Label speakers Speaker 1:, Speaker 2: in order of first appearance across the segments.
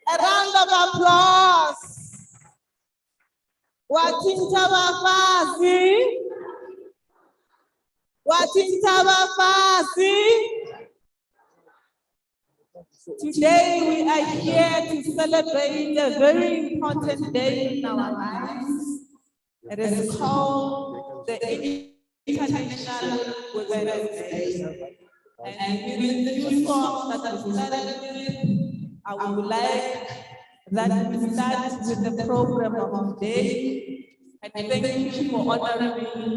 Speaker 1: A round of applause. Watinta bafazi. Watinta bafazi. Today we are here to celebrate a very important day in our lives. It is called the International Women's Day. And with the few songs that we started with, I would like that we start with the program of today. And thank you for honoring me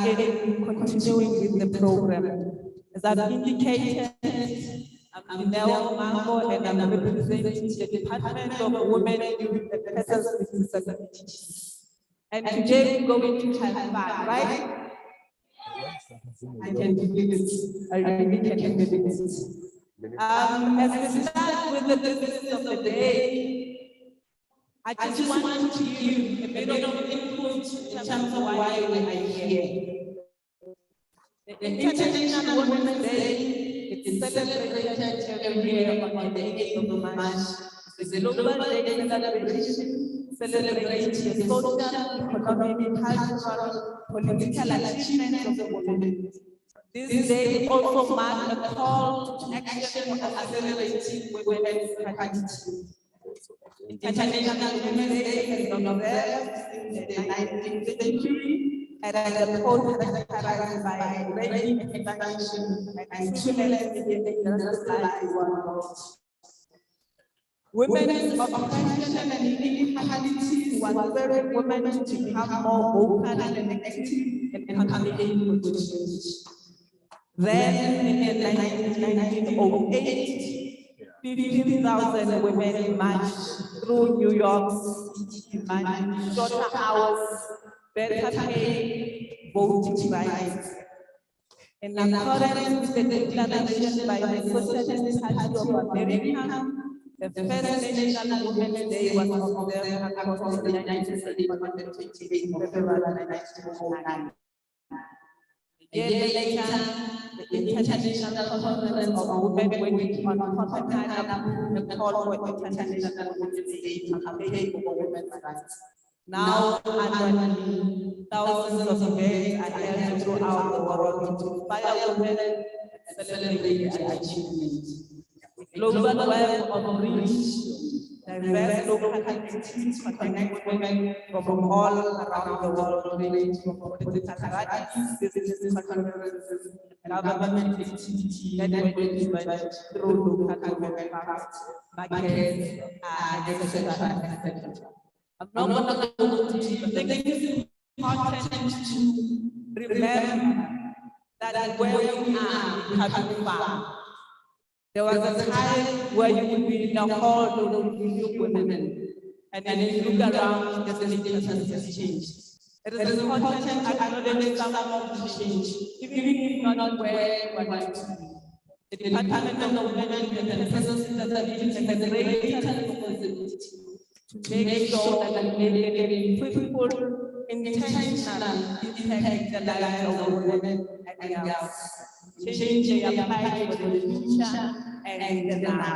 Speaker 1: in continuing with the program. As I've indicated, I'm Nell Mango and I'm representing the Department of Women, Youth and Persons with Disabilities. And today we're going to have fun, right? I can believe it. I really can believe it. As we start with the business of the day, I just want to give a bit of input in terms of why we are here. The International Women's Day is celebrated every year on the 8th of March. It's a global day celebration celebrating the social, economic, cultural, political achievements of the women. This day also marks a call to action for accelerating women's participation. International Women's Day has been observed since the 19th century and as a cause characterized by rapid expansion and turbulence in the industrialized world. Women's oppression and inequalities was very women to become more vocal and active in campaigning for change. Then in 1908, 15,000 women marched through New York City, demanding shorter hours, better pay, voting rights. In accordance with the declaration by the Socialist Party of America, the first National Women's Day was observed across the United States on the 28th of February 1909. A year later, the International Conference of Women Working on Copenhagen the call for International Women's Day campaign for women's rights. Now, annually, thousands of events are held throughout the world to inspire women and celebrate their achievements. Global web of reach, diverse local activities connect women from all around the world, ranging from political parties, business conferences, government activities, networking events through local women parks, markets, etc. I'm not going to go into it, but I think it's important to remember that where we are, we have been far. There was a time where you would be in a hall with few women, and then you look around, the situation has changed. It is important to acknowledge some of the change, even if not where you want to be. The Department of Women and Persons with Disabilities has a great responsibility to make sure that we make a fruitful, intentional impact in the lives of women and girls. Change they apply for the future and the now.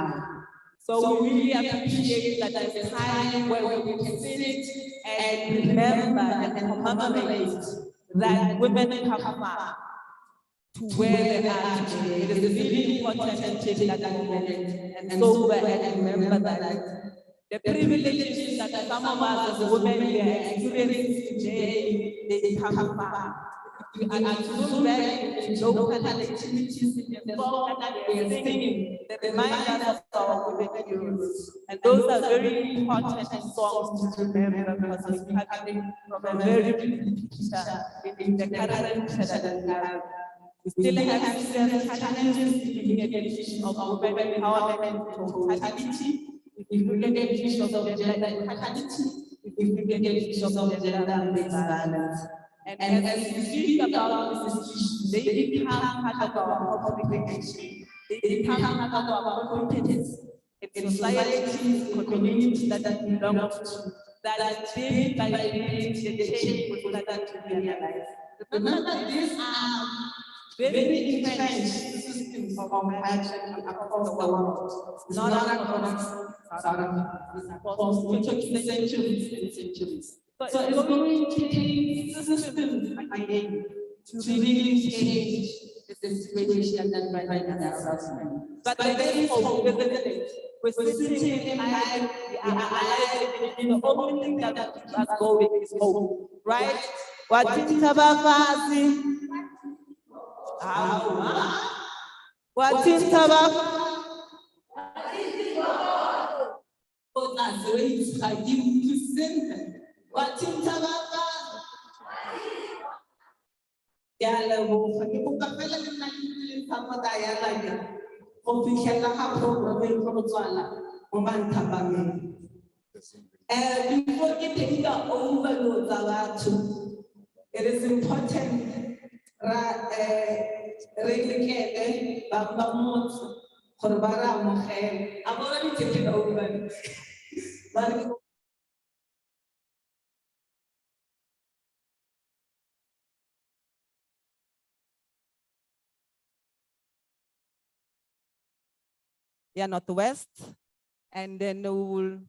Speaker 1: So we really appreciate that there's a time where we can sit and remember and commemorate that women have come to where they are today. It is really important to take that moment and sober and remember that the privileges that some of us as women are experiencing today, they come far. We are to look back into local activities in the song that we are singing, that remind us of our women heroes. And those are very important songs to remember because we're coming from a very big picture in the current picture that we have We still have serious challenges looking at the issue of women empowerment totality, if we look at the issue of gender equality, if we look at the issue of gender-based violence. And as we speak about these issues, they become part of our public action. They become part of our competence in societies, communities that we belong to, that day by day the change will start to realize. Remember, these are very entrenched systems of action across the world. It's not across South Africa. It's across centuries and centuries. So it's going to take systems again to really change the situation that we find ourselves in. But there is hope, isn't it? We're sitting alive, we are alive, and the only thing that keeps us going is hope, right? Watintabafazi. Watintabafazi. Before getting the overloads it is important I've already taken over. Yeah, Northwest, and then we will,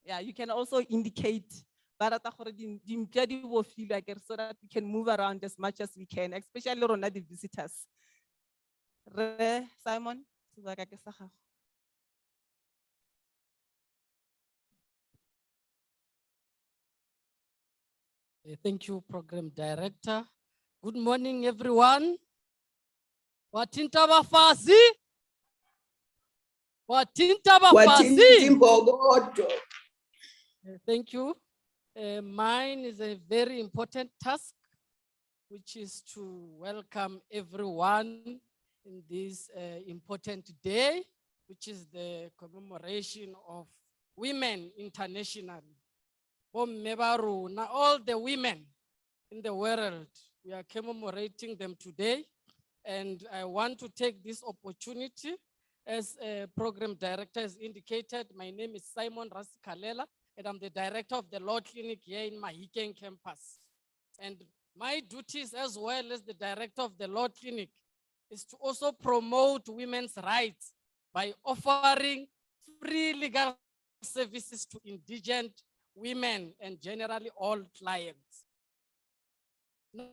Speaker 1: yeah, you can also indicate so that we can move around as much as we can, especially on the visitors. Simon?
Speaker 2: Thank you, Program Director. Good morning, everyone. Watintabafazi. Watintabafazi. Thank you. Mine is a very important task, which is to welcome everyone in this important day, which is the commemoration of women internationally. All the women in the world, we are commemorating them today. And I want to take this opportunity, as a program director has indicated, my name is Simon Rasikalela, and I'm the director of the Law Clinic here in Mahikeng campus. And my duties as well as the director of the Law Clinic is to also promote women's rights by offering free legal services to indigent women and generally all clients.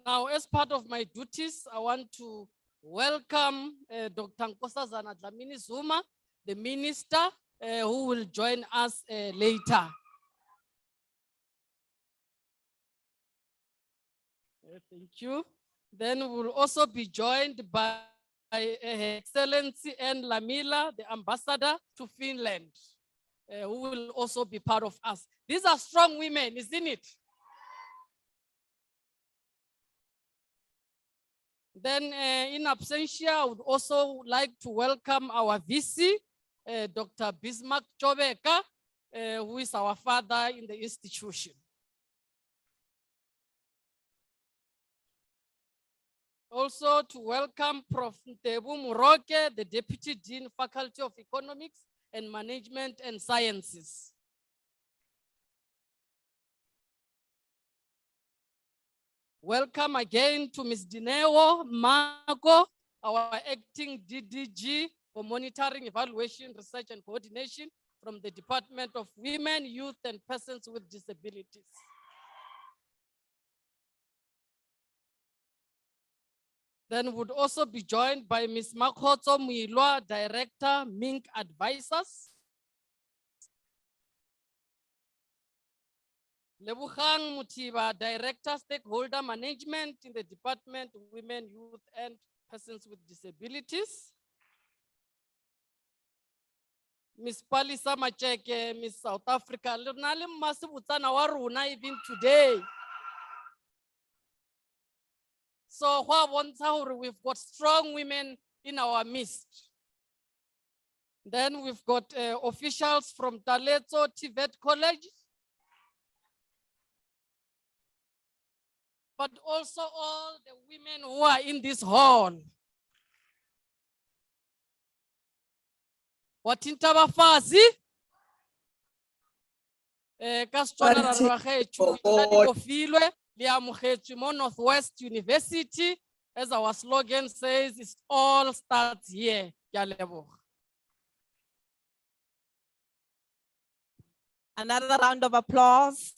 Speaker 2: Now, as part of my duties, I want to welcome Dr. Nkosazana Dlamini Zuma, the minister, who will join us later. Thank you. Then we'll also be joined by Her Excellency Anne Lamila, the ambassador to Finland, who will also be part of us. These are strong women, isn't it? Then in absentia, I would also like to welcome our VC, Dr. Bismarck Chobeka, who is our father in the institution. Also to welcome Prof. Ntebu Muroke, the Deputy Dean, Faculty of Economics and Management and Sciences. Welcome again to Ms. Dinewo Mago, our acting DDG for Monitoring, Evaluation, Research and Coordination from the Department of Women, Youth and Persons with Disabilities. Then would also be joined by Ms. Makotso Muilwa, Director, Mink Advisors. Lebukhang Mutiba, Director, Stakeholder Management in the Department of Women, Youth and Persons with Disabilities. Ms. Palisa Macheke, Ms. South Africa, even today. So we've got strong women in our midst. Then we've got officials from Taletso TVET College, but also all the women who are in this hall. Watinta bafazi, Northwest University, as our slogan says, it all starts here.
Speaker 1: Another round of applause.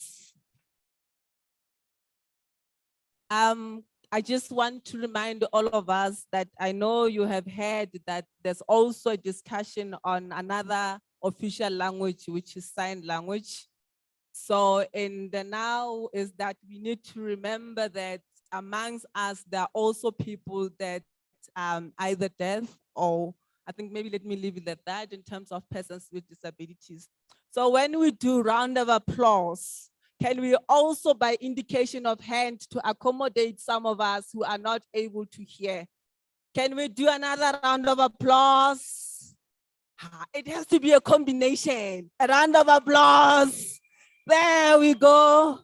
Speaker 1: I just want to remind all of us that I know you have heard that there's also a discussion on another official language, which is sign language. So in the now is that we need to remember that amongst us, there are also people that either deaf or I think maybe let me leave it at that in terms of persons with disabilities. So when we do round of applause, can we also by indication of hand to accommodate some of us who are not able to hear? Can we do another round of applause? It has to be a combination. A round of applause. There we go.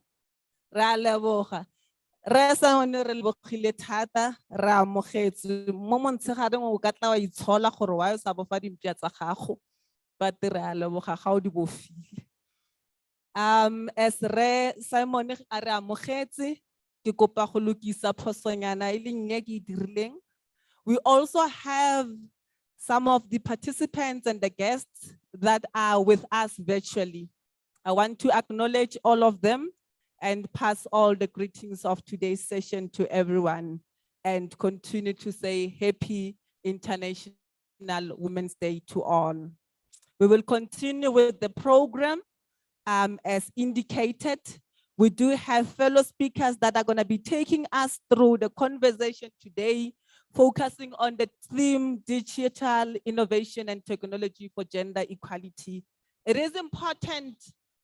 Speaker 1: Ra leboga. Re sa ngone re lebogile thata ra amogetse mo montshegareng o ka tla wa itshola gore wa sa bofa dimpia tsa gago but re a leboga ga o di bofile. As Re Simon a re amogetse ke kopa go lokisa phosonyana e leng nnye ke dirileng. We also have some of the participants and the guests that are with us virtually. I want to acknowledge all of them and pass all the greetings of today's session to everyone and continue to say Happy International Women's Day to all. We will continue with the program as indicated. We do have fellow speakers that are going to be taking us through the conversation today, focusing on the theme digital innovation and technology for gender equality. It is important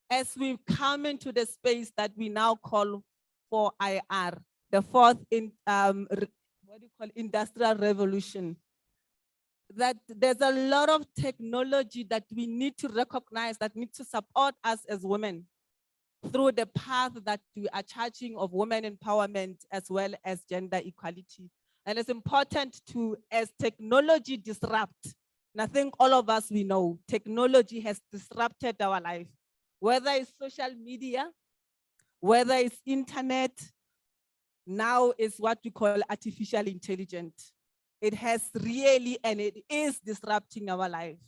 Speaker 1: as we come into the space that we now call 4IR, the fourth industrial revolution, that there's a lot of technology that we need to recognize that needs to support us as women through the path that we are charging of women empowerment as well as gender equality. And it's important to, as technology disrupts, and I think all of us, we know, technology has disrupted our life, whether it's social media, whether it's internet, now it's what we call artificial intelligence. It has really, and it is disrupting our life.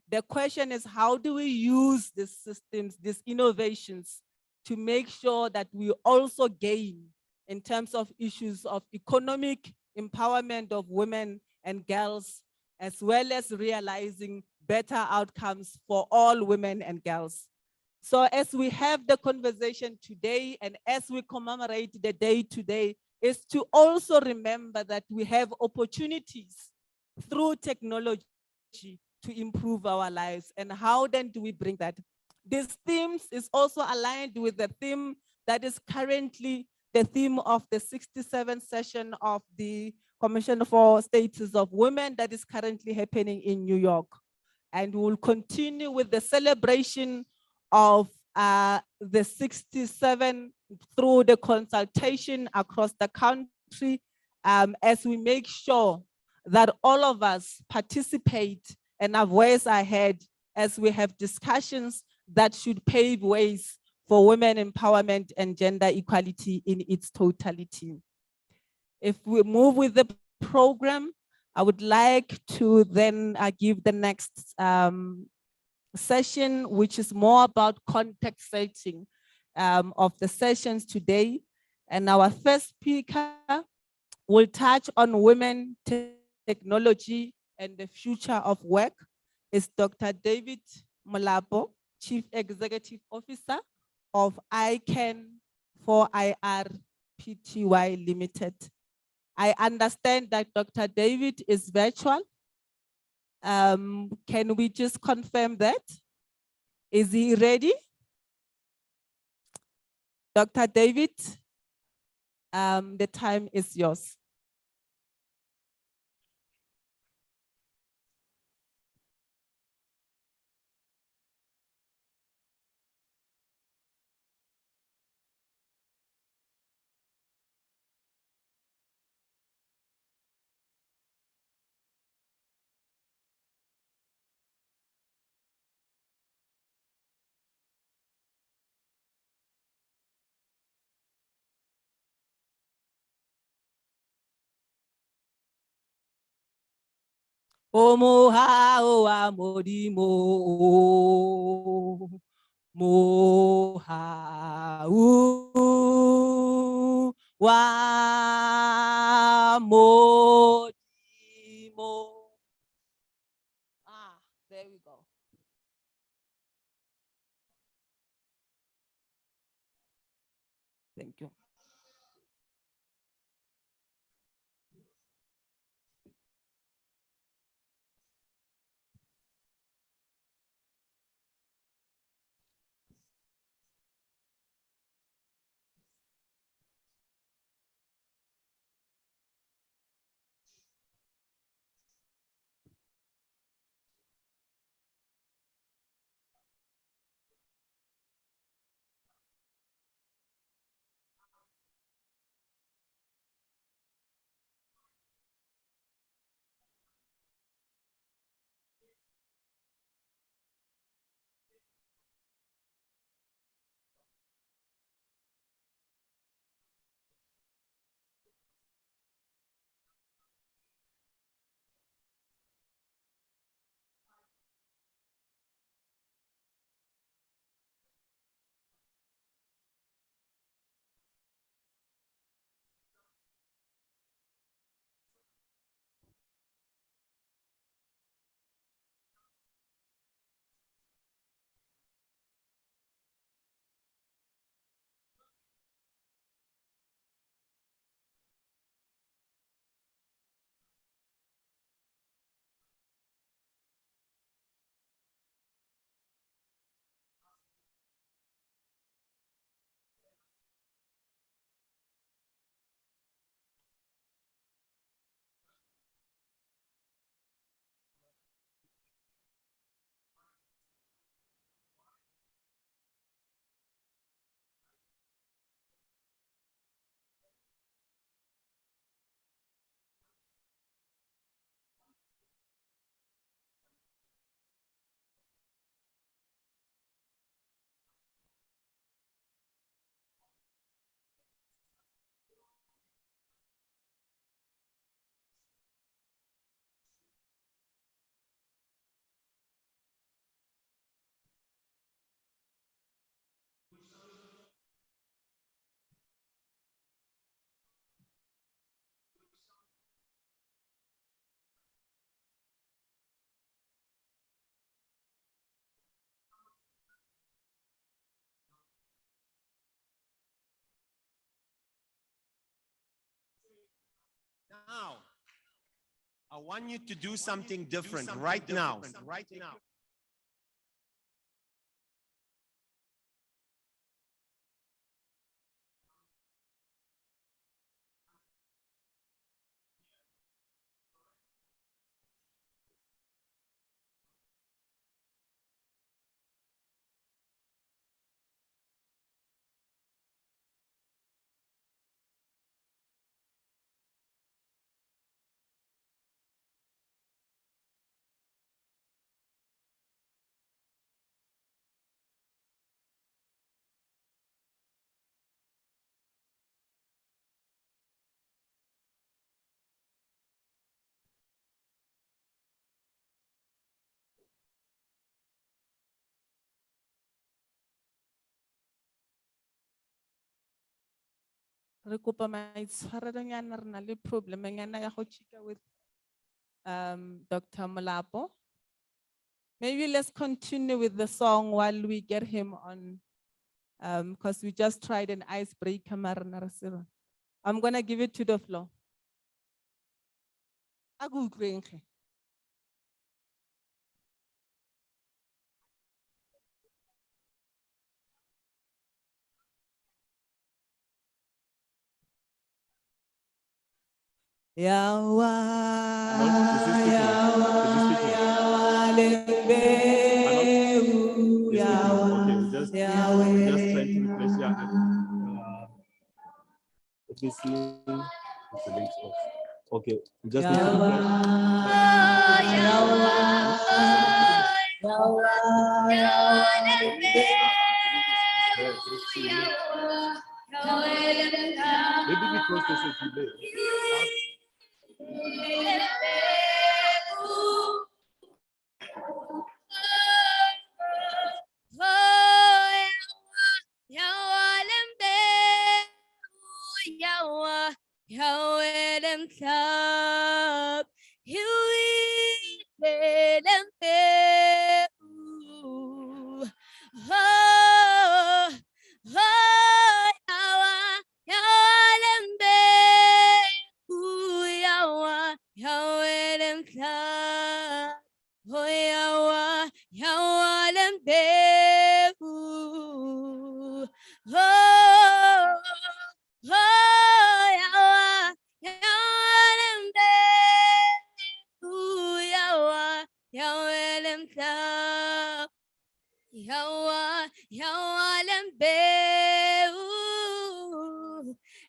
Speaker 1: The question is, how do we use these systems, these innovations, to make sure that we also gain in terms of issues of economic empowerment of women and girls, as well as realizing better outcomes for all women and girls. So as we have the conversation today and as we commemorate the day today, is to also remember that we have opportunities through technology to improve our lives. And how then do we bring that? These themes is also aligned with the theme that is currently the theme of the 67th session of the Commission for Status of Women that is currently happening in New York. And we will continue with the celebration of the 67 through the consultation across the country as we make sure that all of us participate and have ways ahead as we have discussions that should pave ways for women empowerment and gender equality in its totality. If we move with the program, I would like to then give the next session, which is more about context setting of the sessions today. And our first speaker will touch on women, technology, and the future of work is Dr. David Molapo, Chief Executive Officer of ICANN 4IR Pty Limited. I understand that Dr. David is virtual. Can we just confirm that? Is he ready? Dr. David, the time is yours. Omoha oa modimo. Moha wa modimo. Ah, there we go. Thank you.
Speaker 3: Now, I want you to do something different right now.
Speaker 1: Re kopa maitshwarelonyana re na le problemenyana ya go chika with Dr. Molapo. Maybe let's continue with the song while we get him on, because we just tried an icebreaker. I'm gonna give it to the floor. Aku utlweng ge? Yawa, yawa, lembeu, yawa,
Speaker 4: Just trying to replace listening. It's a link off. Okay, just need to
Speaker 1: yawa,
Speaker 4: refresh.
Speaker 1: yawa, yawa, yawa,
Speaker 4: Maybe because there's a delay.
Speaker 5: Club. Oh, Yawa, yawa lambe,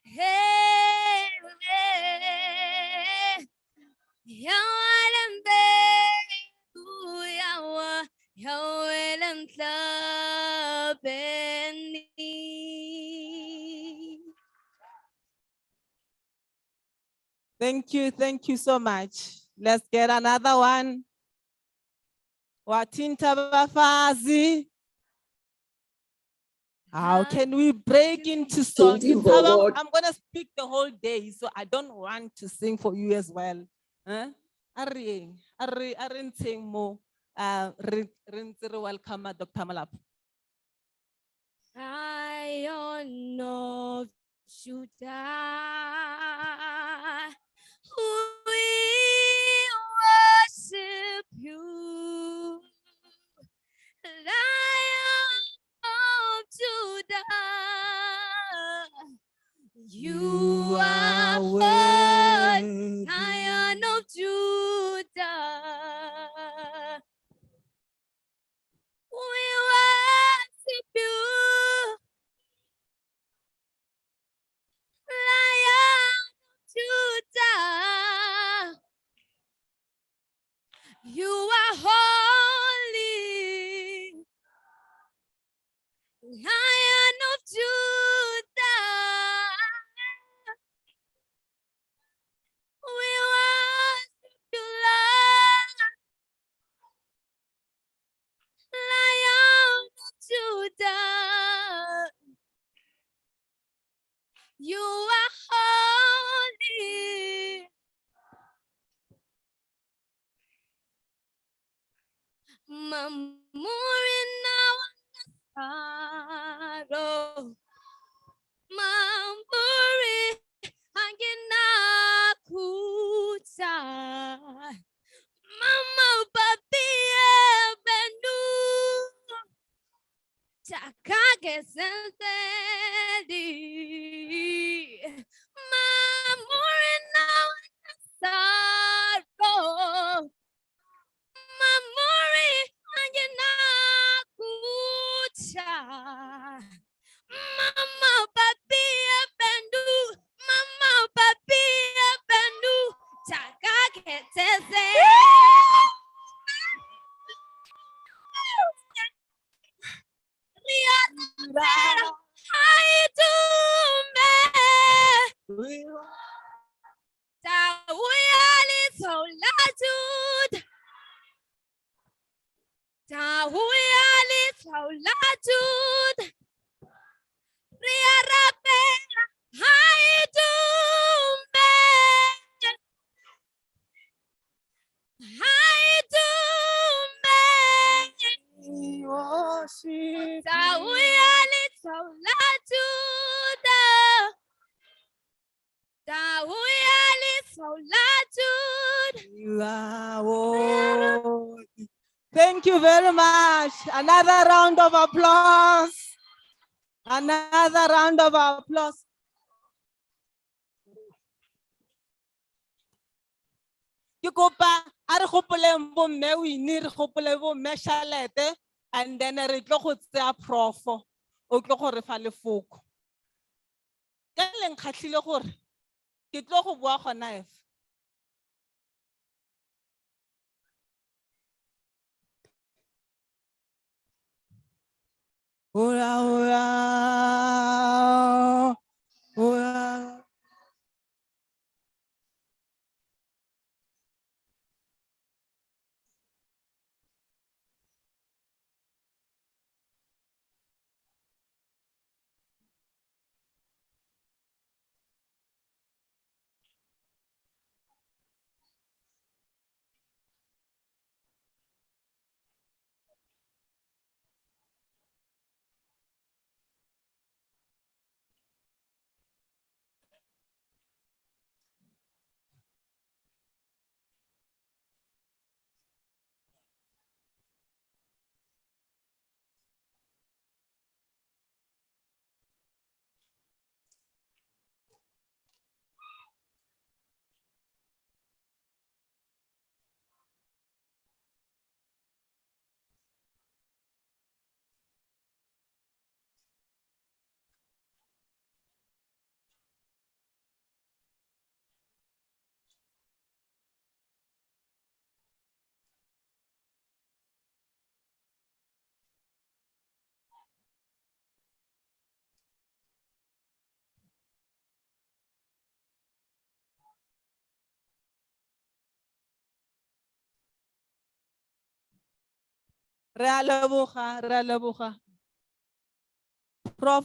Speaker 5: hey, yawa lambe, yawa, yawa lambe.
Speaker 1: Thank you so much. Let's get another one. Watinta bafazi. How can we break into song?
Speaker 6: Thank you for what?
Speaker 1: I'm gonna speak the whole day, so I don't want to sing for you as well. Huh? Arin sing mo. Welcome, Dr. Malap.
Speaker 5: Lion of Judah, we worship you. Lion of Judah, you are worthy. Lion of Judah, we worship you. Lion of Judah, you are holy. Lion of Judah, we worship you, Lord. Lion of Judah, you are holy. Mamurina wanasaro, mamuri hangina kuta, mama babie benu, takage sentedi, mamurina wanasaro. Mamuri hangina kucha, mama papi bendu, mama papi bendu, chaka ketese. Riata hai tu me, tawiyali solatut. Tawiyali saulatud, riarapera haidumbe, haidumbe. Tawiyali saulatud, tawiyali saulatud.
Speaker 1: You are worthy. Thank you very much. Another round of applause. Another round of applause. Ke kopa a re gopoleng bomme Winnie, re gopole bomme Charlotte, and then re tlo go tseya profo o tlo go re fa lefoko. Ke leng kgatlhile gore ke tlo go bua gona efe. Ora, ora, ora. Re a leboga, re a leboga. Prof,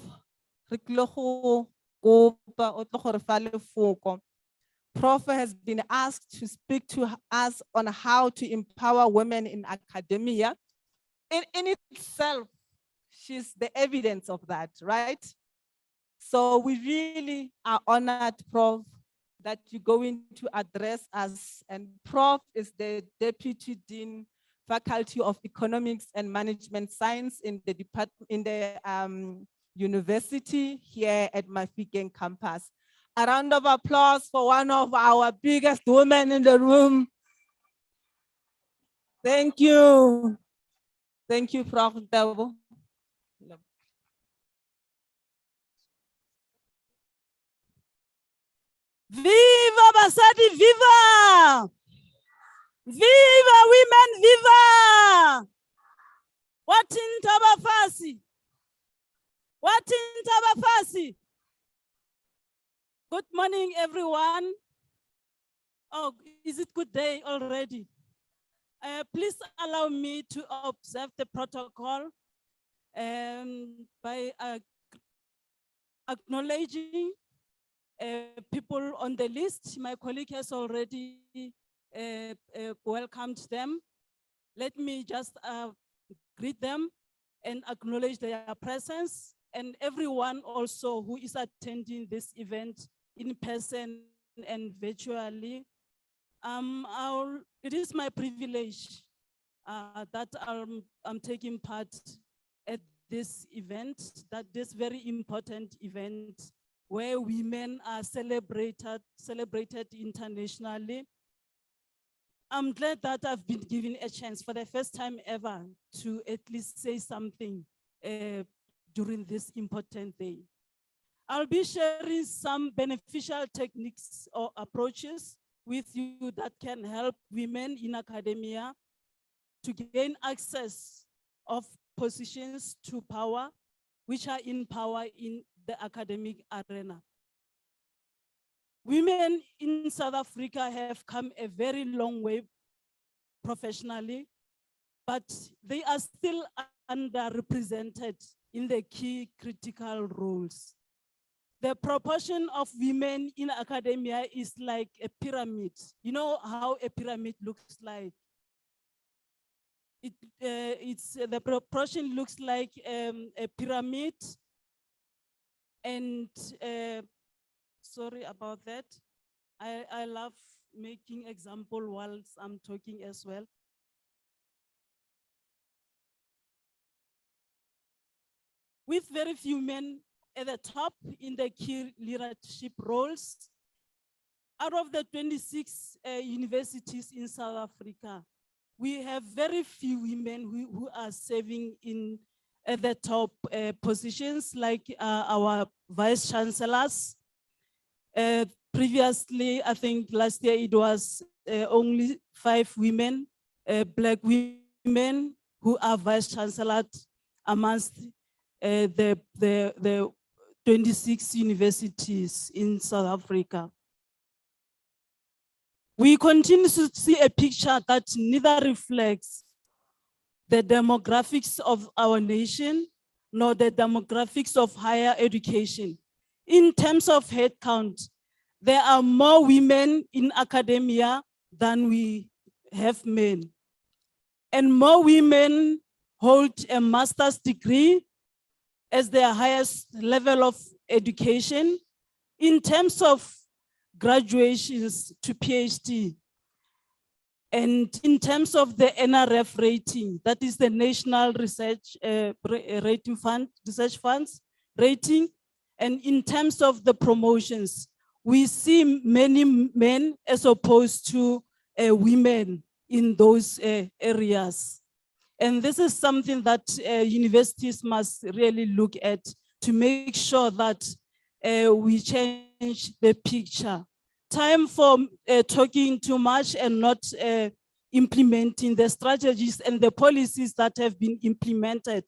Speaker 1: re tlile go kopa o tlo gore fa lefoko. Prof has been asked to speak to us on how to empower women in academia. In itself, she's the evidence of that, right? So we really are honored, Prof, that you're going to address us. And Prof is the Deputy Dean, Faculty of Economics and Management Science in the university here at Mafikeng campus. A round of applause for one of our biggest women in the room. Thank you. Thank you, Prof. Dabo. Viva Basadi, viva! Viva women, viva! What in Tabafasi? What in Tabafasi? Good morning, everyone. Oh, is it good day already? Please allow me to observe the protocol by acknowledging people on the list. My colleague has already welcomed them. Let me just greet them and acknowledge their presence, and everyone also who is attending this event in person and virtually. It is my privilege that I'm taking part at this event, this very important event where women are celebrated internationally. I'm glad that I've been given a chance for the first time ever to at least say something during this important day. I'll be sharing some beneficial techniques or approaches with you that can help women in academia to gain access of positions to power, which are in power in the academic arena. Women in South Africa have come a very long way professionally, but they are still underrepresented in the key critical roles. The proportion of women in academia is like a pyramid. You know how a pyramid looks like? The proportion looks like a pyramid, and sorry about that. I love making example whilst I'm talking as well. With very few men at the top in the key leadership roles, out of the 26 universities in South Africa, we have very few women who are serving in at the top positions, like our vice chancellors. Previously, I think last year it was only 5 women, Black women who are vice chancellors amongst the 26 universities in South Africa. We continue to see a picture that neither reflects the demographics of our nation nor the demographics of higher education. In terms of headcount, there are more women in academia than we have men. And more women hold a master's degree as their highest level of education. In terms of graduations to PhD, and in terms of the NRF rating, that is the National Research Research Funds rating, and in terms of the promotions, we see many men as opposed to women in those areas. And this is something that universities must really look at to make sure that we change the picture. Time for talking too much and not implementing the strategies and the policies that have been implemented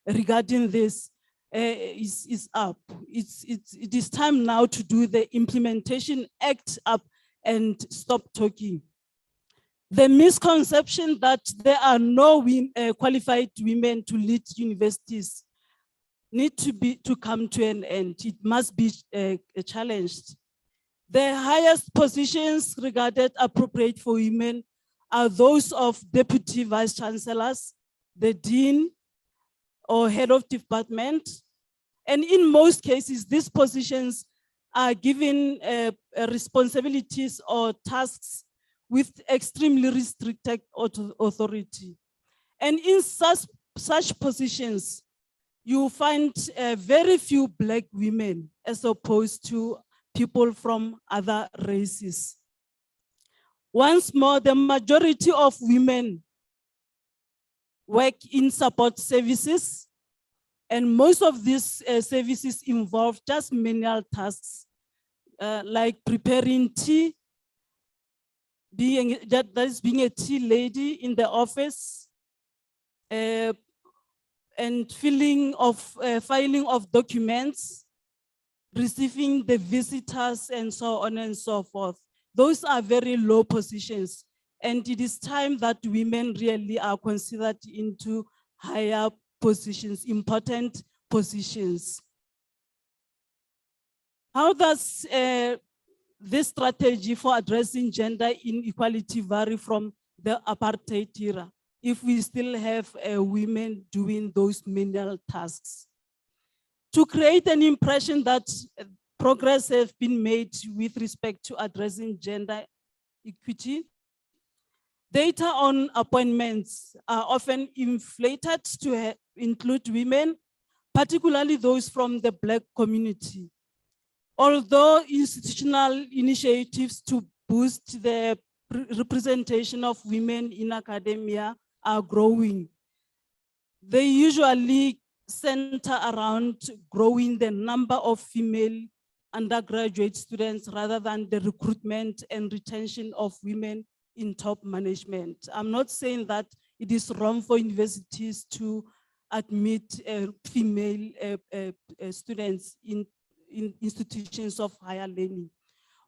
Speaker 1: regarding this is up. It is time now to do the implementation, act up, and stop talking. The misconception that there are no qualified women to lead universities need to come to an end. It must be challenged. The highest positions regarded appropriate for women are those of deputy vice chancellors, the dean, or head of department. And in most cases, these positions are given responsibilities or tasks with extremely restricted authority. And in such positions, you find very few Black women as opposed to people from other races. Once more, the majority of women work in support services, and most of these services involve just menial tasks, like preparing tea, being a tea lady in the office, and filing of documents, receiving the visitors, and so on and so forth. Those are very low positions. And it is time that women really are considered into higher positions, important positions. How does this strategy for addressing gender inequality vary from the apartheid era, if we still have women doing those menial tasks? To create an impression that progress has been made with respect to addressing gender equity, data on appointments are often inflated to include women, particularly those from the Black community. Although institutional initiatives to boost the representation of women in academia are growing, they usually center around growing the number of female undergraduate students rather than the recruitment and retention of women in top management. I'm not saying that it is wrong for universities to admit female students in institutions of higher learning.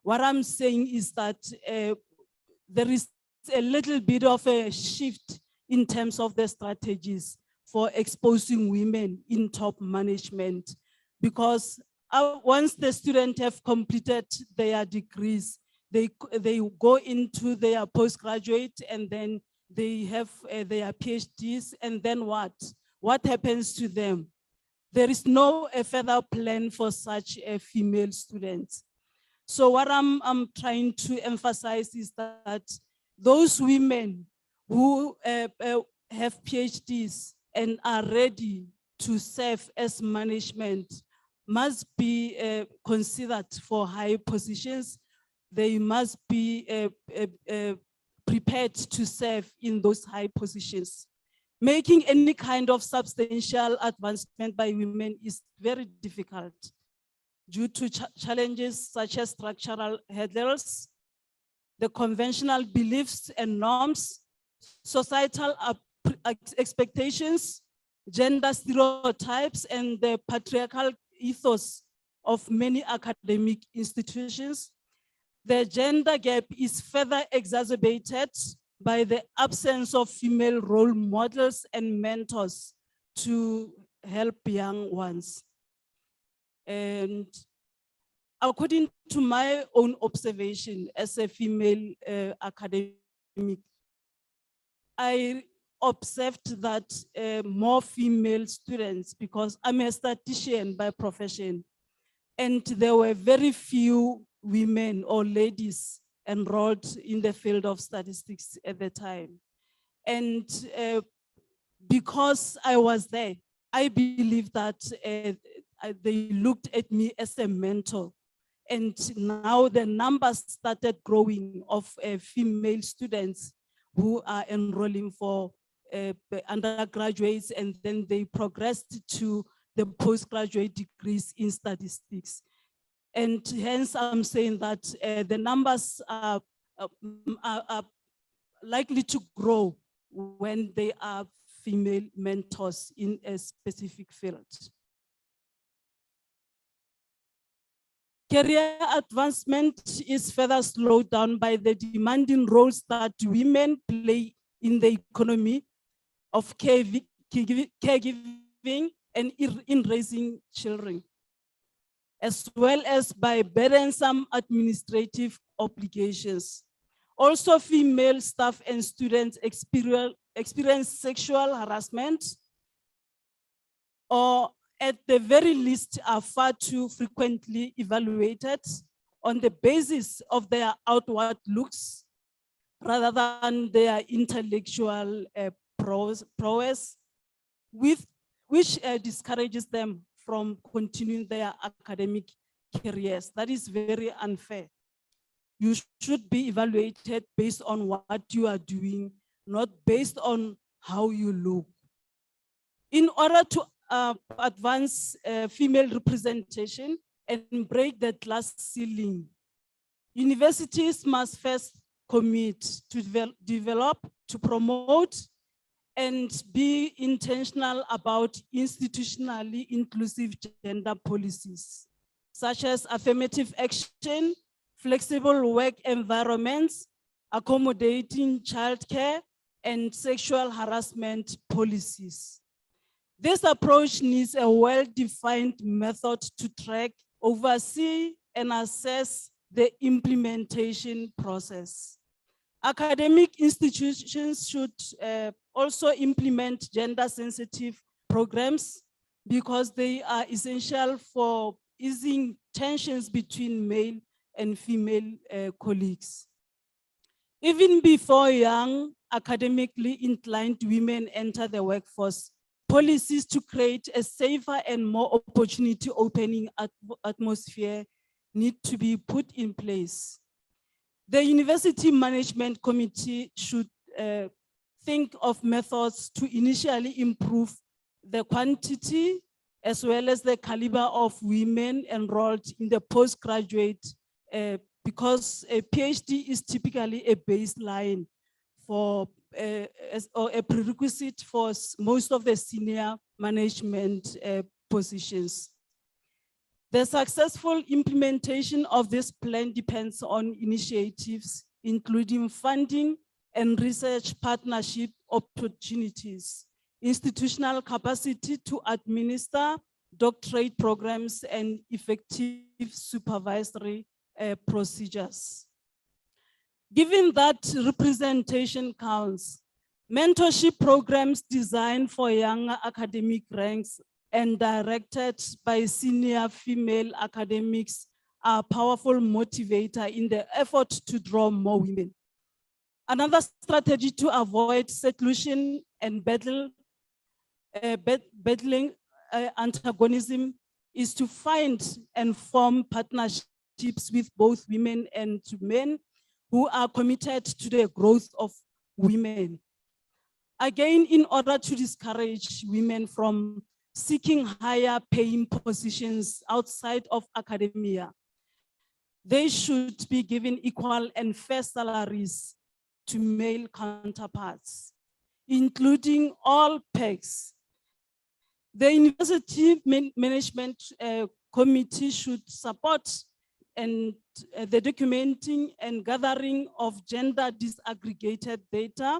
Speaker 1: What I'm saying is that there is a little bit of a shift in terms of the strategies for exposing women in top management, because once the students have completed their degrees, they go into their postgraduate, and then they have their PhDs, and then what? What happens to them? There is no further plan for such female students. So what I'm trying to emphasize is that those women who have PhDs and are ready to serve as management must be considered for high positions. They must be prepared to serve in those high positions. Making any kind of substantial advancement by women is very difficult due to challenges such as structural hurdles, the conventional beliefs and norms, societal expectations, gender stereotypes, and the patriarchal ethos of many academic institutions. The gender gap is further exacerbated by the absence of female role models and mentors to help young ones. And according to my own observation as a female academic, I observed that more female students, because I'm a statistician by profession, and there were very few women or ladies enrolled in the field of statistics at the time. And because I was there, I believe that they looked at me as a mentor. And now the numbers started growing of female students who are enrolling for undergraduates, and then they progressed to the postgraduate degrees in statistics. And hence I'm saying that the numbers are likely to grow when they are female mentors in a specific field. Career advancement is further slowed down by the demanding roles that women play in the economy of caregiving and in raising children, as well as by burdensome administrative obligations. Also, female staff and students experience sexual harassment, or at the very least are far too frequently evaluated on the basis of their outward looks rather than their intellectual prowess, which discourages them from continuing their academic careers. That is very unfair. You should be evaluated based on what you are doing, not based on how you look. In order to advance female representation and break the glass ceiling, universities must first commit to develop, to promote, and be intentional about institutionally inclusive gender policies, such as affirmative action, flexible work environments, accommodating childcare, and sexual harassment policies. This approach needs a well-defined method to track, oversee, and assess the implementation process. Academic institutions should also implement gender-sensitive programs because they are essential for easing tensions between male and female colleagues. Even before young, academically inclined women enter the workforce, policies to create a safer and more opportunity opening atmosphere need to be put in place. The University Management Committee should think of methods to initially improve the quantity as well as the caliber of women enrolled in the postgraduate, because a PhD is typically a baseline for or a prerequisite for most of the senior management positions. The successful implementation of this plan depends on initiatives, including funding and research partnership opportunities, institutional capacity to administer doctorate programs, and effective supervisory procedures. Given that representation counts, mentorship programs designed for younger academic ranks and directed by senior female academics are a powerful motivator in the effort to draw more women. Another strategy to avoid seclusion and battling antagonism is to find and form partnerships with both women and men who are committed to the growth of women. Again, in order to discourage women from seeking higher paying positions outside of academia, they should be given equal and fair salaries to male counterparts, including all pegs. The University Management Committee should support and the documenting and gathering of gender disaggregated data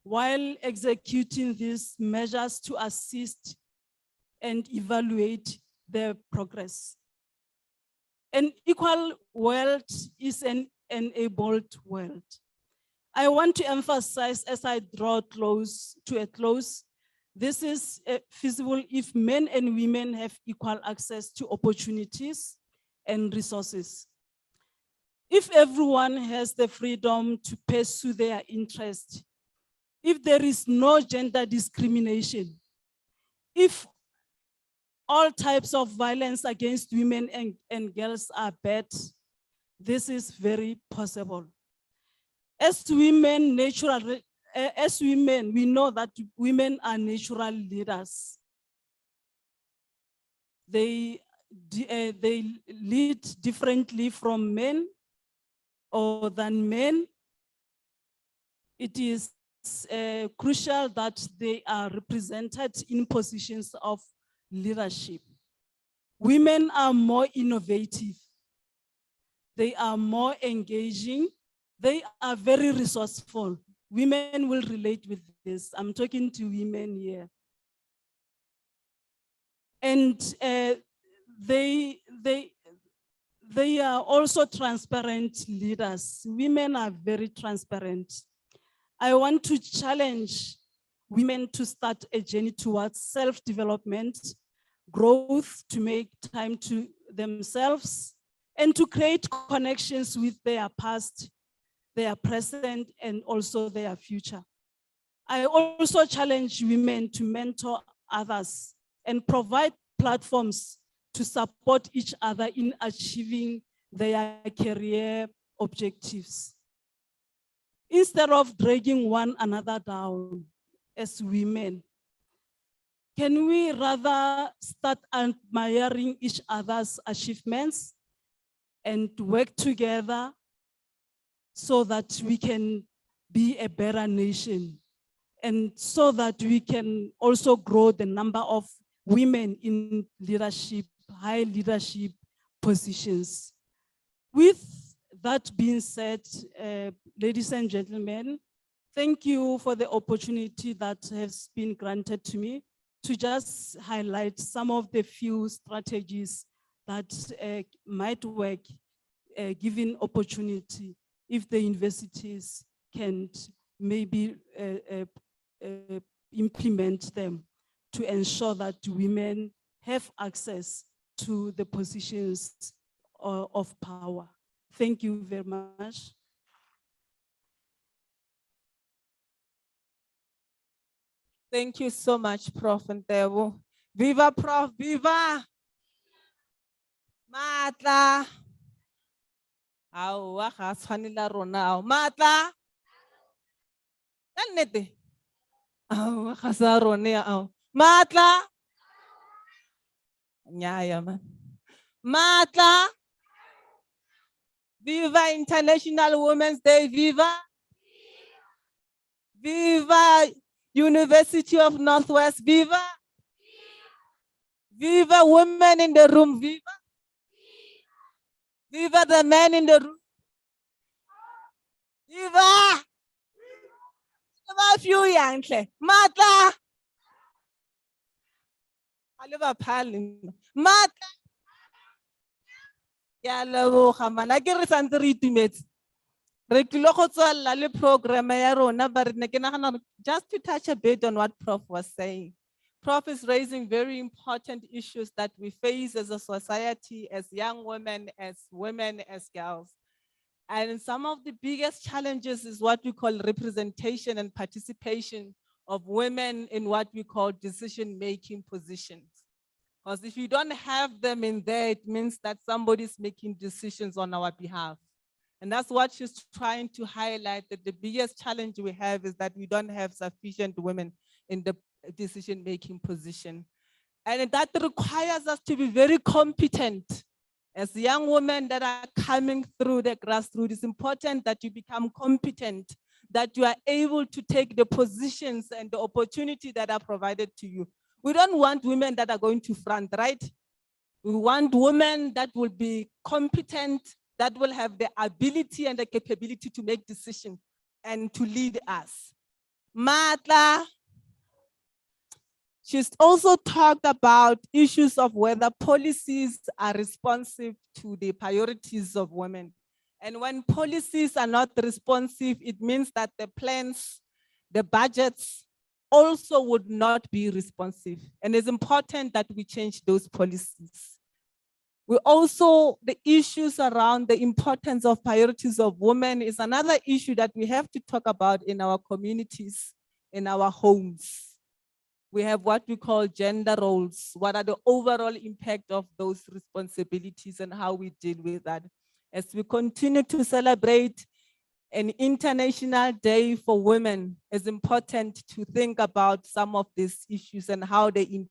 Speaker 1: while executing these measures to assist and evaluate their progress. An equal world is an enabled world. I want to emphasize as I draw to a close, this is feasible if men and women have equal access to opportunities and resources. If everyone has the freedom to pursue their interest, if there is no gender discrimination, if all types of violence against women and girls are bad, this is very possible. As women, we know that women are natural leaders. They lead differently from men or than men. It is crucial that they are represented in positions of leadership. Women are more innovative.
Speaker 6: They are more engaging. They are very resourceful. Women will relate with this. I'm talking to women here. And they are also transparent leaders. Women are very transparent. I want to challenge women to start a journey towards self-development, growth, to make time to themselves, and to create connections with their past, their present, and also their future. I also challenge women to mentor others and provide platforms to support each other in achieving their career objectives. Instead of dragging one another down as women, can we rather start admiring each other's achievements and work together so that we can be a better nation, and so that we can also grow the number of women in leadership, high leadership positions? With that being said, ladies and gentlemen, thank you for the opportunity that has been granted to me to just highlight some of the few strategies that might work, given opportunity, if the universities can maybe implement them to ensure that women have access to the positions of power. Thank you very much.
Speaker 1: Thank you so much, Prof. Ntebo. Viva, Prof, viva! Matla! Aowa, ga tshwanela rona ao. Matla! Ka nnete? Aowa, ga sa rone ao. Matla! Nnyaya man. Matla! Viva International Women's Day, viva! Viva University of Northwest, viva! Viva women in the room, viva! Viva the men in the room! Viva! Viva few yangle. Matla! Aliva pali. Matla! Ya leboga mana ke re santse re itumetse. Re tlile go tswalla le program ya rona, but ne ke nagana just to touch a bit on what Prof was saying. Prof is raising very important issues that we face as a society, as young women, as girls. And some of the biggest challenges is what we call representation and participation of women in what we call decision-making positions. Because if you don't have them in there, it means that somebody's making decisions on our behalf. And that's what she's trying to highlight, that the biggest challenge we have is that we don't have sufficient women in the decision-making position. And that requires us to be very competent. As young women that are coming through the grassroots, it's important that you become competent, that you are able to take the positions and the opportunity that are provided to you. We don't want women that are going to front, right? We want women that will be competent, that will have the ability and the capability to make decisions and to lead us. Matla. She's also talked about issues of whether policies are responsive to the priorities of women. And when policies are not responsive, it means that the plans, the budgets also would not be responsive. And it's important that we change those policies. We also, the issues around the importance of priorities of women is another issue that we have to talk about in our communities, in our homes. We have what we call gender roles. What are the overall impact of those responsibilities and how we deal with that? As we continue to celebrate an International Day for Women, it's important to think about some of these issues and how they impact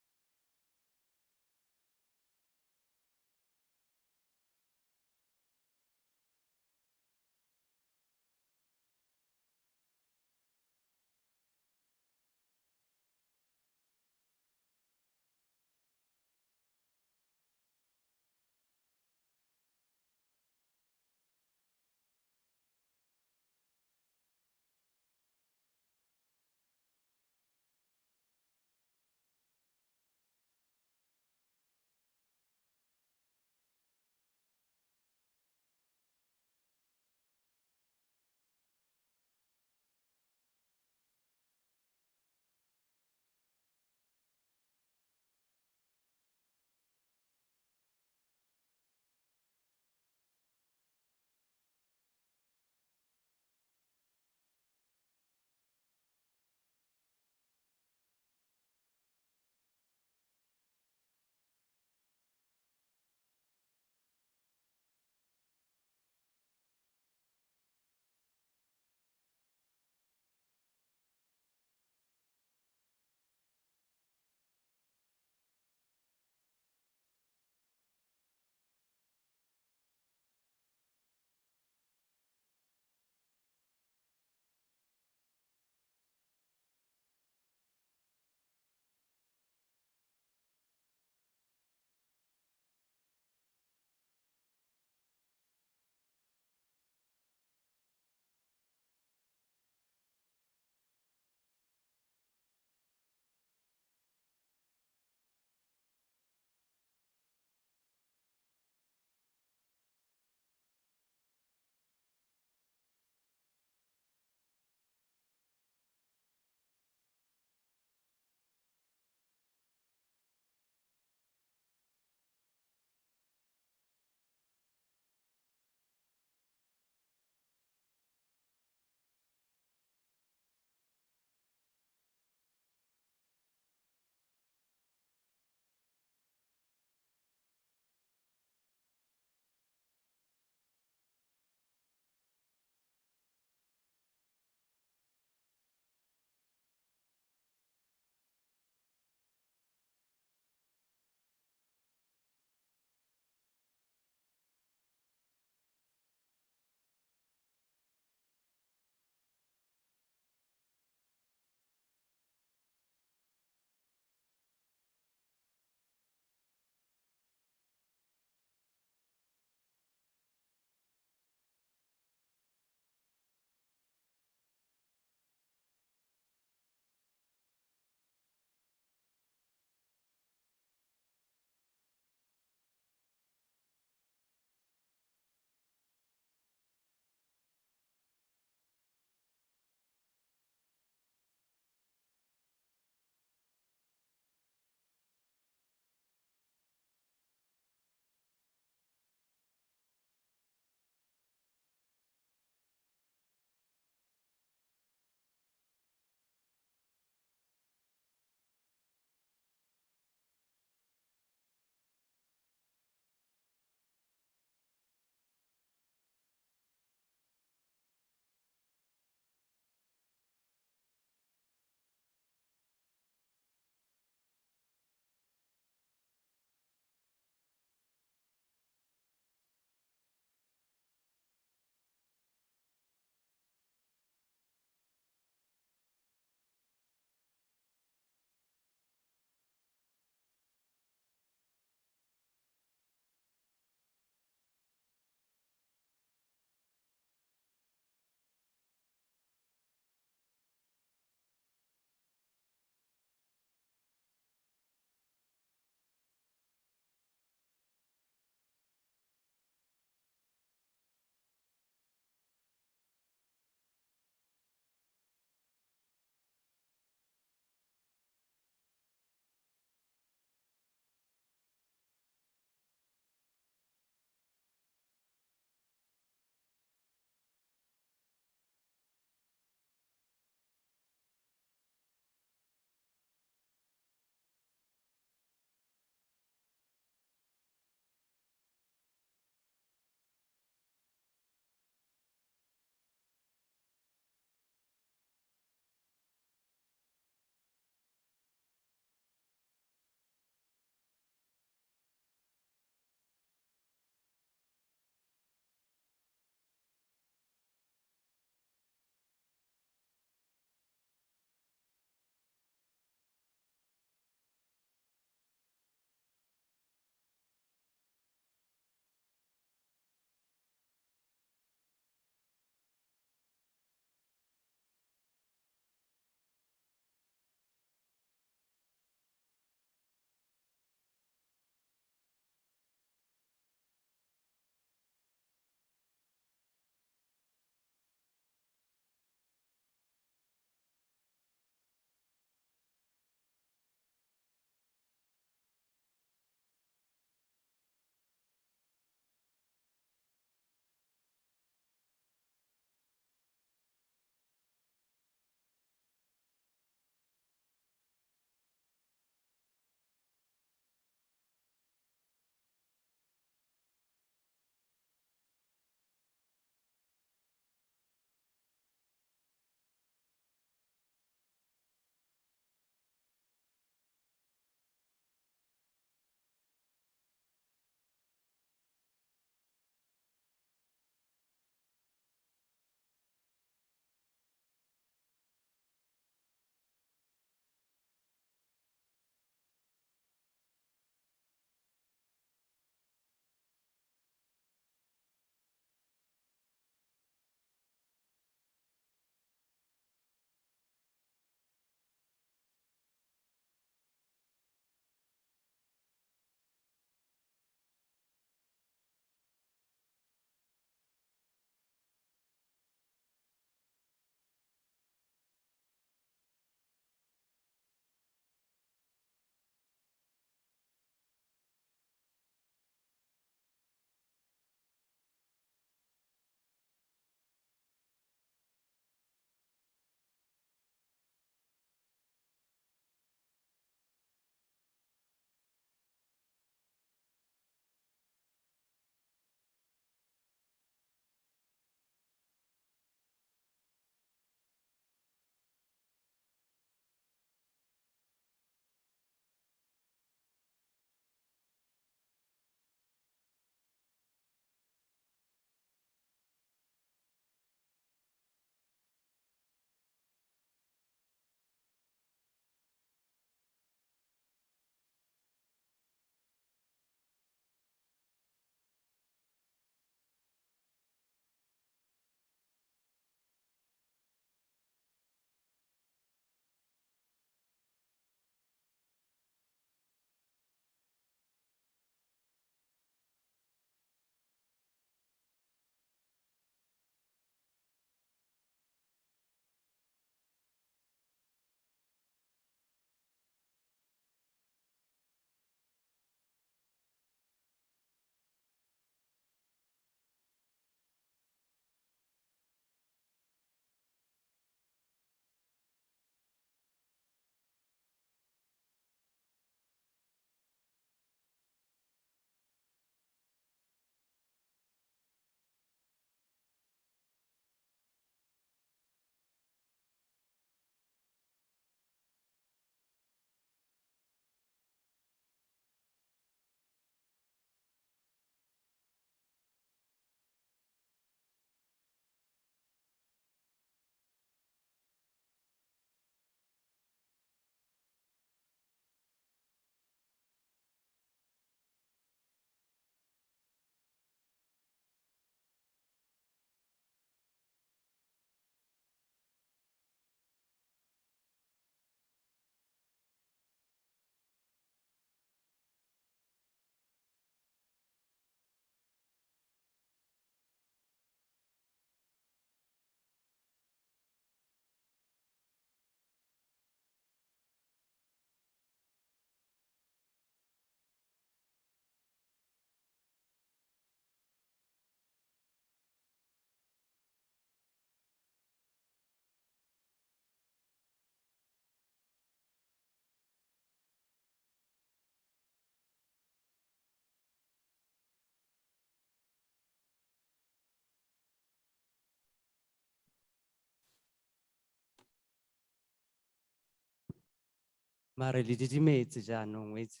Speaker 7: Mare le didimetse jaanong wetse.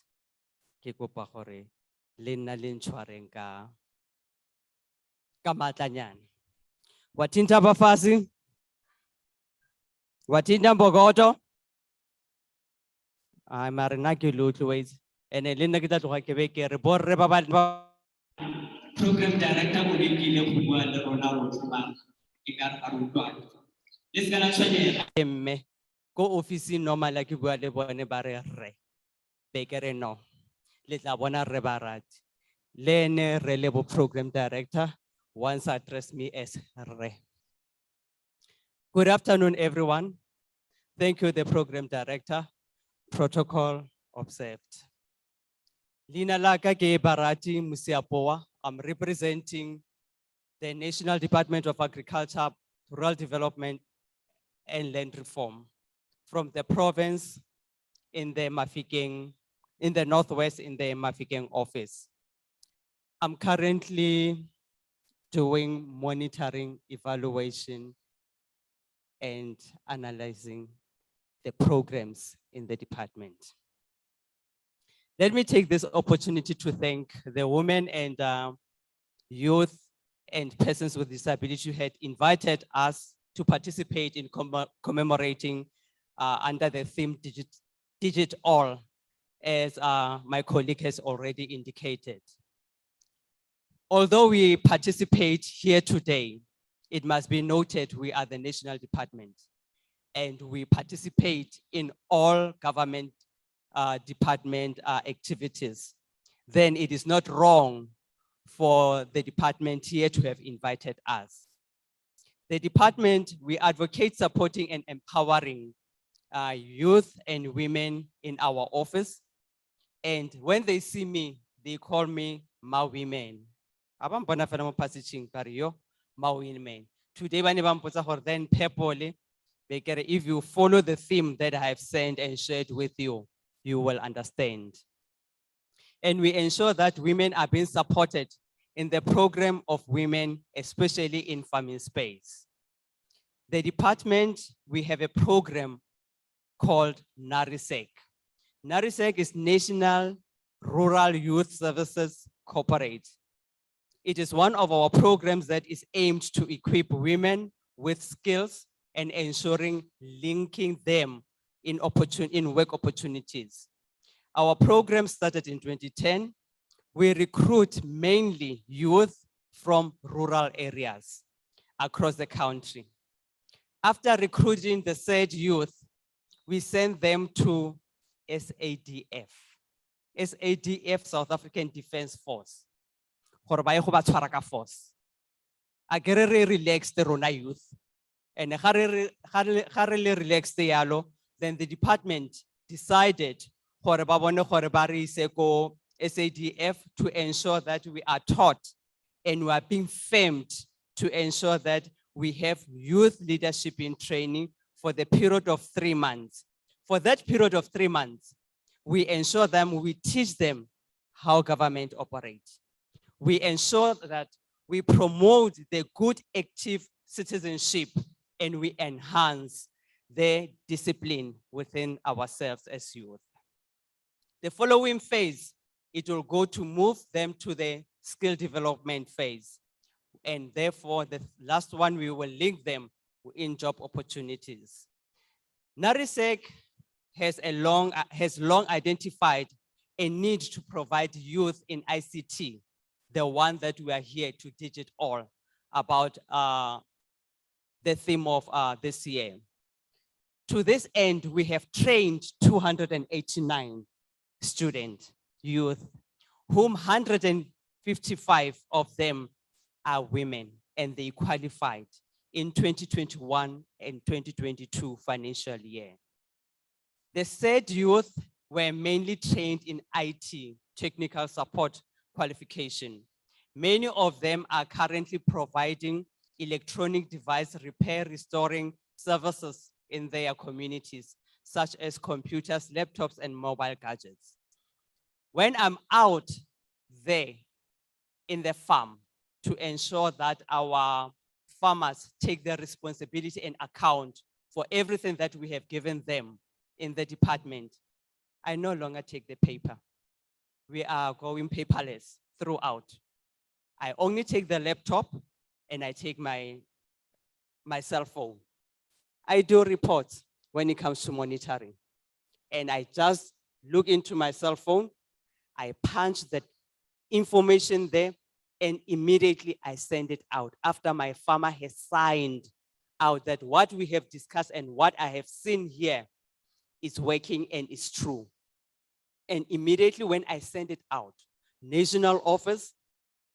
Speaker 7: Ke kopa gore le nna le ntshwareng ka matlanyana. Wathinta abafasi? Wathinta mbokodo? Ay mare nna ke lutho wetse. Ene le nna ke tla tloga ke be ke re borre ba
Speaker 8: Program director o lekile go bua le rona rotlhe ba e ka re a re utlwane. Le se kana tshwenyega.
Speaker 7: emme ko office normal ya ke bua le bone ba re rre. Be ke re no. Le tla bona rre ba rati. Le ene re le bo program director once address me as rre. Good afternoon, everyone. Thank you, the program director. Protocol observed. Lina laka ke Barati Musiapoa. I'm representing the National Department of Agriculture, Rural Development and Land Reform from the province in the Mafikeng, in the Northwest in the Mafikeng office. I'm currently doing monitoring, evaluation, and analyzing the programs in the department. Let me take this opportunity to thank the women and youth and persons with disability who had invited us to participate in commemorating under the theme Digit All, as my colleague has already indicated. Although we participate here today, it must be noted we are the national department and we participate in all government department activities. Then it is not wrong for the department here to have invited us. The department, we advocate supporting and empowering youth and women in our office. And when they see me, they call me Ma Women. Abang bona fela mo passaging ba re yo Ma Women. Today ba ne ba mpotsa gore then purple be ke re if you follow the theme that I have sent and shared with you, you will understand. And we ensure that women are being supported in the program of women, especially in farming space. The department, we have a program called NARISEC. NARISEC is National Rural Youth Services Corporate. It is one of our programs that is aimed to equip women with skills and ensuring linking them in work opportunities. Our program started in 2010. We recruit mainly youth from rural areas across the country. After recruiting the said youth, we send them to SADF. SADF, South African Defense Force. Gore ba ye go ba tshwara ka force. A ke re relax the rona youth. And ga re le relax the yalo, then the department decided gore ba bone gore ba re ise ko SADF to ensure that we are taught and we are being firmed to ensure that we have youth leadership in training for the period of 3 months. For that period of 3 months, we ensure them, we teach them how government operates. We ensure that we promote the good active citizenship and we enhance their discipline within ourselves as youth. The following phase, it will go to move them to the skill development phase. And therefore, the last one, we will link them in job opportunities. NARISEC has long identified a need to provide youth in ICT, the one that we are here to digit all about the theme of this year. To this end, we have trained 289 students, youth, whom 155 of them are women, and they qualified in 2021 and 2022 financial year. The said youth were mainly trained in IT, technical support qualification. Many of them are currently providing electronic device repair, restoring services in their communities, such as computers, laptops, and mobile gadgets. When I'm out there in the farm to ensure that our farmers take their responsibility and account for everything that we have given them in the department, I no longer take the paper. We are going paperless throughout. I only take the laptop and I take my cell phone. I do reports when it comes to monitoring. And I just look into my cell phone, I punch the information there, and immediately I send it out after my farmer has signed out that what we have discussed and what I have seen here is working and is true. And immediately when I send it out, national office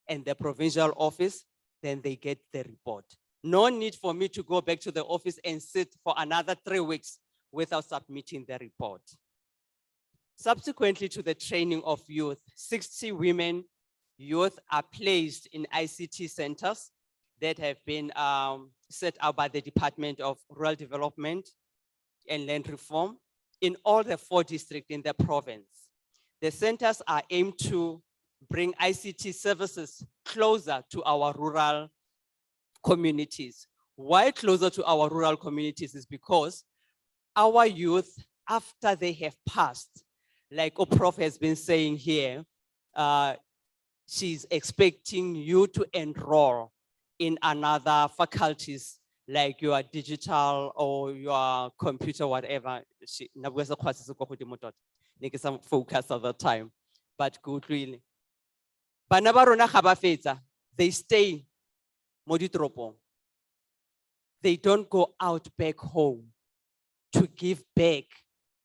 Speaker 7: and the provincial office, then they get the report. No need for me to go back to the office and sit for another 3 weeks without submitting the report. Subsequently to the training of youth, 60 women youth are placed in ICT centers that have been set up by the Department of Rural Development and Land Reform in all the 4 districts in the province. The centers are aimed to bring ICT services closer to our rural communities. Why closer to our rural communities is because our youth, after they have passed, like Prof has been saying here, she's expecting you to enroll in another faculties like your digital or your computer, whatever. Focus at the time, but good really. Bana ba rona ga ba fetsa, they stay mo ditoropong. They don't go out back home to give back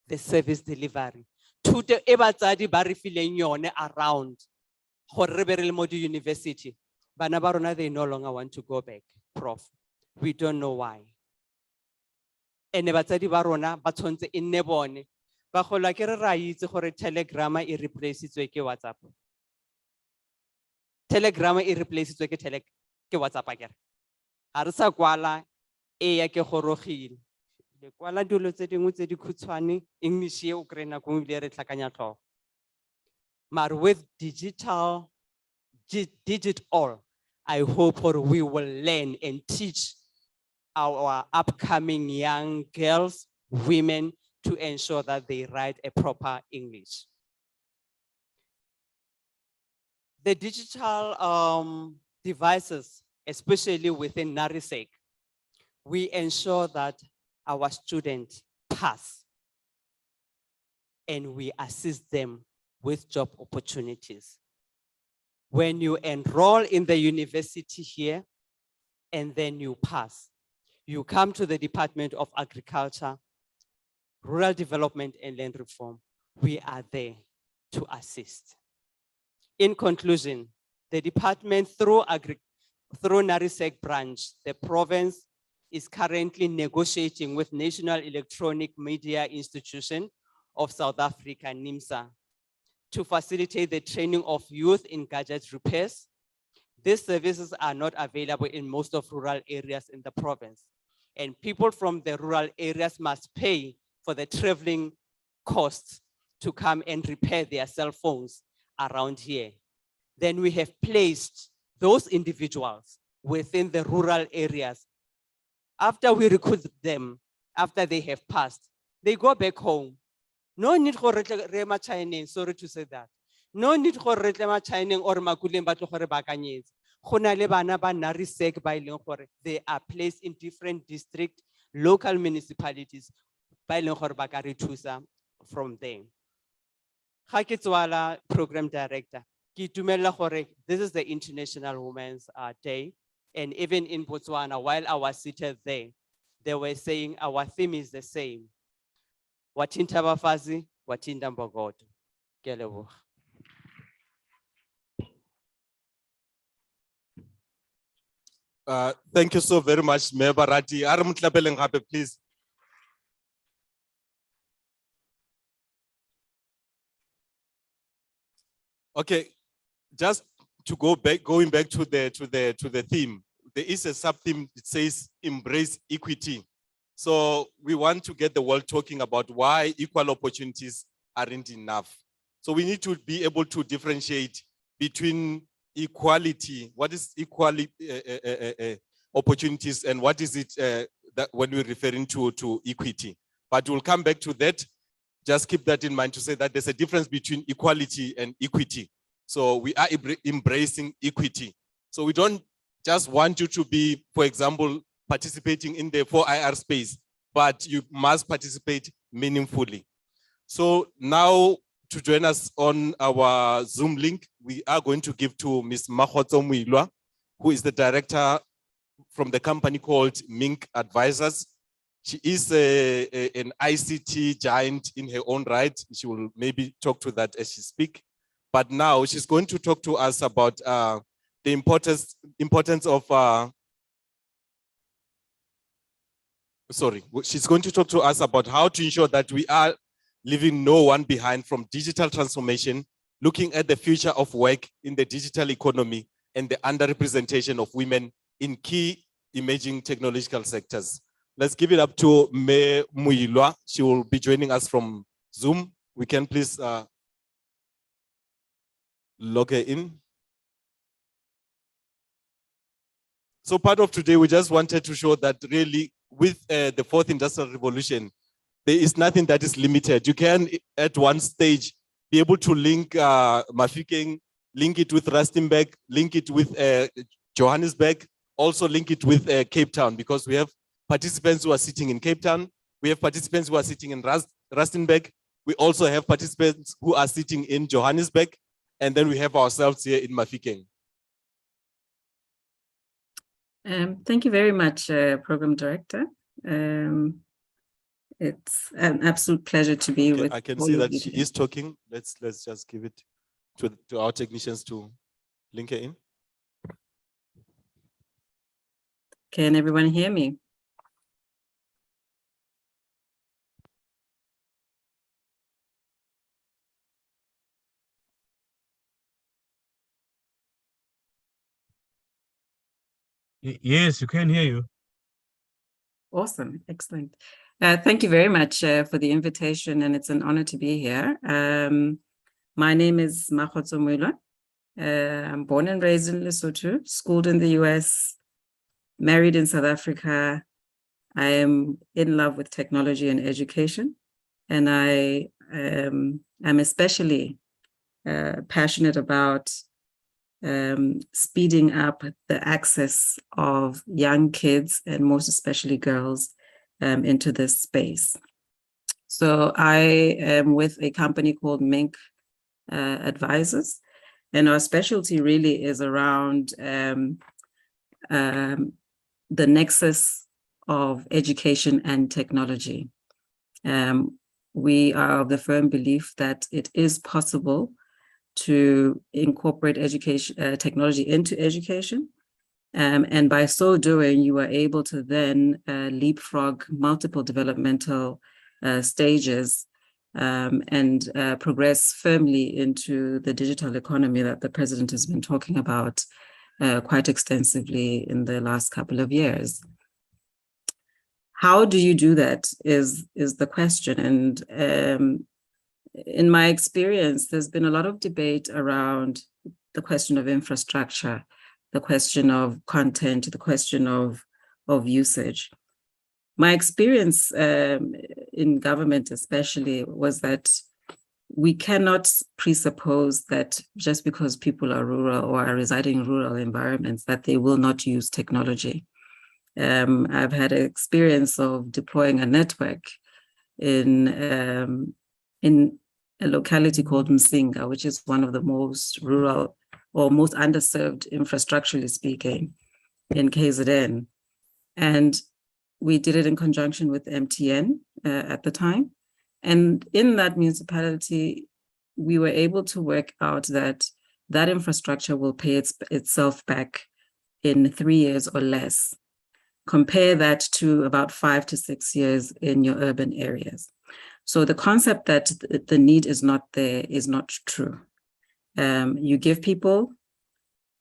Speaker 7: the service delivery. Thuto e batsadi ba re fileng yone around gore re be re le mo di university. Bana ba rona they no longer want to go back, Prof. We don't know why. Ene batsadi ba rona ba tshwantse e nne bone ba golwa ke re ra itse gore Telegram e replaceitswe ke WhatsApp. Telegram e replaceitswe ke WhatsApp akere. Ha re sa kwala e ya ke gorogile. Le kwala dilo tse dingwe tse di khutshwane English e o kry nako mo bile re tlhakanya tlhogo. But with digital, I hope we will learn and teach our upcoming young girls, women, to ensure that they write a proper English. The digital devices, especially within NARISEC, we ensure that our students pass and we assist them with job opportunities. When you enroll in the university here and then you pass, you come to the Department of Agriculture, Rural Development and Land Reform. We are there to assist. In conclusion, the department through NARISEC branch, the province is currently negotiating with National Electronic Media Institution of South Africa, NIMSA, to facilitate the training of youth in gadget repairs. These services are not available in most of rural areas in the province, and people from the rural areas must pay for the traveling costs to come and repair their cell phones around here. Then we have placed those individuals within the rural areas. After we recruit them, after they have passed, they go back home. No need for training, sorry to say that. No need for training or makuleng ba tlo gore ba kanyetse. Go na le bana ba NARISEC ba ileng gore they are placed in different district, local municipalities ba ileng gore ba ka re thusa from there. Ga ke tswala program director, ke itumelela gore this is the International Women's Day, and even in Botswana, while I was seated there, they were saying our theme is the same. Watinta bafazi, watinda mbogoto. Ke a leboga.
Speaker 9: Thank you so very much, Mayor Barati. Are mo tlapeleng gape, please. Okay, just to going back to the theme, there is a sub-theme that says embrace equity. So we want to get the world talking about why equal opportunities aren't enough. So we need to be able to differentiate between equality, what is equality opportunities, and what is it that when we're referring to equity. But we'll come back to that. just keep that in mind to say that there's a difference between equality and equity. So we are embracing equity. So we don't just want you to be, for example, participating in the 4IR space, but you must participate meaningfully. So now to join us on our Zoom link, we are going to give to Ms. Makgotso Moilwa, who is the director from the company called Mink Advisors. She is an ICT giant in her own right. She will maybe talk to that as she speaks. But now she's going to talk to us about the importance of, she's going to talk to us about how to ensure that we are leaving no one behind from digital transformation, looking at the future of work in the digital economy and the underrepresentation of women in key emerging technological sectors. Let's give it up to Me Moilwa. She will be joining us from Zoom. We can please log her in. So part of today, we just wanted to show that really with the fourth industrial revolution, there is nothing that is limited. You can, at one stage, be able to link Mafikeng, link it with Rustenburg, link it with Johannesburg, also link it with Cape Town, because we have participants who are sitting in Cape Town. We have participants who are sitting in Rustenburg. We also have participants who are sitting in Johannesburg. And then we have ourselves here in Mafikeng.
Speaker 10: Thank you very much, Program Director. It's an absolute pleasure to be with.
Speaker 9: I can see that she is talking. Let's just give it to our technicians to link her in.
Speaker 10: Can everyone hear me?
Speaker 4: Yes, you can hear you.
Speaker 10: Awesome, excellent. Thank you very much for the invitation, and it's an honor to be here. My name is Makgotso Moilwa. I'm born and raised in Lesotho, schooled in the US, married in South Africa. I am in love with technology and education, and I am especially passionate about speeding up the access of young kids and most especially girls into this space. So I am with a company called Mink Advisors, and our specialty really is around the nexus of education and technology. We are of the firm belief that it is possible to incorporate education, technology into education. And by so doing, you are able to then leapfrog multiple developmental stages and progress firmly into the digital economy that the president has been talking about quite extensively in the last couple of years. How do you do that is the question. And in my experience, there's been a lot of debate around the question of infrastructure, the question of content, the question of usage. My experience in government especially was that we cannot presuppose that just because people are rural or are residing in rural environments that they will not use technology. I've had an experience of deploying a network in a locality called Msinga, which is one of the most rural or most underserved, infrastructurally speaking, in KZN. And we did it in conjunction with MTN at the time. And in that municipality, we were able to work out that that infrastructure will pay itself back in 3 years or less. Compare that to about 5 to 6 years in your urban areas. So the concept that the need is not there is not true. You give people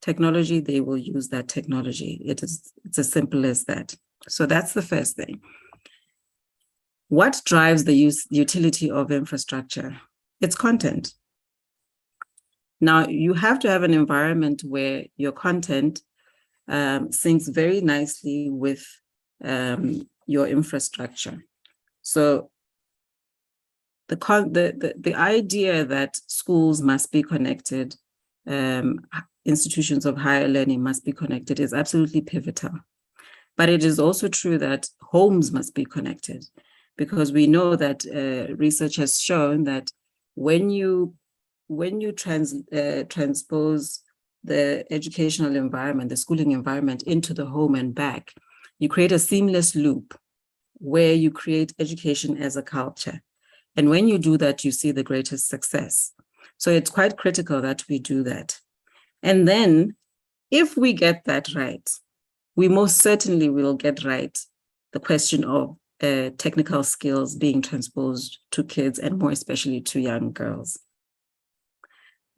Speaker 10: technology, they will use that technology. It's as simple as that. So that's the first thing. What drives the utility of infrastructure? It's content. Now, you have to have an environment where your content syncs very nicely with your infrastructure. So the idea that schools must be connected, institutions of higher learning must be connected is absolutely pivotal. But it is also true that homes must be connected, because we know that research has shown that when you transpose the educational environment, the schooling environment into the home and back, you create a seamless loop where you create education as a culture. And when you do that, you see the greatest success. So it's quite critical that we do that. And then if we get that right, we most certainly will get right the question of technical skills being transposed to kids, and more especially to young girls.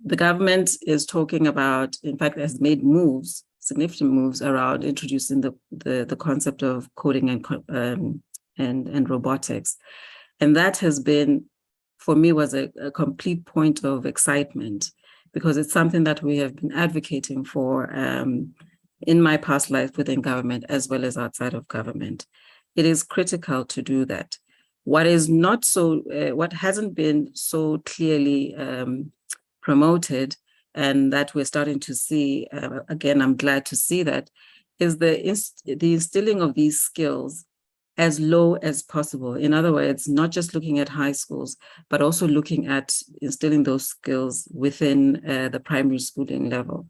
Speaker 10: The government is talking about, in fact, has made moves, significant moves around introducing the concept of coding and robotics. And that has been, for me, was a complete point of excitement, because it's something that we have been advocating for in my past life within government as well as outside of government. It is critical to do that. What is not so, what hasn't been so clearly promoted, and that we're starting to see, again, I'm glad to see that, is the instilling of these skills as low as possible. In other words, not just looking at high schools, but also looking at instilling those skills within the primary schooling level.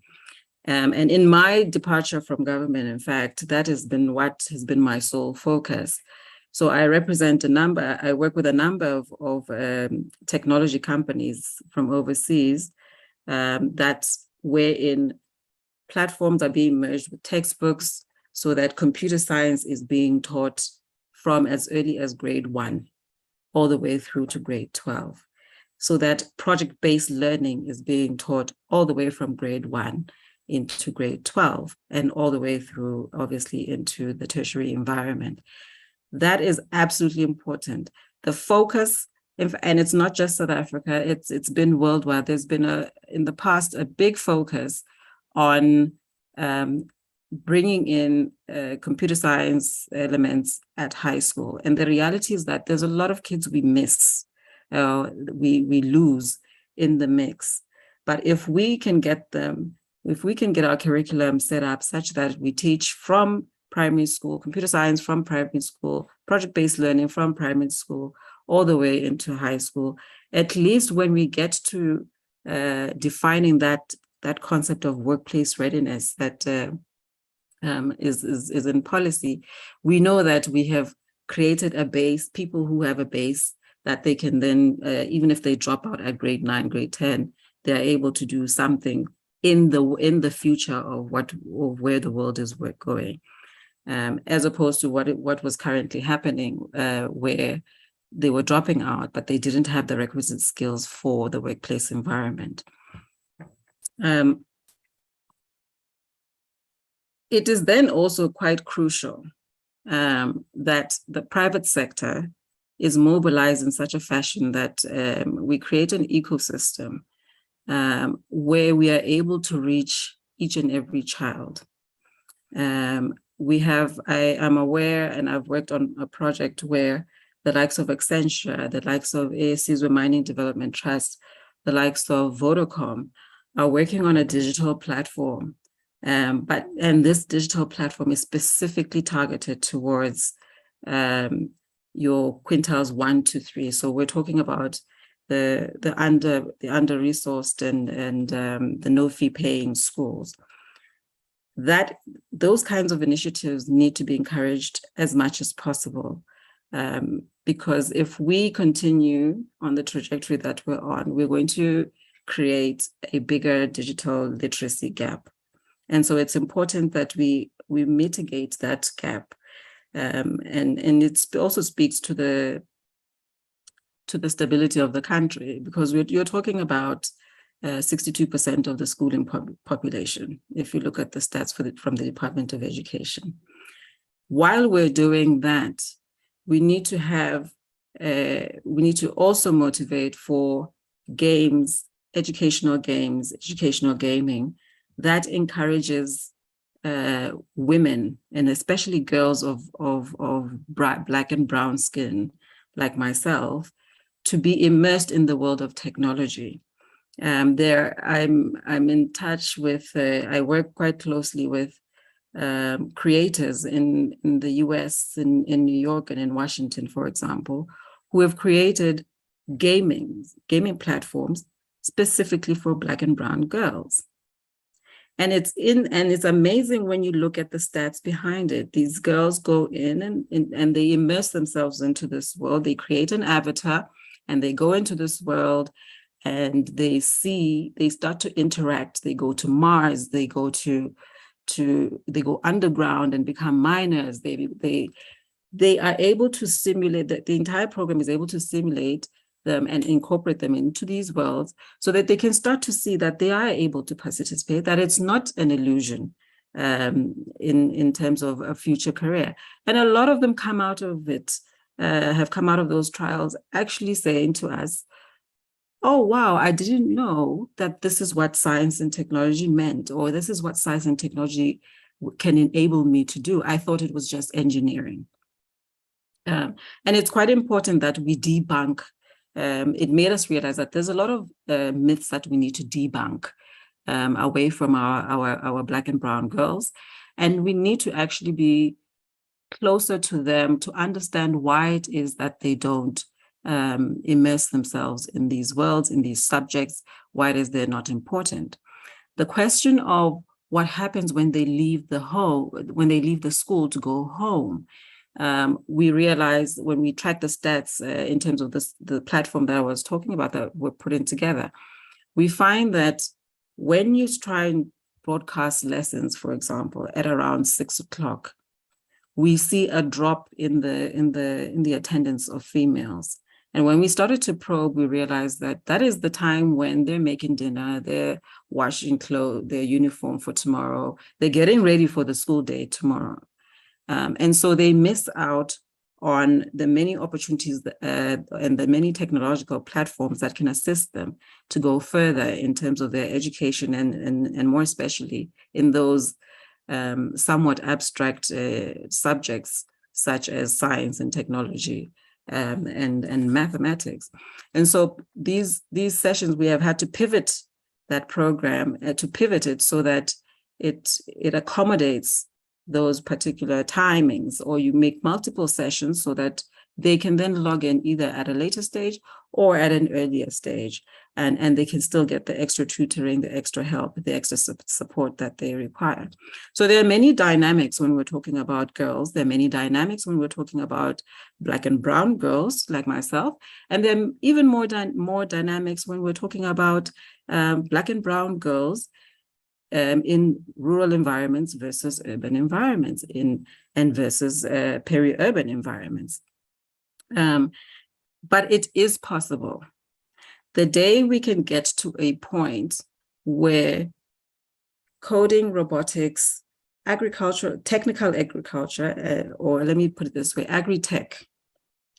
Speaker 10: And in my departure from government, in fact, that has been what has been my sole focus. So I represent I work with a number of technology companies from overseas that's wherein platforms are being merged with textbooks so that computer science is being taught from as early as grade 1 all the way through to grade 12. So that project-based learning is being taught all the way from grade 1 into grade 12 and all the way through, obviously, into the tertiary environment. That is absolutely important. The focus, and it's not just South Africa, it's been worldwide. There's been in the past a big focus on bringing in computer science elements at high school. And the reality is that there's a lot of kids we miss, we lose in the mix. But if we can get them, if we can get our curriculum set up such that we teach from primary school, computer science from primary school, project-based learning from primary school, all the way into high school, at least when we get to defining that concept of workplace readiness that is in policy, we know that we have created a base, people who have a base that they can then, even if they drop out at grade 9, grade 10, they're able to do something in the future of where the world is going, as opposed to what was currently happening, where they were dropping out, but they didn't have the requisite skills for the workplace environment. It is then also quite crucial that the private sector is mobilized in such a fashion that we create an ecosystem where we are able to reach each and every child. I am aware, and I've worked on a project where the likes of Accenture, the likes of ASC's Mining Development Trust, the likes of Vodacom are working on a digital platform. And this digital platform is specifically targeted towards your quintiles 1 to 3. So we're talking about the under-resourced and the no-fee paying schools. Those kinds of initiatives need to be encouraged as much as possible, because if we continue on the trajectory that we're on, we're going to create a bigger digital literacy gap. And so it's important that we mitigate that gap. And it also speaks to the stability of the country, because you're talking about 62% of the schooling population, if you look at the stats from the Department of Education. While we're doing that, we need to also motivate for games, educational gaming, that encourages women, and especially girls of Black and brown skin like myself, to be immersed in the world of technology. I'm in touch with, I work quite closely with creators in the US, in New York and in Washington, for example, who have created gaming platforms specifically for Black and brown girls. And it's amazing when you look at the stats behind it. These girls go in and they immerse themselves into this world. They create an avatar and they go into this world and they start to interact. They go to Mars, they go underground and become miners. They are able to simulate that. The entire program is able to simulate them and incorporate them into these worlds so that they can start to see that they are able to participate, that it's not an illusion in terms of a future career. And a lot of them come out of it, have come out of those trials actually saying to us, oh, wow, I didn't know that this is what science and technology meant, or this is what science and technology can enable me to do. I thought it was just engineering. And it's quite important that we debunk. It made us realize that there's a lot of myths that we need to debunk away from our Black and brown girls. And we need to actually be closer to them to understand why it is that they don't immerse themselves in these worlds, in these subjects, why it is they're not important. The question of what happens when they leave the school to go home. We realized when we track the stats in terms of the platform that I was talking about that we're putting together, we find that when you try and broadcast lessons, for example, at around 6 o'clock, we see a drop in the attendance of females. And when we started to probe, we realized that that is the time when they're making dinner, they're washing clothes, their uniform for tomorrow, they're getting ready for the school day tomorrow. And so they miss out on the many opportunities and the many technological platforms that can assist them to go further in terms of their education and more especially in those somewhat abstract subjects such as science and technology and mathematics. And so these sessions, we have had to pivot that program, to pivot it so that it accommodates those particular timings, or you make multiple sessions so that they can then log in either at a later stage or at an earlier stage, and they can still get the extra tutoring, the extra help, the extra support that they require. So there are many dynamics when we're talking about girls. There are many dynamics when we're talking about Black and brown girls like myself, and then even more dynamics when we're talking about Black and brown girls in rural environments versus urban environments, versus peri-urban environments. But it is possible. The day we can get to a point where coding, robotics, agriculture, technical agriculture, or let me put it this way, agri-tech,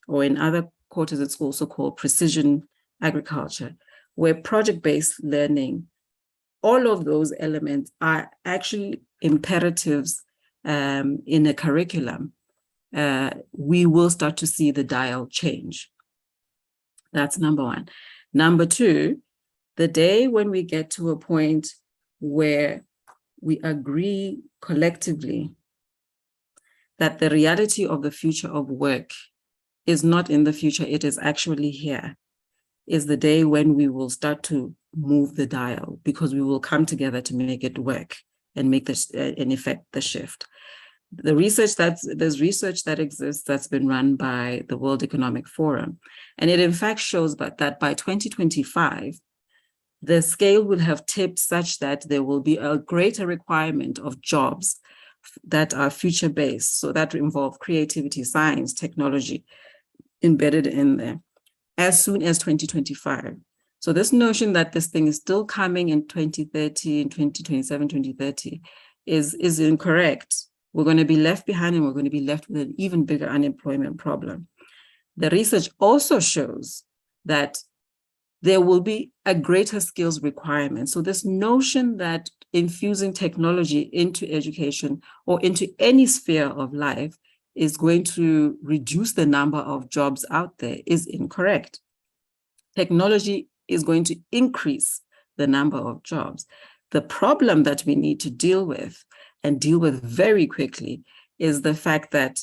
Speaker 10: or in other quarters, it's also called precision agriculture, where project-based learning, all of those elements are actually imperatives in a curriculum. We will start to see the dial change. That's number one. Number two, the day when we get to a point where we agree collectively that the reality of the future of work is not in the future, it is actually here, is the day when we will start to move the dial, because we will come together to make it work and make this, in effect, the shift. There's research that exists that's been run by the World Economic Forum, and it in fact shows that by 2025, the scale will have tipped such that there will be a greater requirement of jobs that are future-based, so that involve creativity, science, technology embedded in there, as soon as 2025. So this notion that this thing is still coming in 2030, in 2027, 2030 is incorrect. We're going to be left behind, and we're going to be left with an even bigger unemployment problem. The research also shows that there will be a greater skills requirement. So this notion that infusing technology into education or into any sphere of life is going to reduce the number of jobs out there is incorrect. Technology is going to increase the number of jobs. The problem that we need to deal with, and deal with very quickly, is the fact that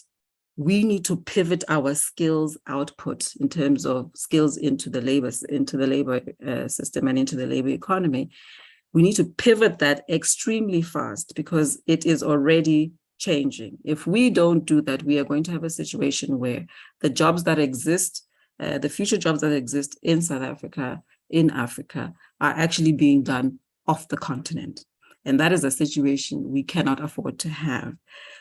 Speaker 10: we need to pivot our skills output in terms of skills into the labor system and into the labor economy. We need to pivot that extremely fast because it is already changing. If we don't do that, we are going to have a situation where the jobs that exist, the future jobs that exist in South Africa, in Africa, are actually being done off the continent. And that is a situation we cannot afford to have.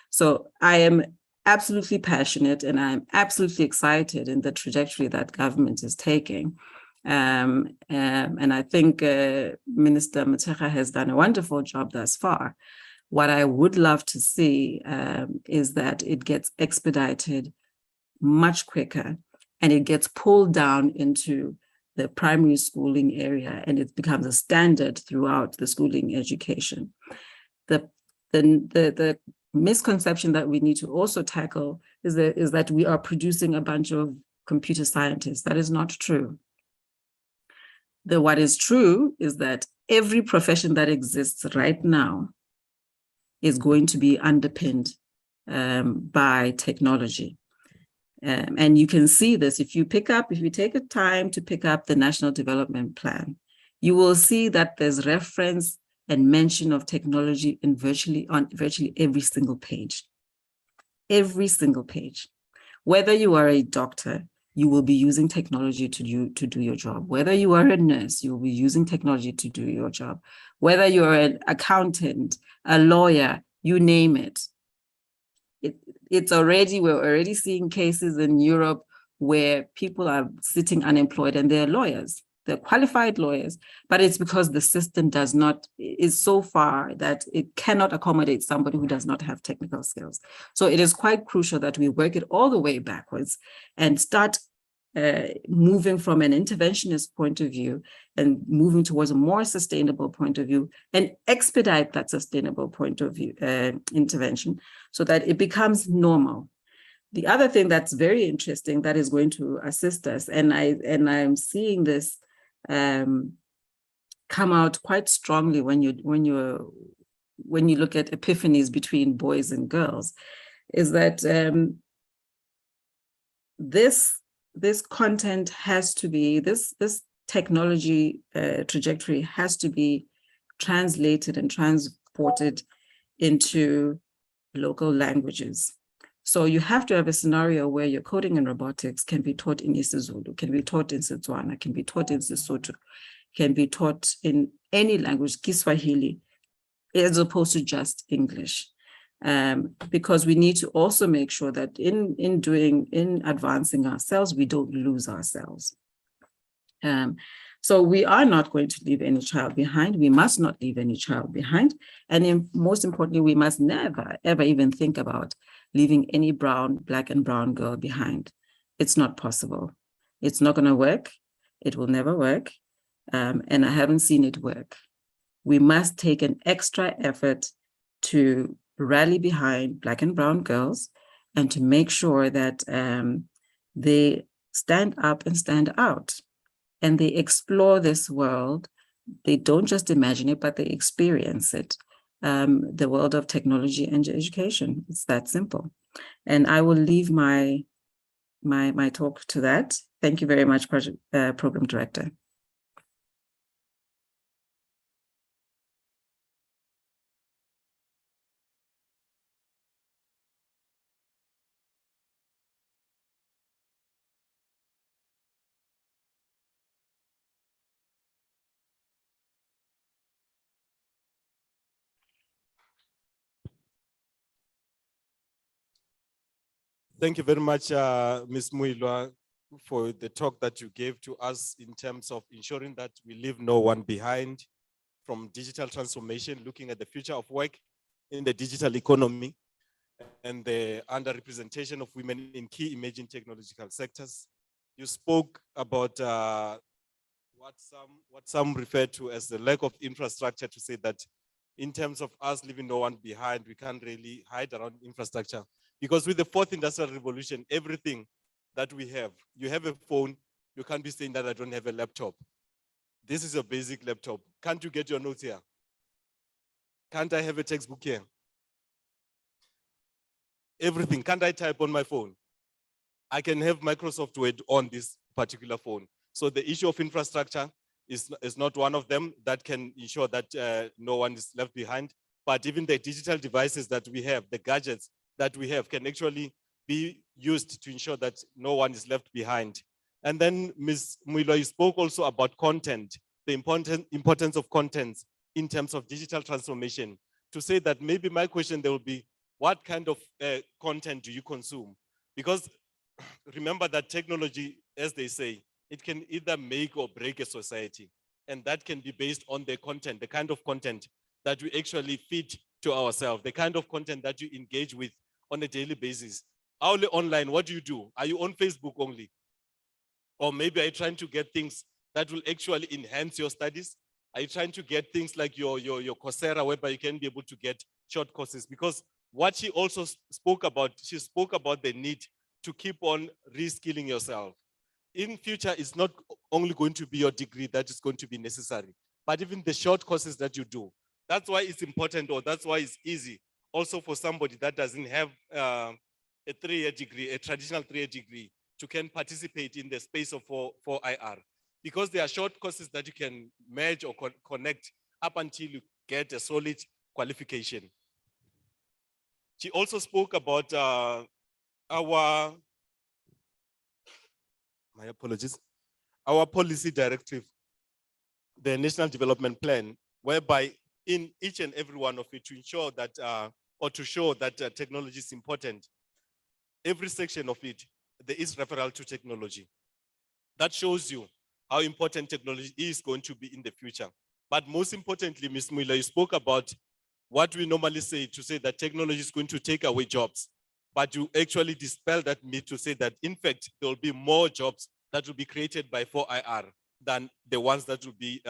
Speaker 10: So I am absolutely passionate and I'm absolutely excited in the trajectory that government is taking. And I think Minister Motshekga has done a wonderful job thus far. What I would love to see is that it gets expedited much quicker and it gets pulled down into the primary schooling area and it becomes a standard throughout the schooling education. The misconception that we need to also tackle is that we are producing a bunch of computer scientists. That is not true. What is true is that every profession that exists right now is going to be underpinned by technology. And you can see this if you take a time to pick up the National Development Plan, you will see that there's reference and mention of technology on virtually every single page. Every single page. Whether you are a doctor, you will be using technology to do your job. Whether you are a nurse, you will be using technology to do your job. Whether you're an accountant, a lawyer, you name it. We're already seeing cases in Europe where people are sitting unemployed and they're lawyers. They're qualified lawyers, but it's because the system is so far that it cannot accommodate somebody who does not have technical skills. So it is quite crucial that we work it all the way backwards and start moving from an interventionist point of view and moving towards a more sustainable point of view and expedite that sustainable point of view intervention so that it becomes normal. The other thing that's very interesting that is going to assist us, and I'm seeing this come out quite strongly when you look at epiphanies between boys and girls, is that this content has to be, this technology trajectory has to be translated and transported into local languages. So you have to have a scenario where your coding and robotics can be taught in isiZulu, can be taught in Setswana, can be taught in Sesotho, can be taught in any language, Kiswahili, as opposed to just English. Because we need to also make sure that in advancing ourselves, we don't lose ourselves. So we are not going to leave any child behind. We must not leave any child behind. And most importantly, we must never, ever even think about leaving any black and brown girl behind. It's not possible. It's not going to work. It will never work. And I haven't seen it work. We must take an extra effort to rally behind black and brown girls and to make sure that they stand up and stand out and they explore this world. They don't just imagine it, but they experience it. The world of technology and education. It's that simple. And I will leave my talk to that. Thank you very much, Program Director.
Speaker 9: Thank you very much, Ms. Muilwa, for the talk that you gave to us in terms of ensuring that we leave no one behind from digital transformation, looking at the future of work in the digital economy and the underrepresentation of women in key emerging technological sectors. You spoke about what some refer to as the lack of infrastructure, to say that in terms of us leaving no one behind, we can't really hide around infrastructure. Because with the fourth industrial revolution, everything that we have, you have a phone, You can't be saying that I don't have a laptop. This is a basic laptop. Can't you get your notes here? Can't I have a textbook here? Everything. Can't I type on my phone? I can have Microsoft Word on this particular phone. So the issue of infrastructure is not one of them that can ensure that no one is left behind. But even the digital devices that we have, the gadgets that we have, can actually be used to ensure that no one is left behind. And then Ms. Muilo, you spoke also about content, the importance of content in terms of digital transformation. To say that maybe my question there will be, what kind of content do you consume? Because remember that technology, as they say, it can either make or break a society. And that can be based on the content, the kind of content that we actually feed to ourselves, the kind of content that you engage with on a daily basis. Only online, what do? Are you on Facebook only? Or maybe are you trying to get things that will actually enhance your studies? Are you trying to get things like your Coursera, whereby you can be able to get short courses? Because what she also spoke about, she spoke about the need to keep on reskilling yourself. In future, it's not only going to be your degree that is going to be necessary, but even the short courses that you do. That's why it's important, or that's why it's easy also for somebody that doesn't have a 3-year degree, a traditional 3-year degree, to can participate in the space of 4IR. Because there are short courses that you can merge or connect up until you get a solid qualification. She also spoke about our policy directive, the National Development Plan, whereby in each and every one of it to ensure that, or to show that technology is important, every section of it, there is referral to technology. That shows you how important technology is going to be in the future. But most importantly, Ms. Muller, you spoke about what we normally say, to say that technology is going to take away jobs. But you actually dispel that myth to say that, in fact, there will be more jobs that will be created by 4IR than the ones that will be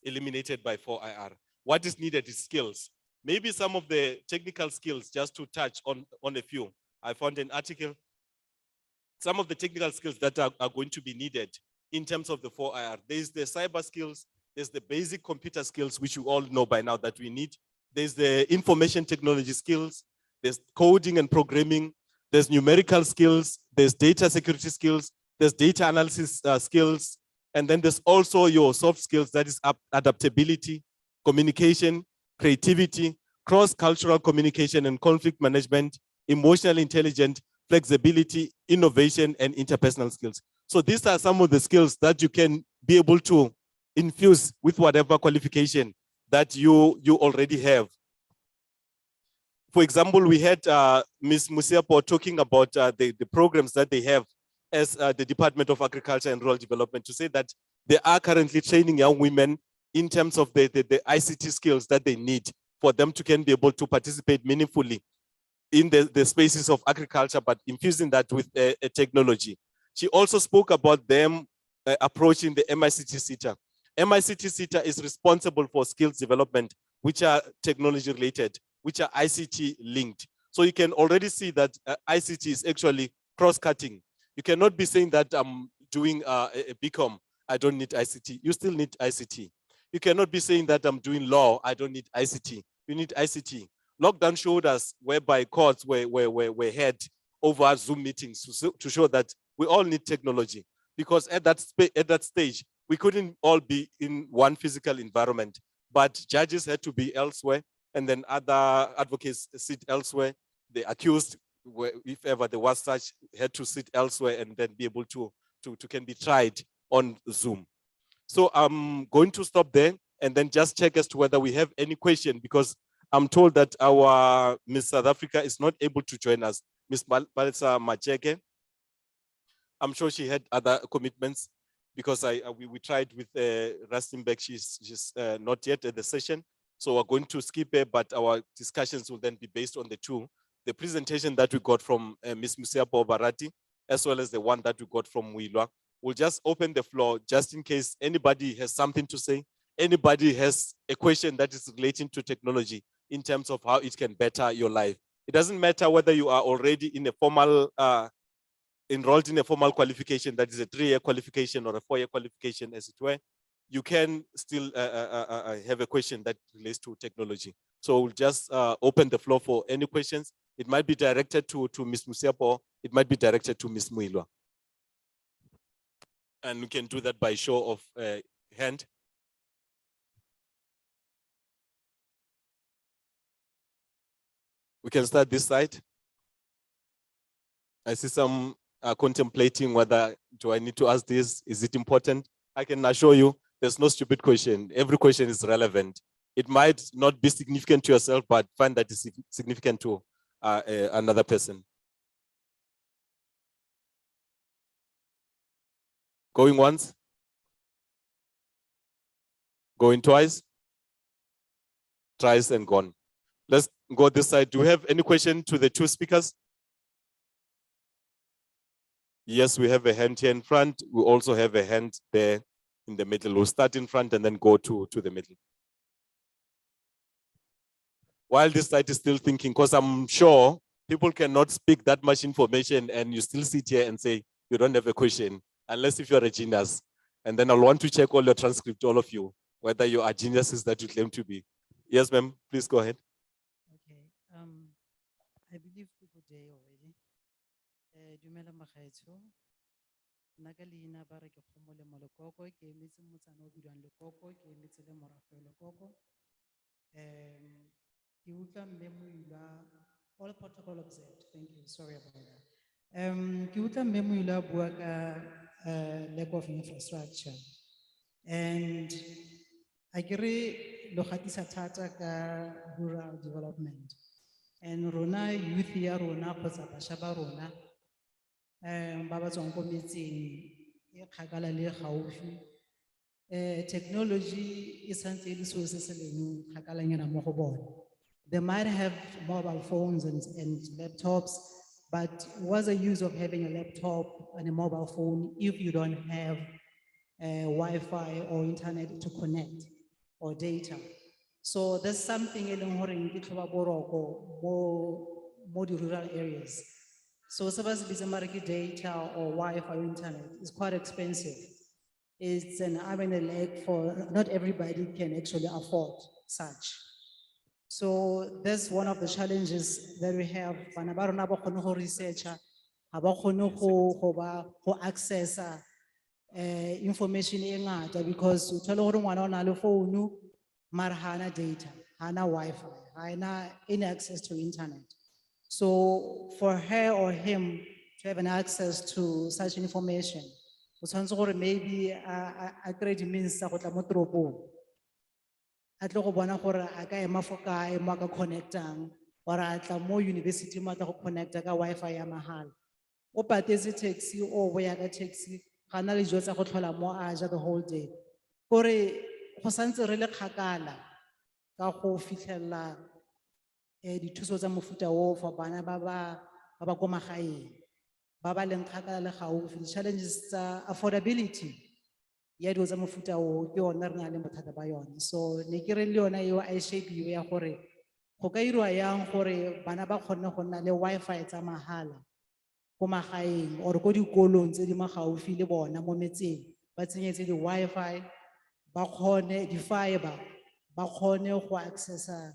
Speaker 9: eliminated by 4IR. What is needed is skills. Maybe some of the technical skills, just to touch on a few. I found an article. Some of the technical skills that are going to be needed in terms of the 4IR. There's the cyber skills, there's the basic computer skills, which you all know by now that we need. There's the information technology skills, there's coding and programming, there's numerical skills, there's data security skills, there's data analysis skills, and then there's also your soft skills, that is adaptability, communication, creativity, cross-cultural communication and conflict management, emotional intelligence, flexibility, innovation, and interpersonal skills. So these are some of the skills that you can be able to infuse with whatever qualification that you already have. For example, we had Ms. Musiapo talking about the programs that they have as the Department of Agriculture and Rural Development, to say that they are currently training young women in terms of the ICT skills that they need for them to can be able to participate meaningfully in the spaces of agriculture, but infusing that with a technology. She also spoke about them approaching the MICT SETA. MICT SETA is responsible for skills development, which are technology related, which are ICT linked. So you can already see that ICT is actually cross-cutting. You cannot be saying that I'm doing a BCom, I don't need ICT. You still need ICT. You cannot be saying that I'm doing law, I don't need ICT. You need ICT. Lockdown showed us whereby courts were had over Zoom meetings to show that we all need technology, because at that stage, we couldn't all be in one physical environment, but judges had to be elsewhere, and then other advocates sit elsewhere. The accused, if ever there was such, had to sit elsewhere and then be able to can be tried on Zoom. So I'm going to stop there and then just check as to whether we have any question, because I'm told that our Miss South Africa is not able to join us. Miss Balisa Macheke, I'm sure she had other commitments, because we tried with Rustenbeck. She's not yet at the session. So we're going to skip her, but our discussions will then be based on the two. The presentation that we got from Ms. Musiapo Barati, as well as the one that we got from Muilwa. We'll just open the floor just in case anybody has something to say. Anybody has a question that is relating to technology in terms of how it can better your life. It doesn't matter whether you are already in a formal enrolled in a formal qualification, that is a 3-year qualification or a 4-year qualification as it were, you can still have a question that relates to technology. So we'll just open the floor for any questions. It might be directed to Ms. Musiapo, it might be directed to Ms. Muilwa. And we can do that by show of hand. We can start this side. I see some contemplating whether, do I need to ask this? Is it important? I can assure you, there's no stupid question. Every question is relevant. It might not be significant to yourself, but find that it's significant to another person. Going once? Going twice? Twice and gone. Let's go this side. Do we have any question to the two speakers? Yes, we have a hand here in front. We also have a hand there in the middle. We'll start in front and then go to the middle. While this side is still thinking, because I'm sure people cannot speak that much information and you still sit here and say you don't have a question, unless if you're a genius. And then I'll want to check all your transcript, all of you, whether you are geniuses that you claim to be. Yes, ma'am, please go ahead.
Speaker 11: Okay, I believe good day already. Dumela magaetsho. Nna ka leina ba re ke Kgomole Molokoko, ke emetse motsana o bidiwang Lekoko, ke emetse le morafe wa Lekoko. Ke utlwa mme Moila, all protocol observed. Thank you, sorry about that. Ke utlwa mme Moila a bua ka lack of infrastructure. And I agree lo gatisa thata ka rural development. And rona youth ya rona kgotsa bašwa ba rona ba ba tswang ko metseng e kgakala le gaufi, technology e santse e le selo se se leng kgakalanyana mo go bone. They might have mobile phones and laptops, but what's the use of having a laptop and a mobile phone if you don't have Wi-Fi or internet to connect or data? So there's something in more rural areas. So data or Wi-Fi or internet is quite expensive. It's an arm and a leg for not everybody can actually afford such. So that's one of the challenges that we have. Researcher, access information because phone mara hana data, hana Wi-Fi, hana any access to internet. So for her or him to have an access to such information, maybe a great means sa go tla mo toropong. A tlo go bona gore a ka ema fo kae mo a ka connectang, or a tla mo university mo a tla go connecta ka Wi-Fi ya mahala. O patetse taxi o boya ka taxi, ga na le dijo tsa go tlhola mo a ja the whole day. Gore go santse re le kgakala ka go fitlhella dithuso tsa mofuta o for bana ba ba ko magaeng ba ba leng kgakala le gaufi. The challenges tsa affordability ya dilo tsa mofuta o ke yona re na le bothata ba yone. So ne ke re le yona eo a e shebiwe ya gore go ka irwa yang gore bana ba kgone go nna le Wi-Fi tsa mahala ko magaeng or ko dikolong tse di mo gaufi le bona mo metseng, ba tsenyetse di Wi-Fi, ba kgone di fiber, ba kgone go accessa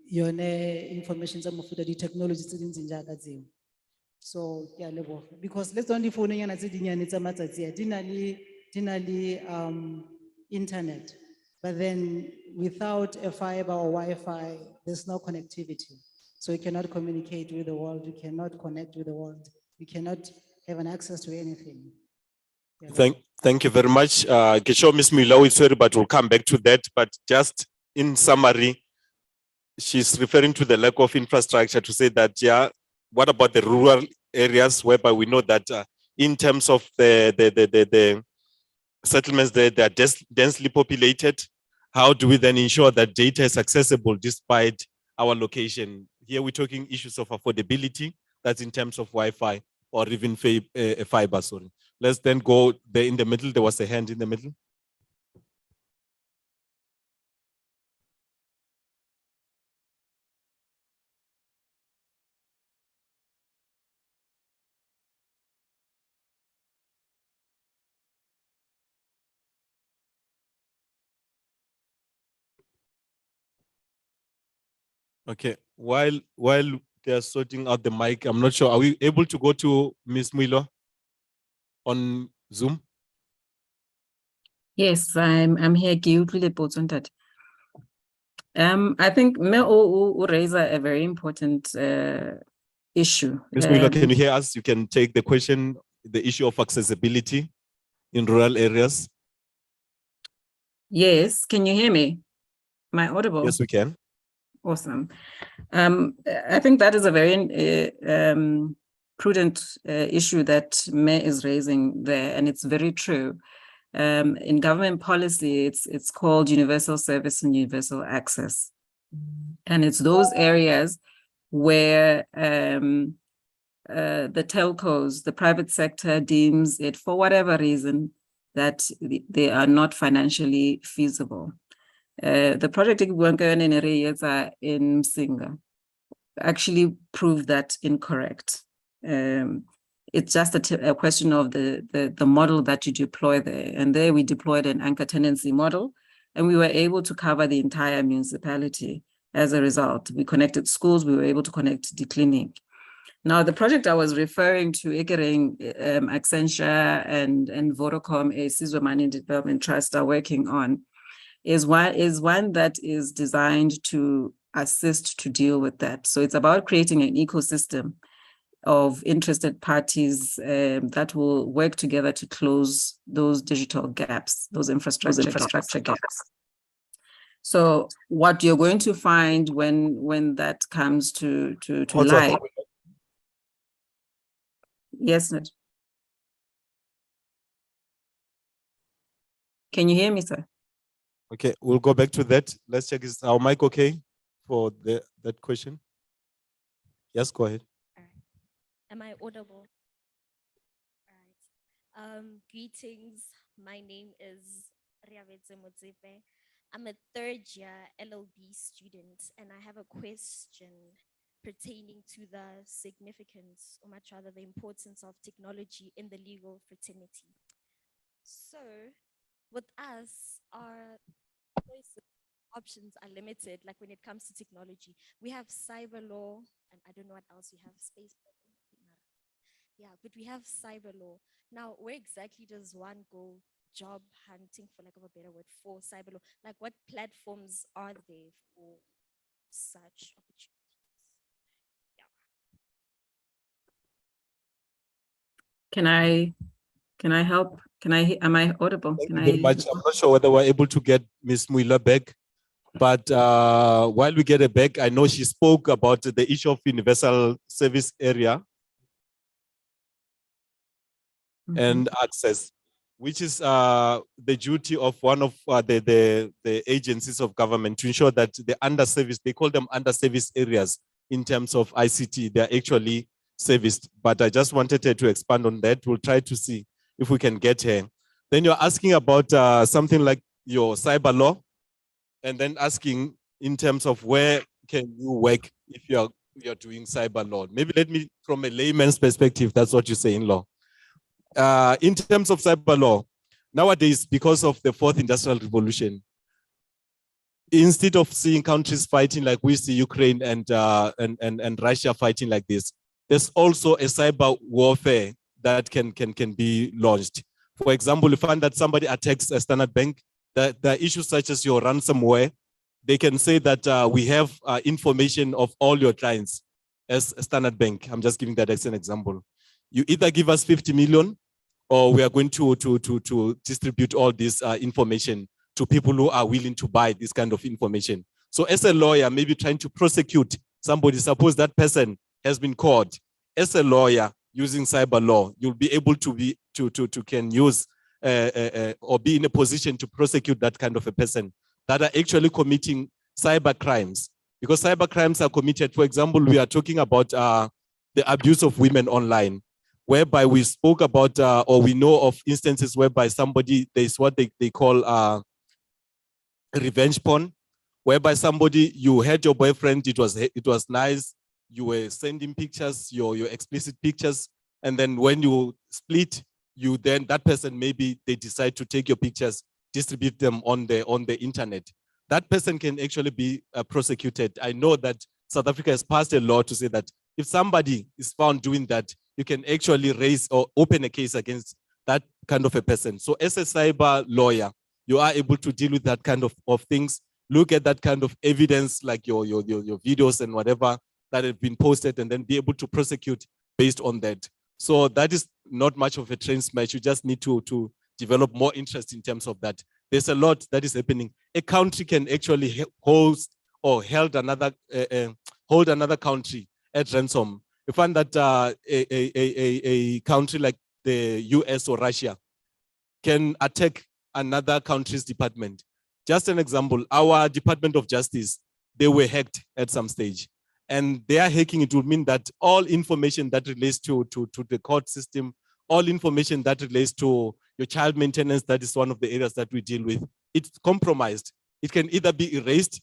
Speaker 11: yone information tsa mofuta di technology tse di ntseng jaaka tseo. So ke a leboga because let's only phone yana tse dinyane tsa matsatsi a di na le internet, but then without a fiber or Wi-Fi there's no connectivity, so you cannot communicate with the world, you cannot connect with the world, you cannot have an access to anything.
Speaker 9: Thank you very much. Gesho Ms. Milo is sorry, but we'll come back to that. But just in summary, she's referring to the lack of infrastructure to say that, yeah, what about the rural areas whereby we know that in terms of the settlements there, they are densely populated. How do we then ensure that data is accessible despite our location? Here we're talking issues of affordability, that's in terms of Wi-Fi or even fiber, sorry. Let's then go there in the middle. There was a hand in the middle. Okay, while they're sorting out the mic, I'm not sure. Are we able to go to Ms. Mwilo on Zoom?
Speaker 10: Yes, I'm here. Ke utlwile potso, ntate. I think me o raise a very important issue.
Speaker 9: Ms. Mwilo, can you hear us? You can take the question, the issue of accessibility in rural areas.
Speaker 10: Yes, can you hear me? Am I audible?
Speaker 9: Yes, we can.
Speaker 10: Awesome. I think that is a very prudent issue that Mayor is raising there, and it's very true. In government policy, it's called universal service and universal access. And it's those areas where the telcos, the private sector deems it, for whatever reason, that they are not financially feasible. The project in Msinga actually proved that incorrect. It's just a question of the model that you deploy there. And there we deployed an anchor tenancy model, and we were able to cover the entire municipality as a result. We connected schools, we were able to connect the clinic. Now, the project I was referring to, Ikering, Accenture and Vodacom, a Sizwe Mining Development Trust, are working on, is one that is designed to assist to deal with that. So it's about creating an ecosystem of interested parties that will work together to close those digital gaps, those infrastructure gaps. So what you're going to find when that comes to light. Yes, Ned. Can you hear me, sir?
Speaker 9: Okay, we'll go back to that. Let's check, is our mic okay for that question? Yes, go ahead.
Speaker 5: Am I audible? All right. Greetings. My name is Riavetse Motsepe. I'm a third-year LLB student, and I have a question pertaining to the significance, or much rather the importance of technology in the legal fraternity. So, with us, our options are limited, like when it comes to technology. We have cyber law, and I don't know what else we have, space. Yeah, but we have cyber law. Now, where exactly does one go job hunting, for lack of a better word, for cyber law? Like, what platforms are there for such opportunities? Yeah.
Speaker 10: Can I help? Am I audible?
Speaker 9: Thank you very much. I'm not sure whether we're able to get Ms. Mwilo back, but while we get her back, I know she spoke about the issue of universal service area and access, which is the duty of one of the agencies of government to ensure that the under-serviced, they call them under-service areas in terms of ICT, they're actually serviced. But I just wanted her to expand on that. We'll try to see if we can get her. Then you're asking about something like your cyber law, and then asking in terms of where can you work if you're doing cyber law. Maybe let me, from a layman's perspective, that's what you say in law. In terms of cyber law, nowadays, because of the fourth industrial revolution, instead of seeing countries fighting like we see Ukraine and Russia fighting like this, there's also a cyber warfare that can be launched. For example, you find that somebody attacks a Standard Bank, the issues such as your ransomware, they can say that we have information of all your clients as a Standard Bank. I'm just giving that as an example. You either give us 50 million, or we are going to distribute all this information to people who are willing to buy this kind of information. So as a lawyer, maybe trying to prosecute somebody, suppose that person has been caught. As a lawyer using cyber law, you'll be able to can use or be in a position to prosecute that kind of a person that are actually committing cyber crimes. Because cyber crimes are committed, for example, we are talking about the abuse of women online, whereby we spoke about, or we know of instances whereby somebody, there's what they call revenge porn, whereby somebody, you had your boyfriend, it was nice, you were sending pictures, your explicit pictures, and then when you split, that person, maybe they decide to take your pictures, distribute them on the internet. that person can actually be prosecuted. I know that South Africa has passed a law to say that if somebody is found doing that, you can actually raise or open a case against that kind of a person. So as a cyber lawyer, you are able to deal with that kind of things, look at that kind of evidence, like your videos and whatever that have been posted, and then be able to prosecute based on that. So that is not much of a train smash. You just need to develop more interest in terms of that. There's a lot that is happening. A country can actually host or hold another country at ransom. You find that a country like the US or Russia can attack another country's department. Just an example, our Department of Justice, they were hacked at some stage. And their hacking, it would mean that all information that relates to the court system, all information that relates to your child maintenance, that is one of the areas that we deal with, it's compromised. It can either be erased.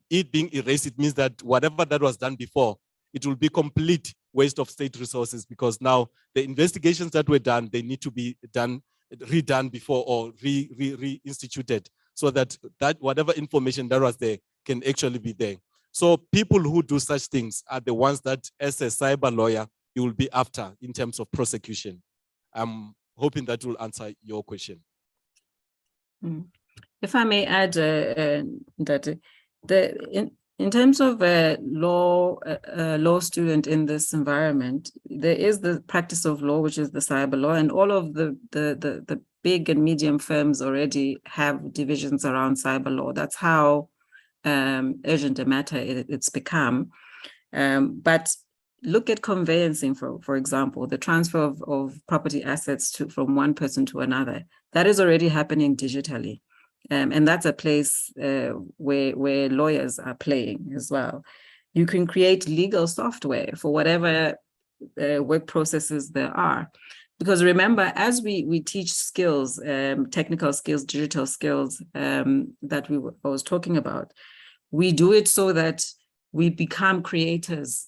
Speaker 9: It being erased, it means that whatever that was done before, it will be complete waste of state resources, because now the investigations that were done, they need to be redone before or reinstituted, so that whatever information that was there can actually be there. So people who do such things are the ones that, as a cyber lawyer, you will be after in terms of prosecution. I'm hoping that will answer your question.
Speaker 10: If I may add that in terms of a law student in this environment, there is the practice of law, which is the cyber law, and all of the big and medium firms already have divisions around cyber law. That's how urgent a matter it's become. But look at conveyancing, for example, the transfer of property assets from one person to another. That is already happening digitally. And that's a place where lawyers are playing as well. You can create legal software for whatever work processes there are. Because remember, as we teach skills, technical skills, digital skills that I was talking about, we do it so that we become creators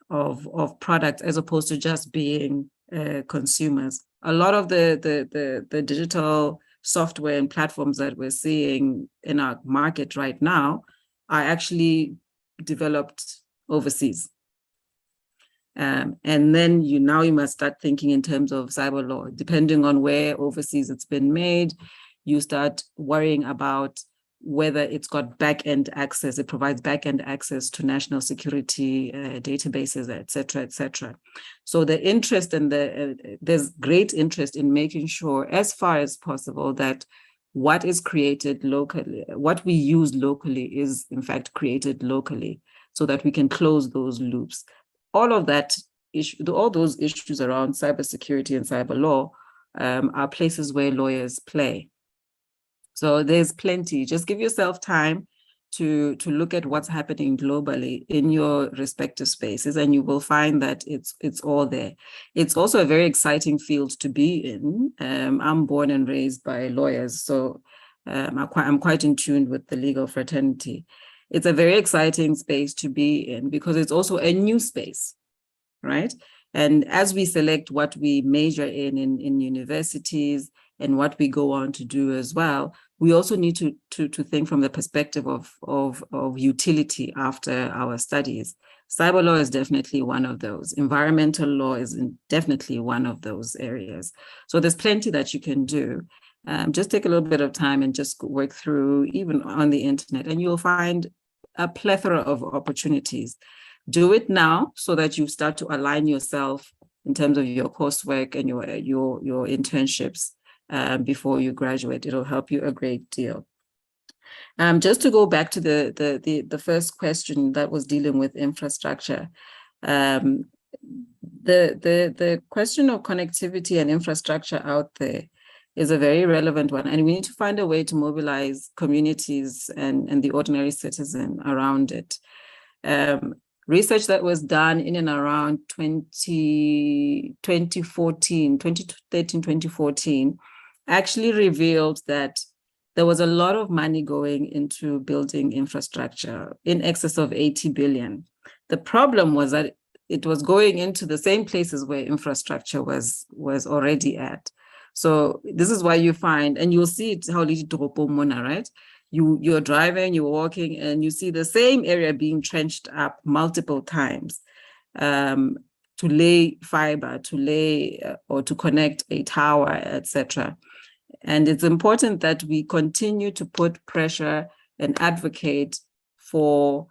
Speaker 10: of products as opposed to just being consumers. A lot of the digital software and platforms that we're seeing in our market right now are actually developed overseas. And then you must start thinking in terms of cyber law. Depending on where overseas it's been made, you start worrying about whether it's got back-end access, it provides back-end access to national security databases, et cetera, et cetera. So the interest and there's great interest in making sure, as far as possible, that what is created locally, what we use locally is in fact created locally, so that we can close those loops. All of that all those issues around cybersecurity and cyber law are places where lawyers play. So there's plenty. Just give yourself time to look at what's happening globally in your respective spaces, and you will find that it's all there. It's also a very exciting field to be in. I'm born and raised by lawyers, so I'm quite in tune with the legal fraternity. It's a very exciting space to be in because it's also a new space, right? And as we select what we major in universities and what we go on to do as well, we also need to think from the perspective of utility after our studies. Cyber law is definitely one of those. Environmental law is definitely one of those areas. So there's plenty that you can do. Just take a little bit of time and just work through, even on the internet, and you'll find a plethora of opportunities. Do it now so that you start to align yourself in terms of your coursework and your internships before you graduate. It'll help you a great deal. Just to go back to the first question that was dealing with infrastructure, the question of connectivity and infrastructure out there is a very relevant one, and we need to find a way to mobilize communities and the ordinary citizen around it. Research that was done in and around 2013, 2014, actually revealed that there was a lot of money going into building infrastructure, in excess of 80 billion. The problem was that it was going into the same places where infrastructure was already at. So this is why you find, and you'll see it, how right? you're driving, you're walking, and you see the same area being trenched up multiple times to lay fiber, to lay or to connect a tower, etc. And it's important that we continue to put pressure and advocate for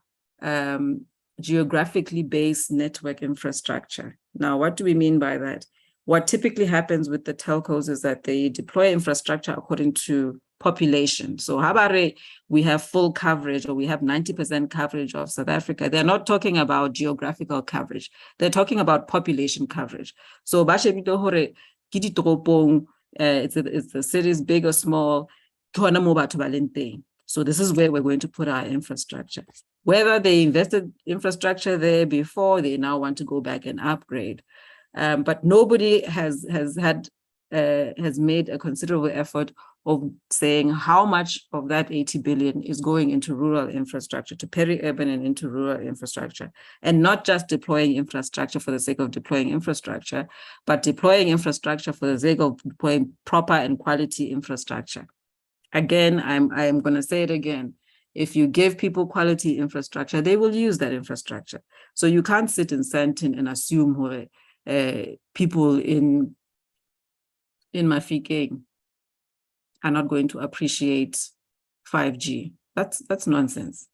Speaker 10: geographically based network infrastructure. Now, what do we mean by that? What typically happens with the telcos is that they deploy infrastructure according to population. So Habare, we have full coverage, or we have 90% coverage of South Africa. They're not talking about geographical coverage. They're talking about population coverage. So Bashebito Hore, Kiti Tropong, it's the cities, big or small. So this is where we're going to put our infrastructure. Whether they invested infrastructure there before, they now want to go back and upgrade. But nobody has made a considerable effort of saying how much of that 80 billion is going into rural infrastructure, to peri-urban and into rural infrastructure, and not just deploying infrastructure for the sake of deploying infrastructure, but deploying infrastructure for the sake of deploying proper and quality infrastructure. Again, I'm going to say it again. If you give people quality infrastructure, they will use that infrastructure. So you can't sit in Sandton and assume people in Mafikeng are not going to appreciate 5G. That's nonsense.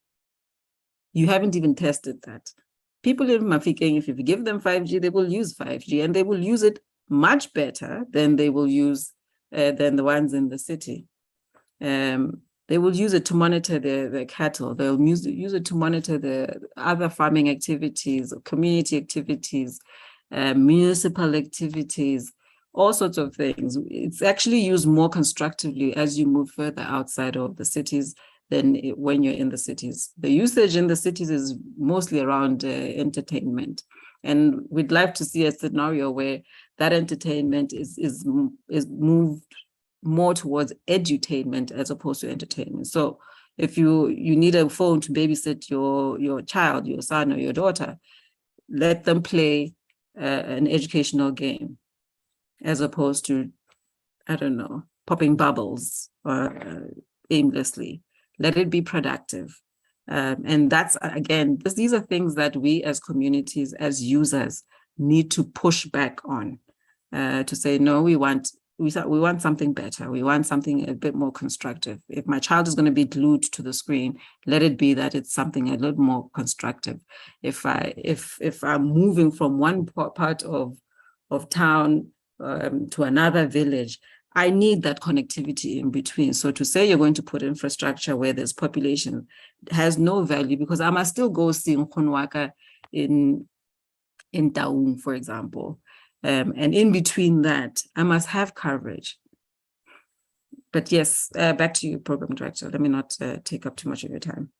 Speaker 10: You haven't even tested that. People in Mafikeng, if you give them 5G, they will use 5G, and they will use it much better than they will use than the ones in the city. They will use it to monitor their cattle. They'll use it to monitor the other farming activities, community activities, municipal activities, all sorts of things. It's actually used more constructively as you move further outside of the cities than when you're in the cities. The usage in the cities is mostly around entertainment. And we'd like to see a scenario where that entertainment is moved more towards edutainment as opposed to entertainment. So if you need a phone to babysit your child, your son or your daughter, let them play an educational game as opposed to, I don't know, popping bubbles aimlessly. Let it be productive. And that's, again, these are things that we as communities, as users, need to push back on to say, no, we want something better. We want something a bit more constructive. If my child is going to be glued to the screen, let it be that it's something a little more constructive. If I'm moving from one part of town to another village, I need that connectivity in between. So to say you're going to put infrastructure where there's population has no value, because I must still go see Nkhonwaka in Taung, for example. And in between that, I must have coverage. But yes, back to you, Program Director. Let me not take up too much of your time.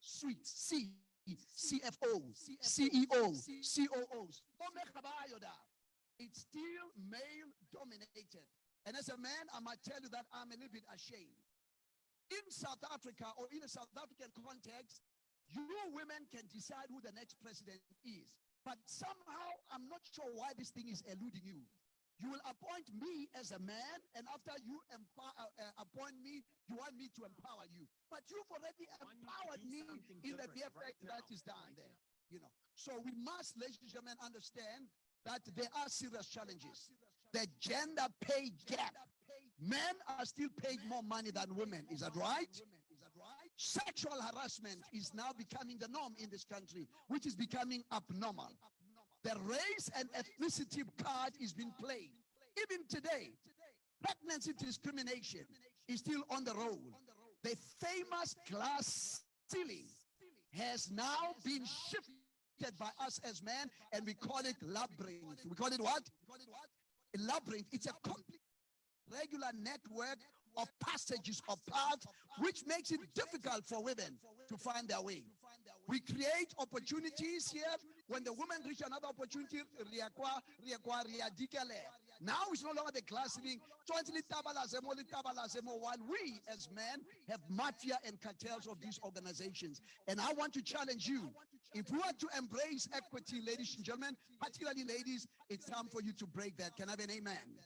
Speaker 12: C-suites, CFOs, CEOs, COOs. It's still male dominated. And as a man, I might tell you that I'm a little bit ashamed. In South Africa or in a South African context, you women can decide who the next president is. But somehow, I'm not sure why this thing is eluding you. You will appoint me as a man, and after you appoint me, you want me to empower you. But you've already empowered me in the mere fact that is down there. You know. So we must, ladies and gentlemen, understand that there are serious challenges. The gender pay gap. Men are still paid more money than women. Is that right? Sexual harassment is now becoming the norm in this country, which is becoming abnormal. The race and ethnicity card is being played. Even today, pregnancy discrimination is still on the roll. The famous glass ceiling has now been shifted by us as men, and we call it labyrinth. We call it what? A labyrinth. It's a complete regular network of passages of paths, which makes it difficult for women to find their way. We create opportunities here. When the women reach another opportunity, now it's no longer the glass ceiling. We as men have mafia and cartels of these organizations. And I want to challenge you. If we want to embrace equity, ladies and gentlemen, particularly ladies, it's time for you to break that. Can I have an amen?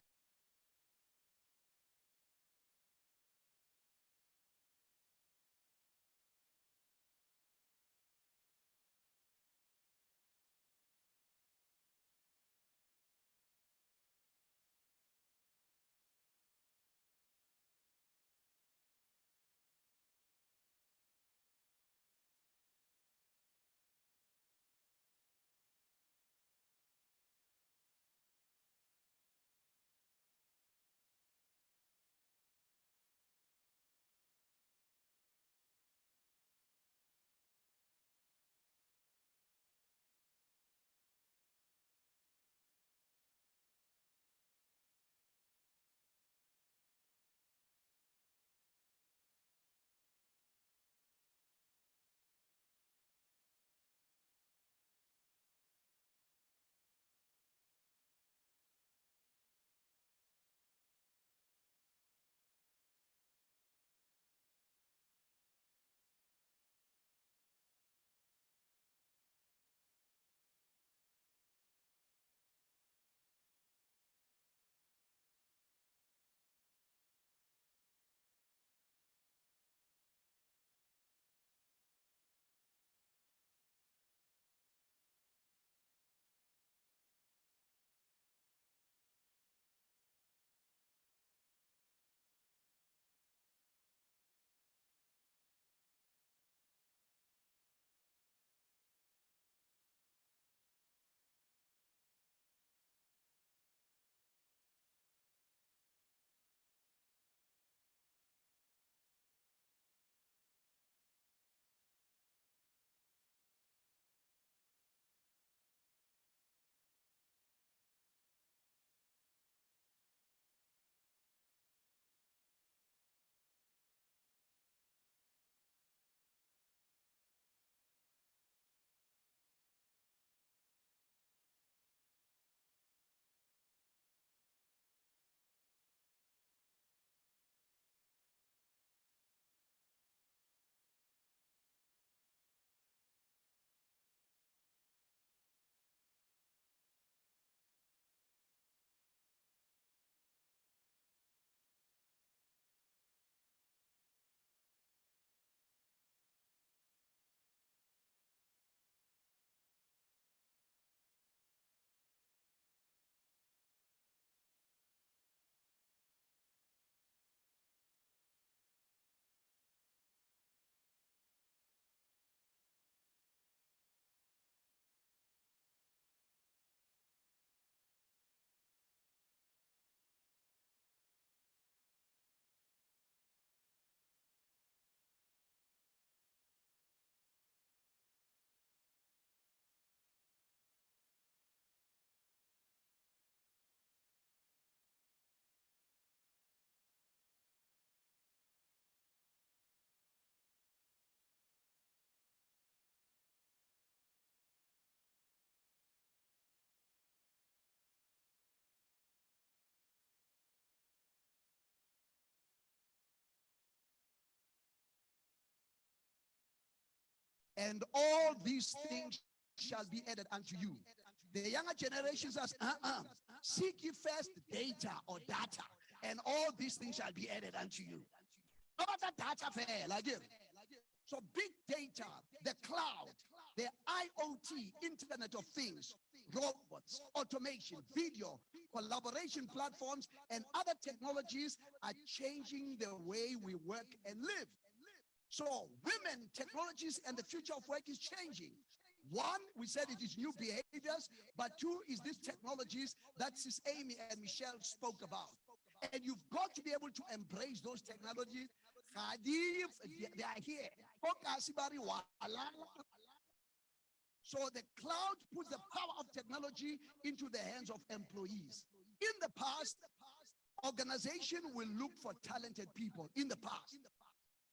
Speaker 12: and all these things shall be added unto you. The younger generation says, seek ye first data or data, and all these things shall be added unto you. No matter data fair, like it. So big data, the cloud, the IoT, Internet of Things, robots, automation, video, collaboration platforms, and other technologies are changing the way we work and live. So women, technologies, and the future of work is changing. One, we said it is new behaviors, but two is these technologies that Sis Amy and Michelle spoke about. And you've got to be able to embrace those technologies. They are here. So the cloud puts the power of technology into the hands of employees. In the past, organization will look for talented people in the past.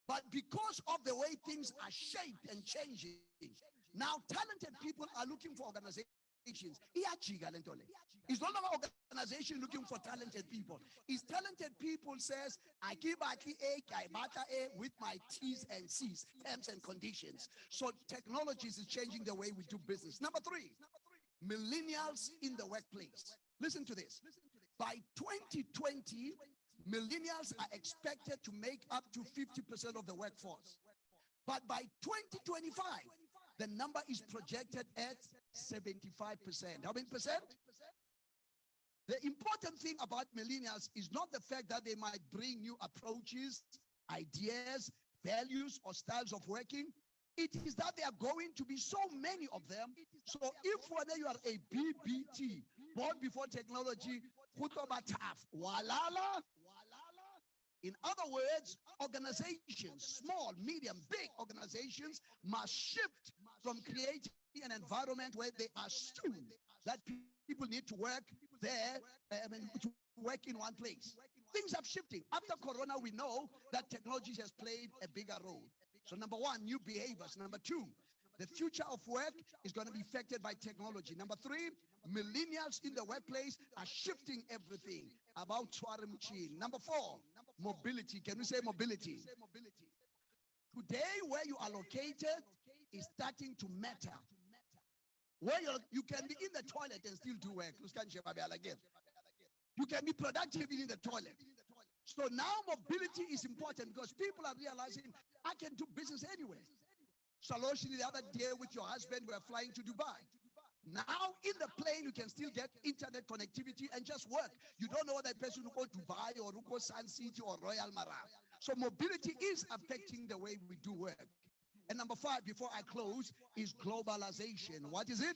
Speaker 12: But because of the way things are shaped and changing, now talented people are looking for organizations. It's not an organization looking for talented people. It's talented people says, I give A with my T's and C's, terms and conditions. So technologies is changing the way we do business. Number three, millennials in the workplace. Listen to this. By 2020, millennials are expected to make up to 50% of the workforce. But by 2025, the number is projected at 75%. How many percent? The important thing about millennials is not the fact that they might bring new approaches, ideas, values, or styles of working. It is that there are going to be so many of them. So if whether you are a BBT, born before technology, walala. In other words, organizations, small, medium, big organizations must shift from creating an environment where they assume that people need to work there, to work in one place. Things are shifting. After Corona, we know that technology has played a bigger role. So number one, new behaviors. Number two, the future of work is going to be affected by technology. Number three, millennials in the workplace are shifting everything about Twarimchin. Number four, mobility. Can we say mobility? Today, where you are located is starting to matter. Where you can be in the toilet and still do work. You can be productive in the toilet. So now mobility is important because people are realizing I can do business anywhere. Saloshini, the other day with your husband, we are flying to Dubai. Now in the plane, you can still get internet connectivity and just work. You don't know whether the person will go to Dubai or will go Sun City or Royal Mara. So mobility is affecting the way we do work. And number five, before I close, is globalization. What is it?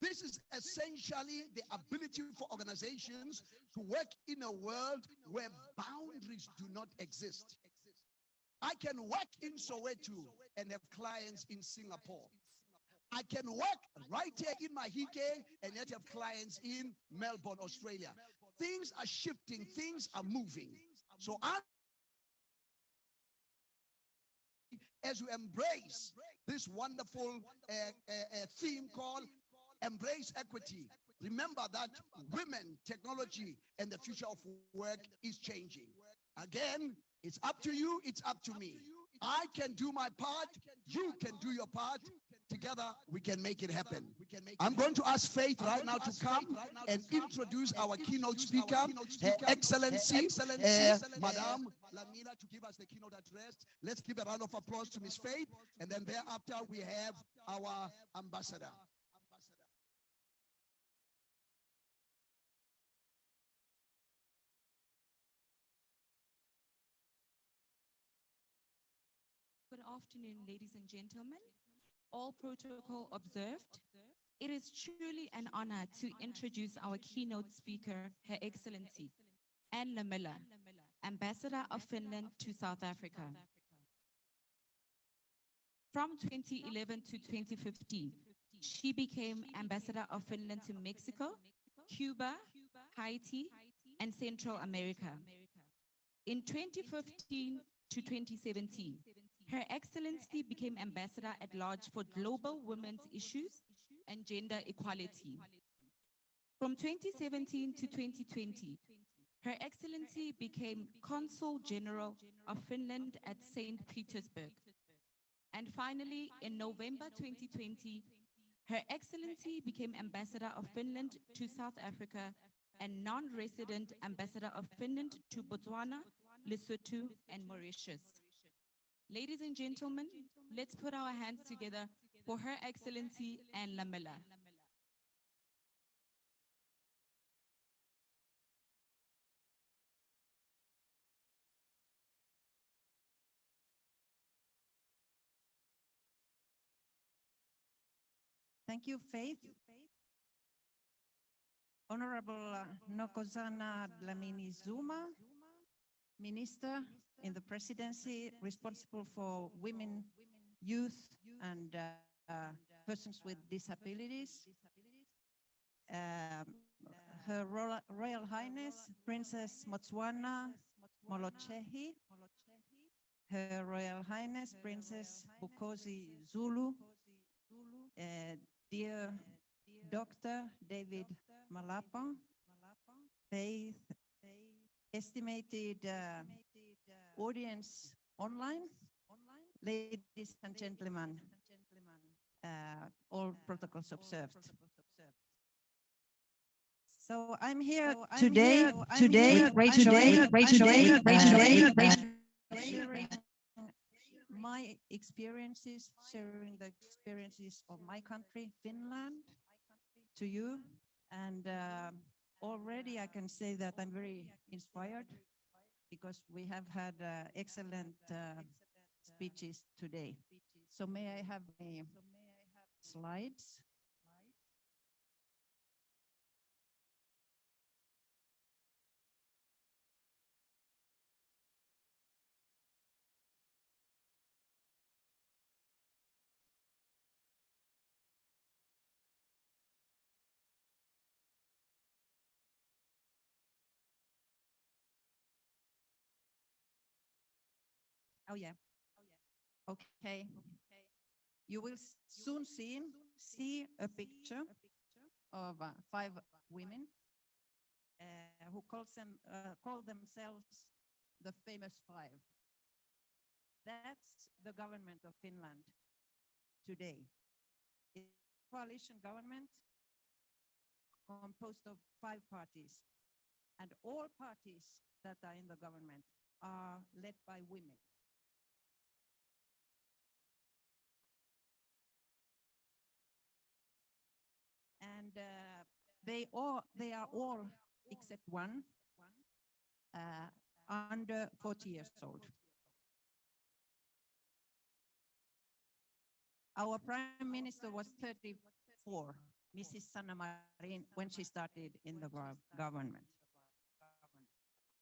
Speaker 12: This is essentially the ability for organizations to work in a world where boundaries do not exist. I can work in Soweto and have clients in Singapore. I can work right here in Mahike and yet have clients in Melbourne, Australia. Things are shifting, things are moving. So as you embrace this wonderful theme called Embrace Equity, remember that women, technology, and the future of work is changing. Again, it's up to you, it's up to me. I can do my part, you can do your part. Together, we can make it happen. I'm going to ask Faith right now to come and introduce our keynote speaker, Her Excellency, Madame Lamina, to give us the keynote address. Let's give a round of applause to Miss Faith, and then thereafter we have our ambassador.
Speaker 13: Good afternoon, ladies and gentlemen. All protocol observed. It is truly an honor to introduce our keynote speaker, Her Excellency, Anne Lamilla, Ambassador of Finland to South Africa. From 2011 to 2015, she became Ambassador of Finland to Mexico, Cuba, Haiti, and Central America. In 2015 to 2017, Her Excellency became Ambassador at Large for Global Women's Issues and Gender Equality. From 2017 to 2020, Her Excellency became Consul General of Finland at St. Petersburg. And finally, in November 2020, Her Excellency became Ambassador of Finland to South Africa and non-resident Ambassador of Finland to Botswana, Lesotho, and Mauritius. Ladies and gentlemen, let's put our hands together for Her Excellency and Lamela.
Speaker 14: Thank you, Faith. Honorable Nokozana Dlamini Zuma, Minister in the Presidency responsible for women, youth, and persons with disabilities. Her Royal Highness Princess Motswana Molochehi, Her Royal Highness Princess Bukosi Zulu, dear Dr. David Malapa, Faith, estimated audience online, ladies and gentlemen, all protocols observed. So I'm here today, sharing my experiences, sharing the experiences of my country, Finland, to you. And already I can say that I'm very inspired because we have had excellent speeches today. So may I have my slides? Oh yeah. Okay. You will soon see a picture of 5 women who call themselves the famous 5. That's the government of Finland today. It's a coalition government composed of 5 parties, and all parties that are in the government are led by women. And they are all, except one, under 40 years old. Our prime minister was 34, Mrs. Sanna Marin, when she started in the government.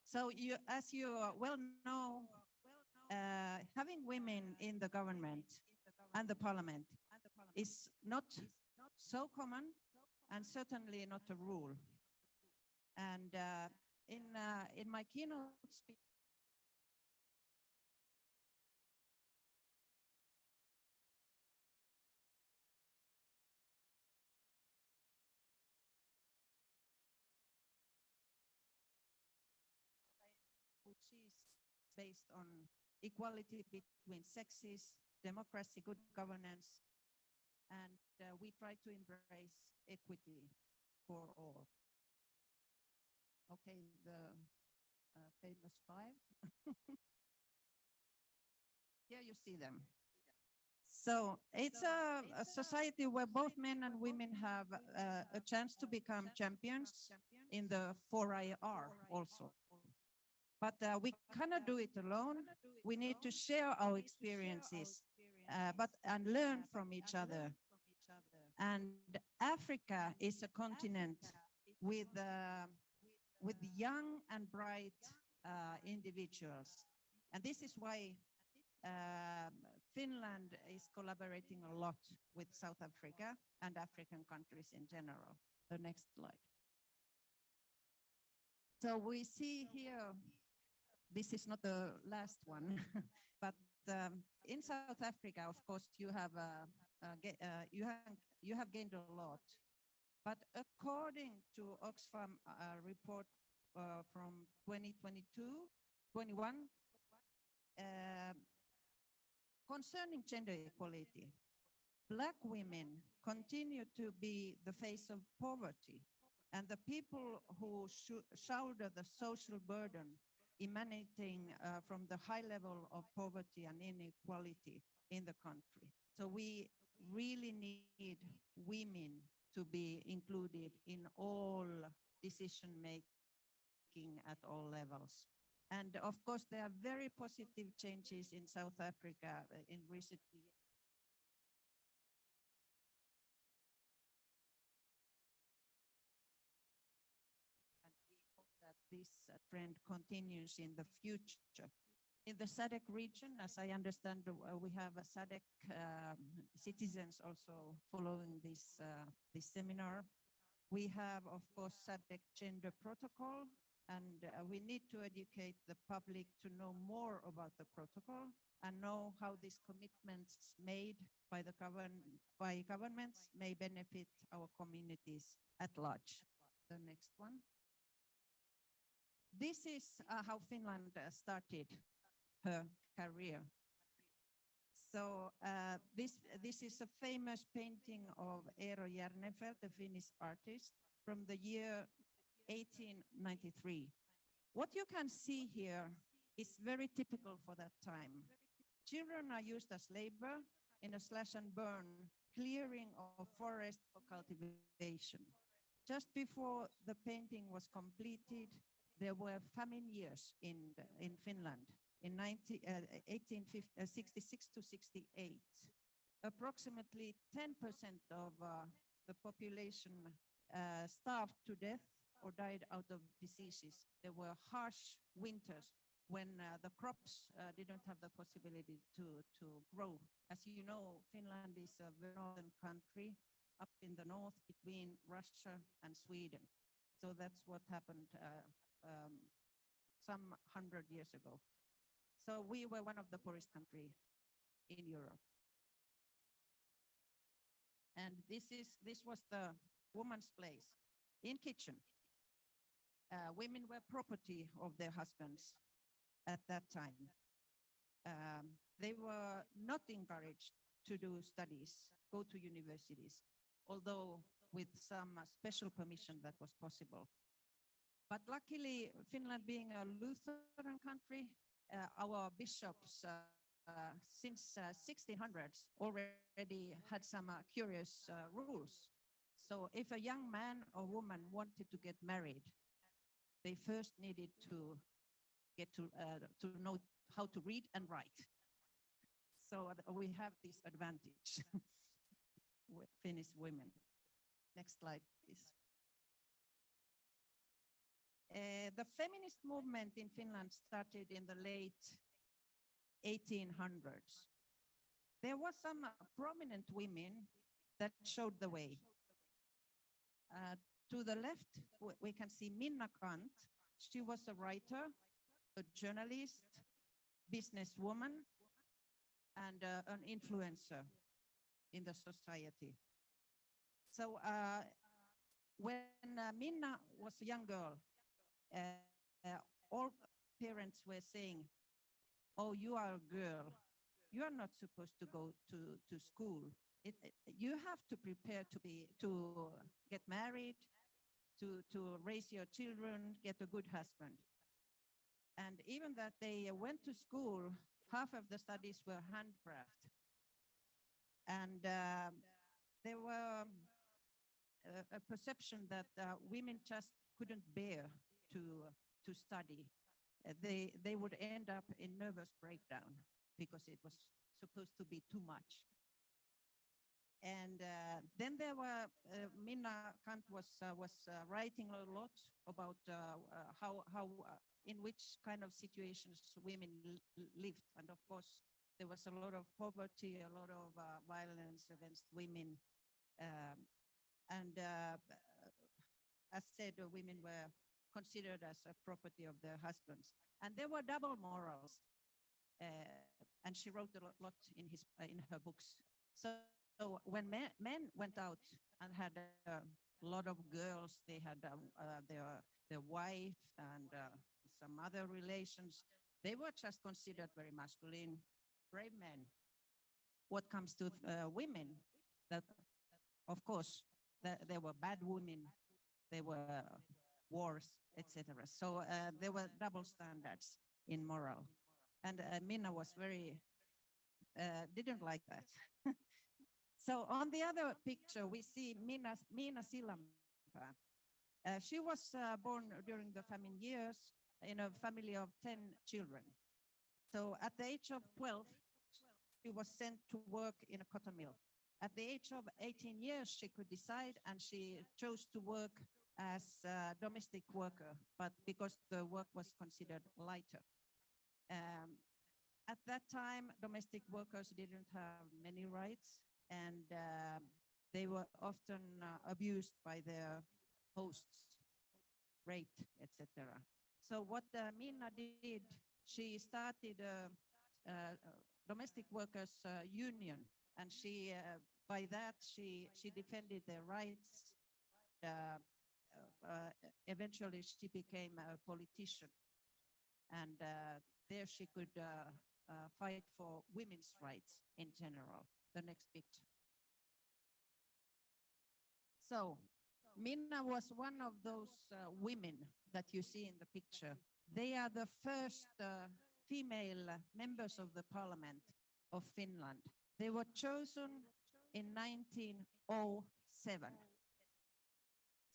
Speaker 14: So as you well know, having women in the government and the parliament is not so common and certainly not a rule. And in my keynote speech, which is based on equality between sexes, democracy, good governance, and we try to embrace equity for all. Okay, the famous 5. Here you see them. So it's a society where both men and women have a chance to become champions in the 4IR also. But we cannot do it alone. We need to share our experiences and learn from each other. And Africa is a continent with young and bright individuals. And this is why Finland is collaborating a lot with South Africa and African countries in general. The next slide. So we see here, this is not the last one, but in South Africa, of course, you have gained a lot. But according to Oxfam report from 2022-21, Concerning gender equality, Black women continue to be the face of poverty, and the people who shoulder the social burden emanating from the high level of poverty and inequality in the country. So we really need women to be included in all decision making at all levels. And of course, there are very positive changes in South Africa in recent years. That this trend continues in the future. In the SADC region, as I understand, we have a SADC citizens also following this seminar. We have, of course, SADC gender protocol, and we need to educate the public to know more about the protocol and know how these commitments made by the governments may benefit our communities at large. The next one. This is how Finland started her career. So this is a famous painting of Eero Järnefelt, a Finnish artist, from the year 1893. What you can see here is very typical for that time. Children are used as labor in a slash and burn clearing of forest for cultivation. Just before the painting was completed, there were famine years in Finland in 1866 to 68. Approximately 10% of the population starved to death or died out of diseases. There were harsh winters when the crops didn't have the possibility to grow. As you know, Finland is a very northern country up in the north between Russia and Sweden. So that's what happened some 100 years ago. So we were one of the poorest countries in Europe. And this was the woman's place in kitchen. Women were property of their husbands at that time. They were not encouraged to do studies, go to universities, although with some special permission that was possible. But luckily, Finland being a Lutheran country, our bishops since 1600s already had some curious rules. So if a young man or woman wanted to get married, they first needed to get to know how to read and write. So we have this advantage with Finnish women. Next slide, please. The feminist movement in Finland started in the late 1800s. There were some prominent women that showed the way. To the left, we can see Minna Kant. She was a writer, a journalist, businesswoman, and an influencer in the society. So when Minna was a young girl, all parents were saying, "Oh, you are a girl. You are not supposed to go to school. You have to prepare to get married, to raise your children, get a good husband." And even that they went to school, half of the studies were handcraft. And there were a perception that women just couldn't bear to study. They would end up in nervous breakdown because it was supposed to be too much. And then there were, Minna Kant was writing a lot about how in which kind of situations women lived. And of course, there was a lot of poverty, a lot of violence against women. As said, women were considered as a property of their husbands. And there were double morals. And she wrote a lot in her books. So when men went out and had a lot of girls, they had their wife and some other relations, they were just considered very masculine, brave men. what comes to women, that of course there were bad women, there were wars, etc. So there were double standards in moral. And Minna was very, didn't like that. So on the other picture, we see Minna Sillanpää. She was born during the famine years in a family of 10 children. So at the age of 12, she was sent to work in a cotton mill. At the age of 18 years, she could decide, and she chose to work as a domestic worker, but because the work was considered lighter. At that time, domestic workers didn't have many rights, and they were often abused by their hosts, raped, etc. So what Minna did, she started a domestic workers union, and she by that she defended their rights. Eventually, she became a politician, and there she could fight for women's rights in general. The next picture. So Minna was one of those women that you see in the picture. They are the first female members of the parliament of Finland. They were chosen in 1907.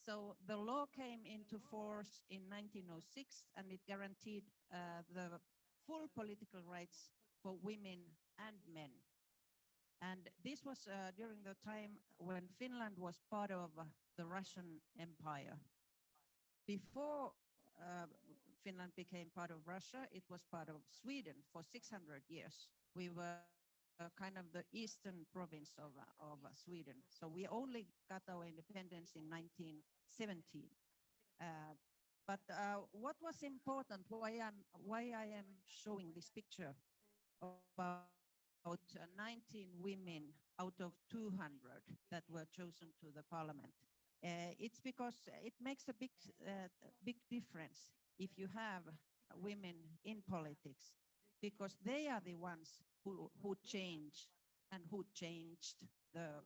Speaker 14: So the law came into force in 1906, and it guaranteed the full political rights for women and men. And this was during the time when Finland was part of the Russian Empire. Before Finland became part of Russia, it was part of Sweden for 600 years. We were kind of the eastern province of Sweden. So we only got our independence in 1917. But what was important, why I am showing this picture about 19 women out of 200 that were chosen to the parliament. It's because it makes a big difference if you have women in politics, because they are the ones who change and who changed the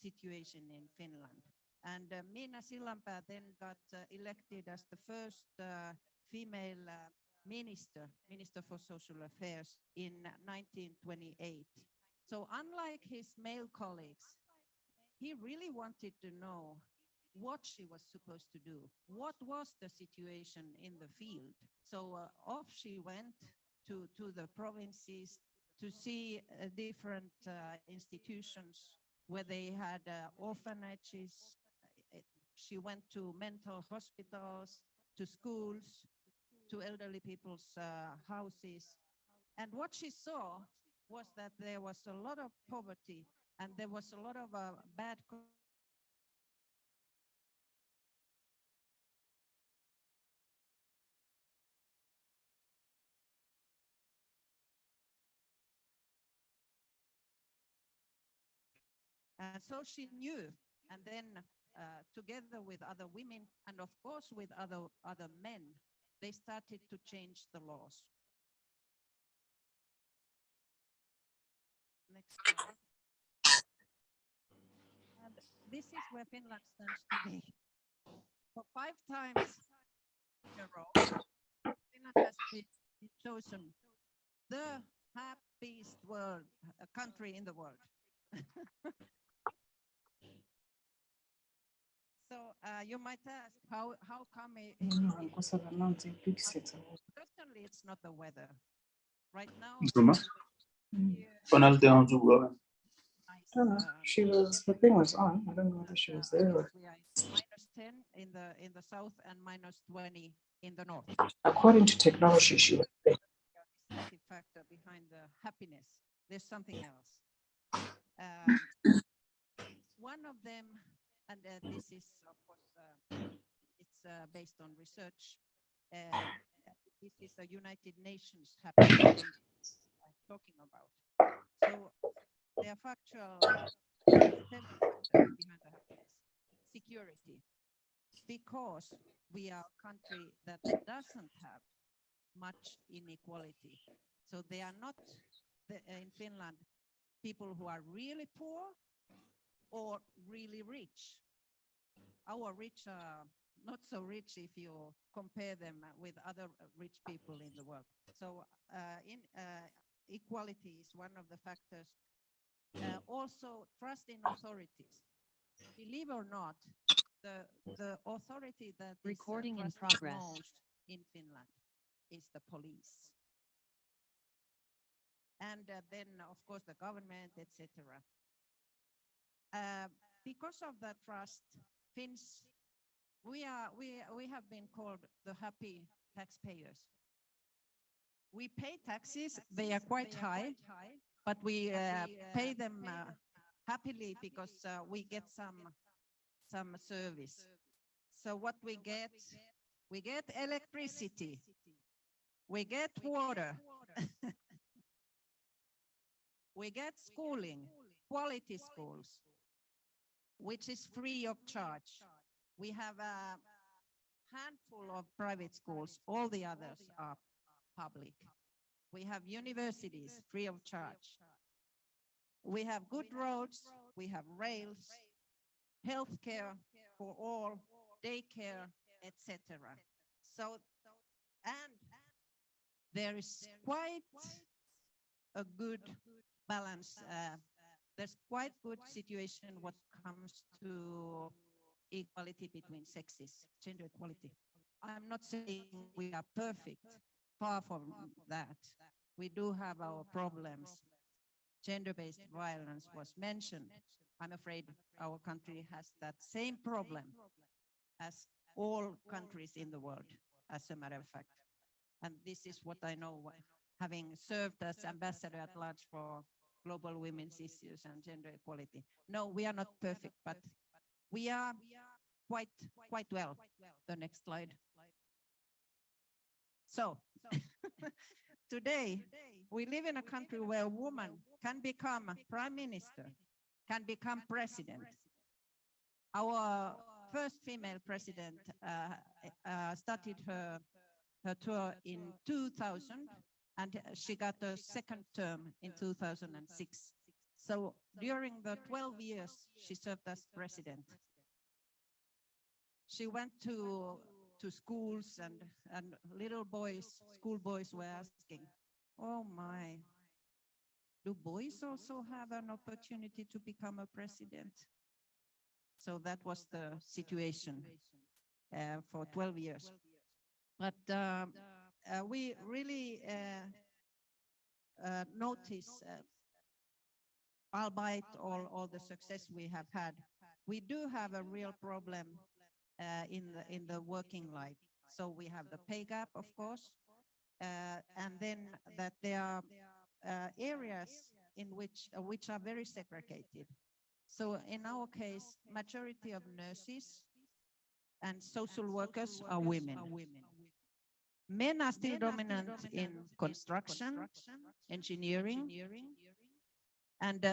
Speaker 14: situation in Finland. And Minna Sillanpää then got elected as the first female minister for social affairs in 1928. So unlike his male colleagues, he really wanted to know what she was supposed to do. What was the situation in the field? So off she went to the provinces to see different institutions where they had orphanages. She went to mental hospitals, to schools, to elderly people's houses. And what she saw was that there was a lot of poverty, and there was a lot of bad so she knew, and then together with other women, and of course with other men, they started to change the laws. Next slide. And this is where Finland stands today. For 5 times in a row, Finland has been chosen the happiest country in the world. So you might ask, how come certainly it's not the weather. Right now,
Speaker 11: the thing was on. I don't know whether she was there.
Speaker 14: we are -10 in the south and -20 in the north.
Speaker 11: According to technology, she was there.
Speaker 14: Decisive factor behind the happiness. There's something else. One of them, and this is of course it's based on research. This is the United Nations happiness index I'm talking about. So they are factual behind the happiness. Security, because we are a country that doesn't have much inequality. So they are not in Finland. people who are really poor or really rich. Our rich are not so rich if you compare them with other rich people in the world. So equality is one of the factors. Also, trust in authorities. Believe or not, the authority that is
Speaker 15: Recording in
Speaker 14: trusted
Speaker 15: progress.
Speaker 14: most in Finland is the police. And then, of course, the government, etc. Because of that trust, Finns, we have been called the happy taxpayers. We pay taxes; they are quite high, but we pay them happily because we get some service. So what we get electricity, we get water, we get schooling, quality schools, which is free of charge. We have a handful of private schools, all the others are public. We have universities free of charge. We have good roads, we have rails, healthcare for all, daycare, etc. So, and there is quite a good balance. There's quite good situation what comes to equality between sexes, gender equality. I'm not saying we are perfect, far from that. We do have our problems. Gender-based violence was mentioned. I'm afraid our country has that same problem as all countries in the world, as a matter of fact. And this is what I know, having served as ambassador at large for global women's issues and gender equality. No, we are not perfect, but we are quite well. The next slide. So, today, we live in a country where a woman can become a prime minister, can become president. Our first female president started her tour in 2000, and she got a second term in 2006. So during the 12 years she served as president, she went to schools, and little boys, schoolboys were asking, oh my, do boys also have an opportunity to become a president? So that was the situation for 12 years. But we really notice, albeit all the success we have had, we do have a real problem in the working life. So we have the pay gap, of course, and then that there are areas in which are very segregated. So in our case, majority of nurses and social workers are women. Men are still dominant in construction, engineering, and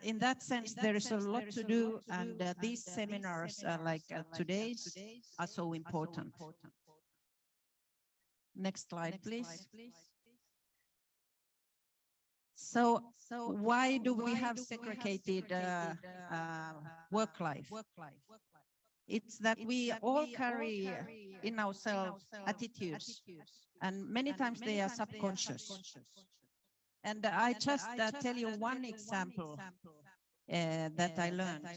Speaker 14: in that sense, there is a lot to do, and these seminars like today's are so important. Next slide, please. So why do we have segregated work life? It's that we all carry in ourselves attitudes, and many times they are subconscious. And I just tell you one example that I learned.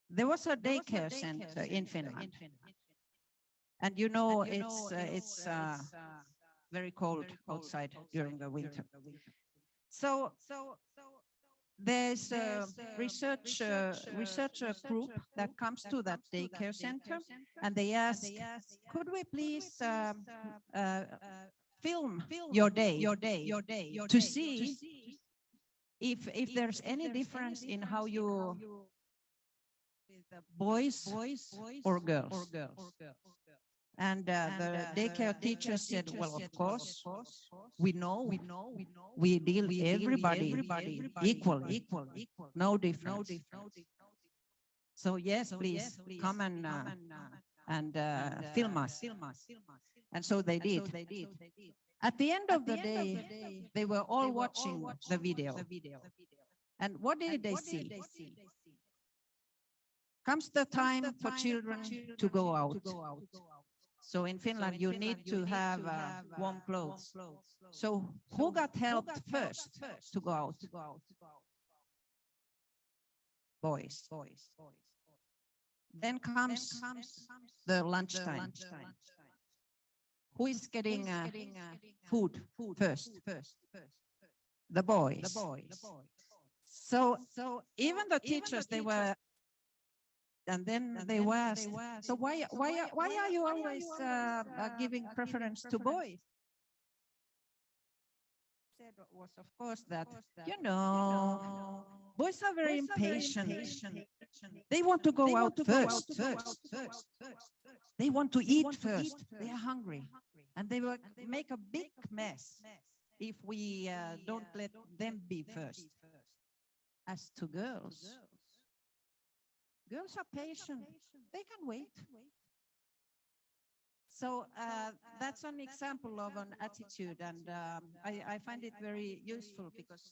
Speaker 14: There was a daycare center in Finland, and you know it's very cold outside during the winter. So there's a researcher group that comes to that daycare center, and they ask, could we please film your day to see if there's any difference in how you with boys or girls. And the daycare teacher said, well, of course, we know, we deal everybody equally, no difference. So yes, please come and film us. And so they did. At the end of the day, they were all watching the video. And what did they see? Comes the time for children to go out. So in Finland, you need to have warm clothes. So who got helped first to go out? Boys. Then comes the lunchtime. Who is getting food first? The boys. So even the teachers, they were, and then they were asked, so why are you always giving preference to boys? Said was, of course, that, boys are very impatient. They want to go out first. They want to eat first. They are hungry. And they will make a big mess if we don't let them be first. As to girls, girls are patient. They can wait. So that's an example of an attitude, and I find it very useful because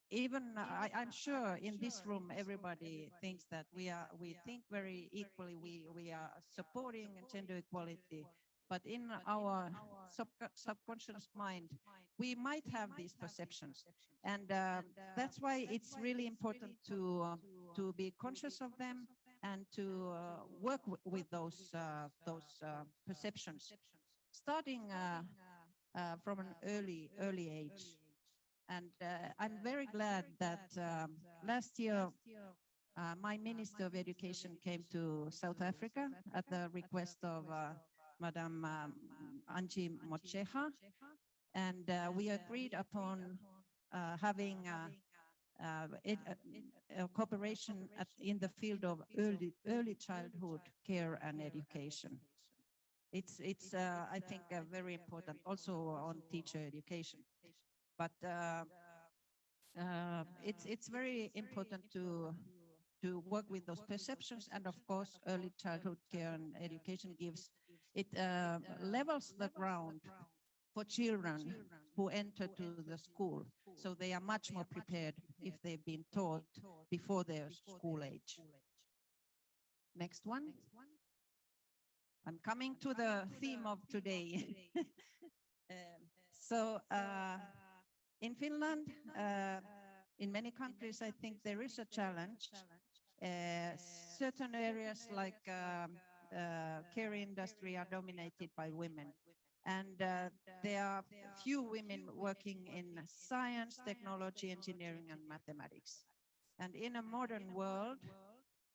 Speaker 14: even I'm sure in this room everybody thinks that we think very equally. We are supporting gender equality, but in our subconscious mind we might have these perceptions, and that's why it's really important to be conscious of them and to work with those perceptions, starting from an early age. And I'm very glad that last year my Minister of Education came to South Africa at the request of Madam Angie Motshekga, and we agreed upon having a cooperation in the field of early childhood care and education. It's I think very important, also on teacher education. But it's very important to work with those perceptions, and of course early childhood care and education levels the ground for children who enter to the school, so they are much more prepared if they've been taught before their school age. Next one. I'm coming to the theme of today. So in Finland, in many countries, I think there is a challenge. Certain areas like care industry are dominated by women. And there are few women working in science, technology, engineering, and mathematics. And in a modern world,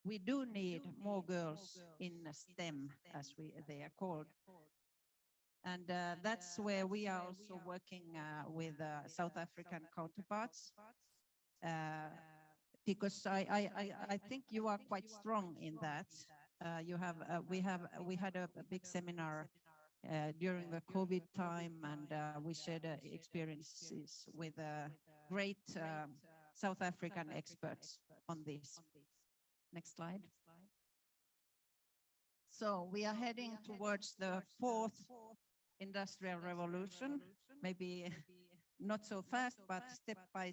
Speaker 14: we do need more girls in STEM, as they are called. And that's where we are also working with South African counterparts, because I think you are quite strong in that. We had a big seminar during the COVID time, and we shared experiences with great South African experts on this. Next slide. So we are heading towards the fourth industrial revolution, maybe not so fast, but step by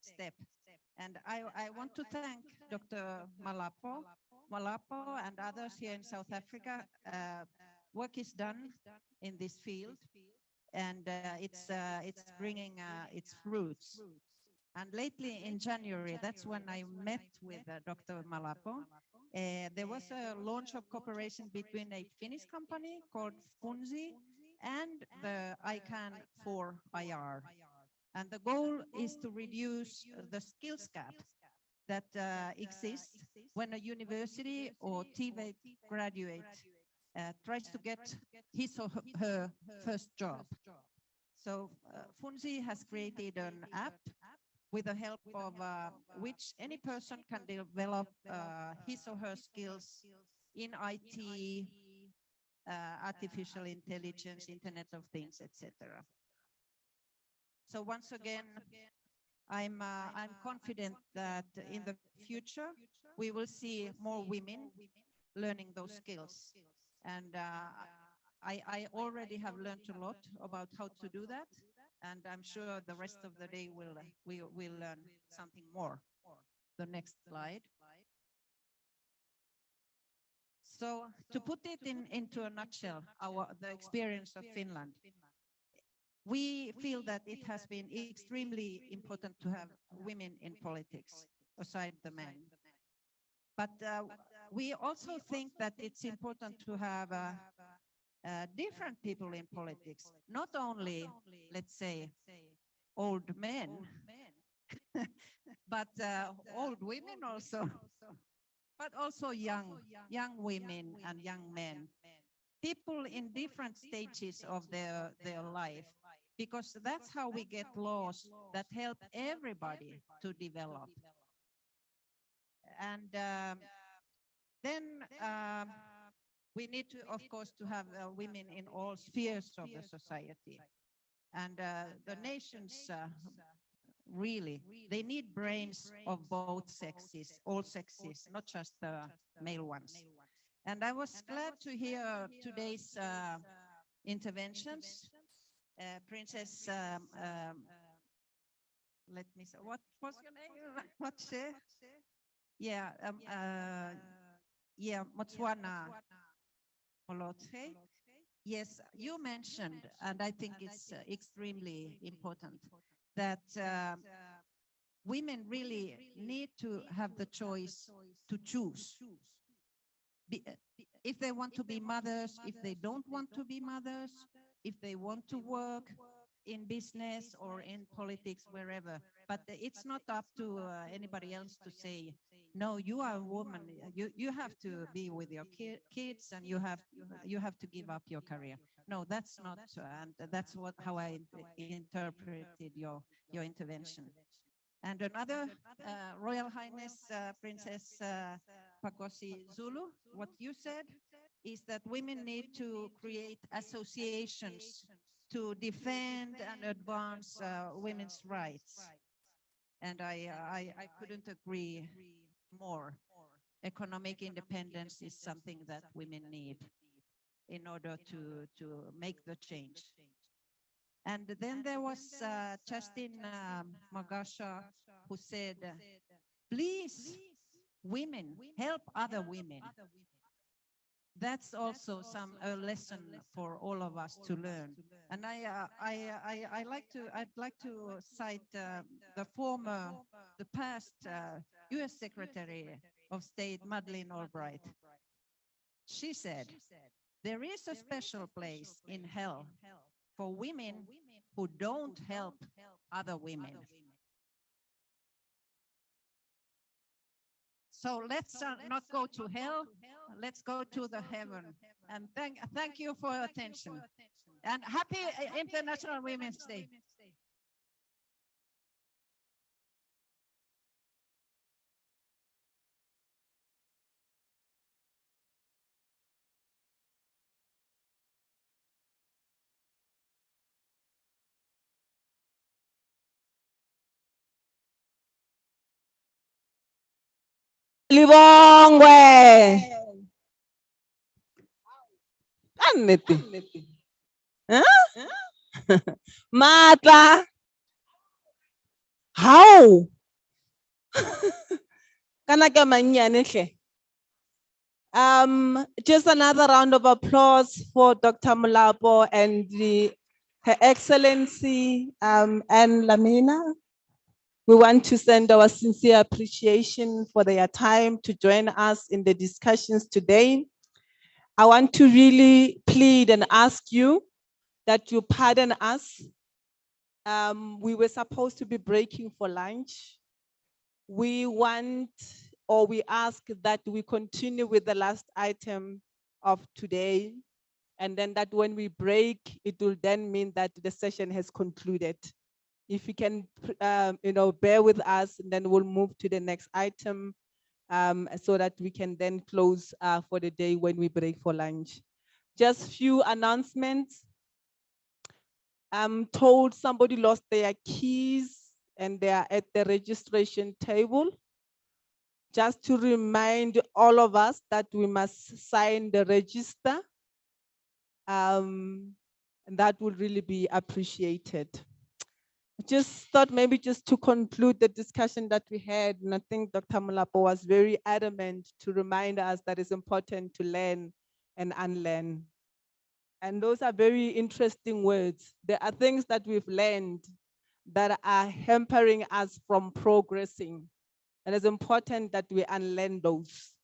Speaker 14: step. And I want to thank Dr. Malapo and others here in South Africa. Work is done in this field, and it's bringing its fruits. And lately in January, that's when I met with Dr. Malapo. There was a launch of cooperation between a Finnish company called Funzi and the ICANN for IR. And the goal is to reduce the skills gap that exists when a university or TVET graduate tries to get his or her first job. So Funzi has created an app with the help of which any person can develop his or her skills in IT, artificial intelligence, Internet of Things, etc. So once again, I'm confident that in the future we will see more women learning those skills, and I already have learned a lot about how to do that, and I'm sure the rest of the day we will learn something more. The next slide. So to put it into a nutshell, the experience of Finland, we feel that it has been extremely important to have women in politics, aside the men. But we also think that it's important to have different people in politics, not only, let's say, old men, but old women also, but also young women and young men, people in different stages of their life, because that's how we get laws that help everybody to develop. And then we need to, of course, to have women in all spheres of the society. And the nations really, they need brains of both sexes, all sexes, not just the male ones. And I was glad to hear today's interventions. Princess, let me say, what was your name? What she? Yeah, Motswana. Molothe. Yes, you mentioned, and I think it's extremely important, that women really need to have the choice to choose. If they want to be mothers, if they don't want to be mothers, if they want to work in business or in politics, wherever. But it's not up to anybody else to say, no, you are a woman. You have to be with your kids, and you have to give up your career. No, that's not, and that's how I interpreted your intervention. And another, Royal Highness Princess Pakosi Zulu, what you said is that women need to create associations to defend and advance women's rights. And I couldn't agree more. Economic independence is something that women need in order to make the change. And then there was Justin Magasha, who said, please, women, help other women. That's also a lesson for all of us to learn. And I'd like to cite the past U.S. Secretary of State, Madeleine Albright. She said, there is a special place in hell for women who don't help other women. So let's not go to hell, let's go to the heaven. And thank you for your attention. And happy International Women's Day.
Speaker 15: Libongwe. Annete. Huh? Matla. How? Kanaka manyane hle. Just another round of applause for Dr. Mulapo and Her Excellency Anne Lamina. We want to send our sincere appreciation for their time to join us in the discussions today. I want to really plead and ask you that you pardon us. We were supposed to be breaking for lunch. We ask that we continue with the last item of today, and then that when we break, it will then mean that the session has concluded. If you can, bear with us, and then we'll move to the next item so that we can then close for the day when we break for lunch. Just few announcements. I'm told somebody lost their keys and they are at the registration table. Just to remind all of us that we must sign the register And that would really be appreciated. Just thought maybe just to conclude the discussion that we had, and I think Dr. Mulapo was very adamant to remind us that it's important to learn and unlearn. And those are very interesting words. There are things that we've learned that are hampering us from progressing. And it's important that we unlearn those.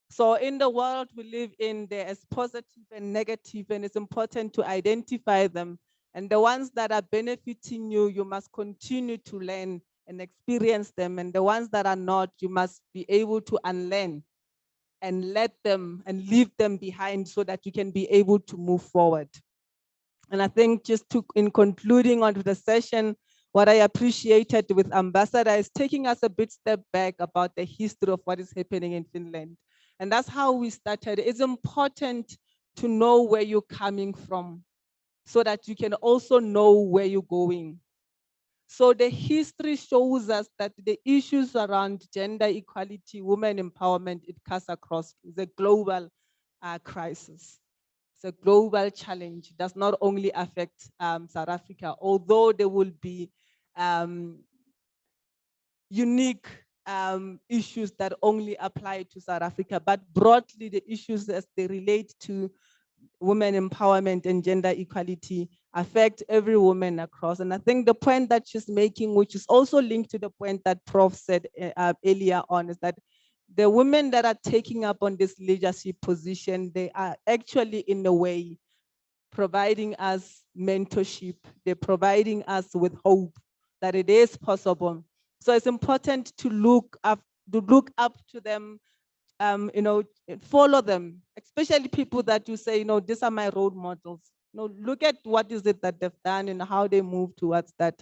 Speaker 15: So in the world we live in, there is positive and negative, and it's important to identify them. And the ones that are benefiting you, you must continue to learn and experience them. And the ones that are not, you must be able to unlearn and let them and leave them behind so that you can be able to move forward. And I think just in concluding on the session, what I appreciated with Ambassador is taking us a bit step back about the history of what is happening in Finland. And that's how we started. It's important to know where you're coming from so that you can also know where you're going. So the history shows us that the issues around gender equality, women empowerment, it cuts across. It's a global crisis. It's a global challenge. It does not only affect South Africa, although there will be unique issues that only apply to South Africa, but broadly the issues as they relate to women empowerment and gender equality affect every woman across. And I think the point that she's making, which is also linked to the point that Prof said earlier on, is that the women that are taking up on this leadership position, they are actually in a way providing us mentorship. They're providing us with hope that it is possible. So it's important to look up to them, follow them, especially people that you say, these are my role models. Look at what is it that they've done and how they move towards that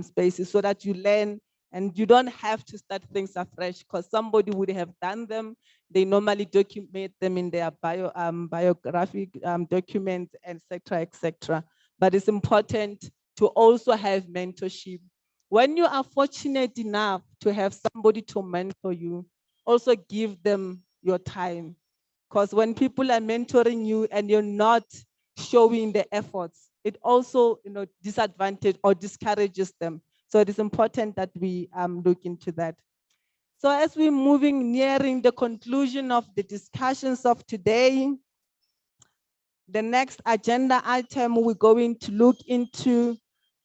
Speaker 15: spaces so that you learn and you don't have to start things afresh because somebody would have done them. They normally document them in their biographic documents, etc., etc. But it's important to also have mentorship. When you are fortunate enough to have somebody to mentor you, also give them your time. Because when people are mentoring you and you're not showing the efforts, it also disadvantages or discourages them. So it is important that we look into that. So as we're nearing the conclusion of the discussions of today, the next agenda item we're going to look into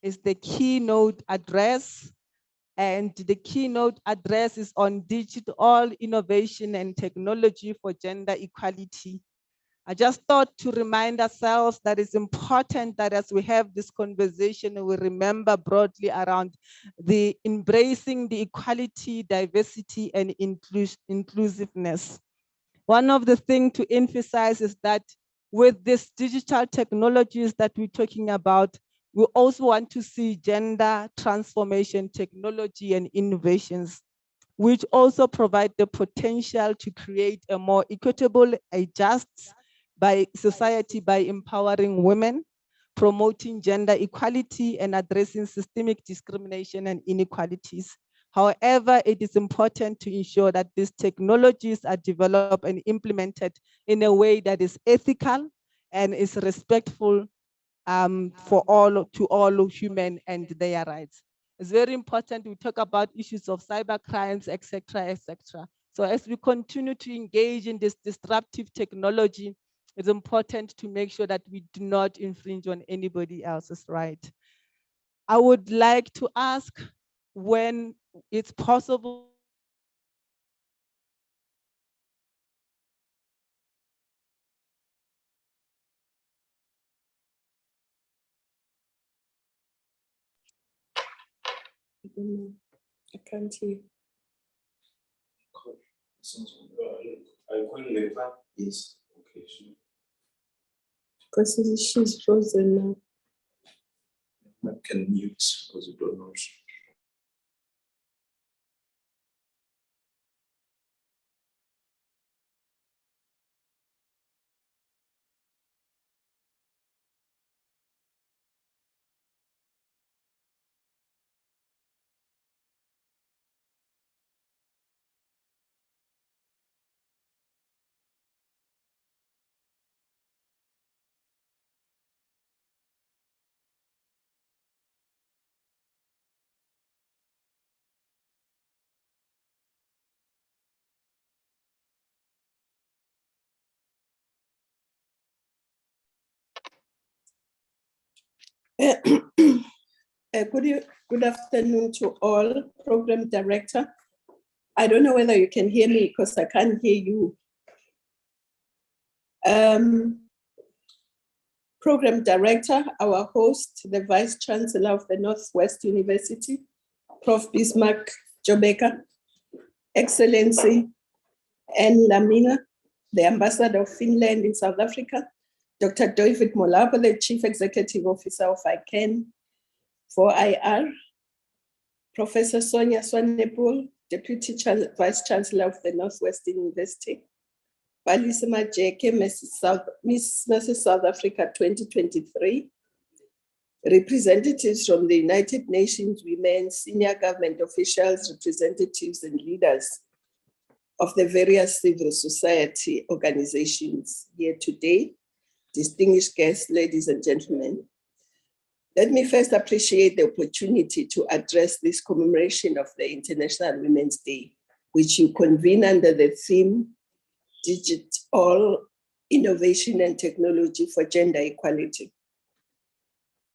Speaker 15: is the keynote address. And the keynote address is on digital innovation and technology for gender equality. I just thought to remind ourselves that it's important that as we have this conversation, we remember broadly around the embracing the equality, diversity, and inclusiveness. One of the things to emphasize is that with these digital technologies that we're talking about, we also want to see gender transformation, technology, and innovations, which also provide the potential to create a more equitable, just by society by empowering women, promoting gender equality, and addressing systemic discrimination and inequalities. However, it is important to ensure that these technologies are developed and implemented in a way that is ethical and is respectful for all human and their rights. It's very important we talk about issues of cyber crimes, etc., etc. So as we continue to engage in this disruptive technology, it's important to make sure that we do not infringe on anybody else's right. I would like to ask when it's possible
Speaker 16: I can't hear. Yes. Okay. Because she's frozen now. I can mute because you don't know.
Speaker 17: Good afternoon to all. Program Director. I don't know whether you can hear me because I can't hear you. Program Director, our host, the Vice Chancellor of the Northwest University, Prof. Bismarck Jobeka, Excellency Anne Lamina, the Ambassador of Finland in South Africa, Dr. David Molabo, the Chief Executive Officer of ICANN for IR, Professor Sonia Swanepoel, Deputy Vice Chancellor of the Northwestern University, Balisima Jeke, Mrs. South Africa 2023, representatives from the United Nations Women, senior government officials, representatives and leaders of the various civil society organizations here today, distinguished guests, ladies and gentlemen. Let me first appreciate the opportunity to address this commemoration of the International Women's Day, which you convene under the theme, Digital Innovation and Technology for Gender Equality.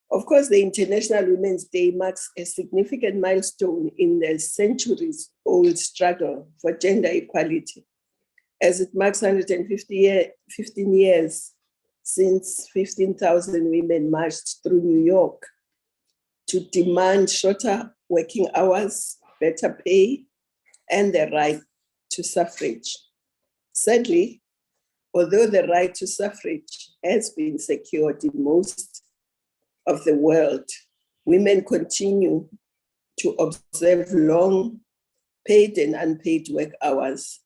Speaker 17: Of course, the International Women's Day marks a significant milestone in the centuries-old struggle for gender equality, as it marks 15 years since 15,000 women marched through New York to demand shorter working hours, better pay, and the right to suffrage. Sadly, although the right to suffrage has been secured in most of the world, women continue to observe long paid and unpaid work hours,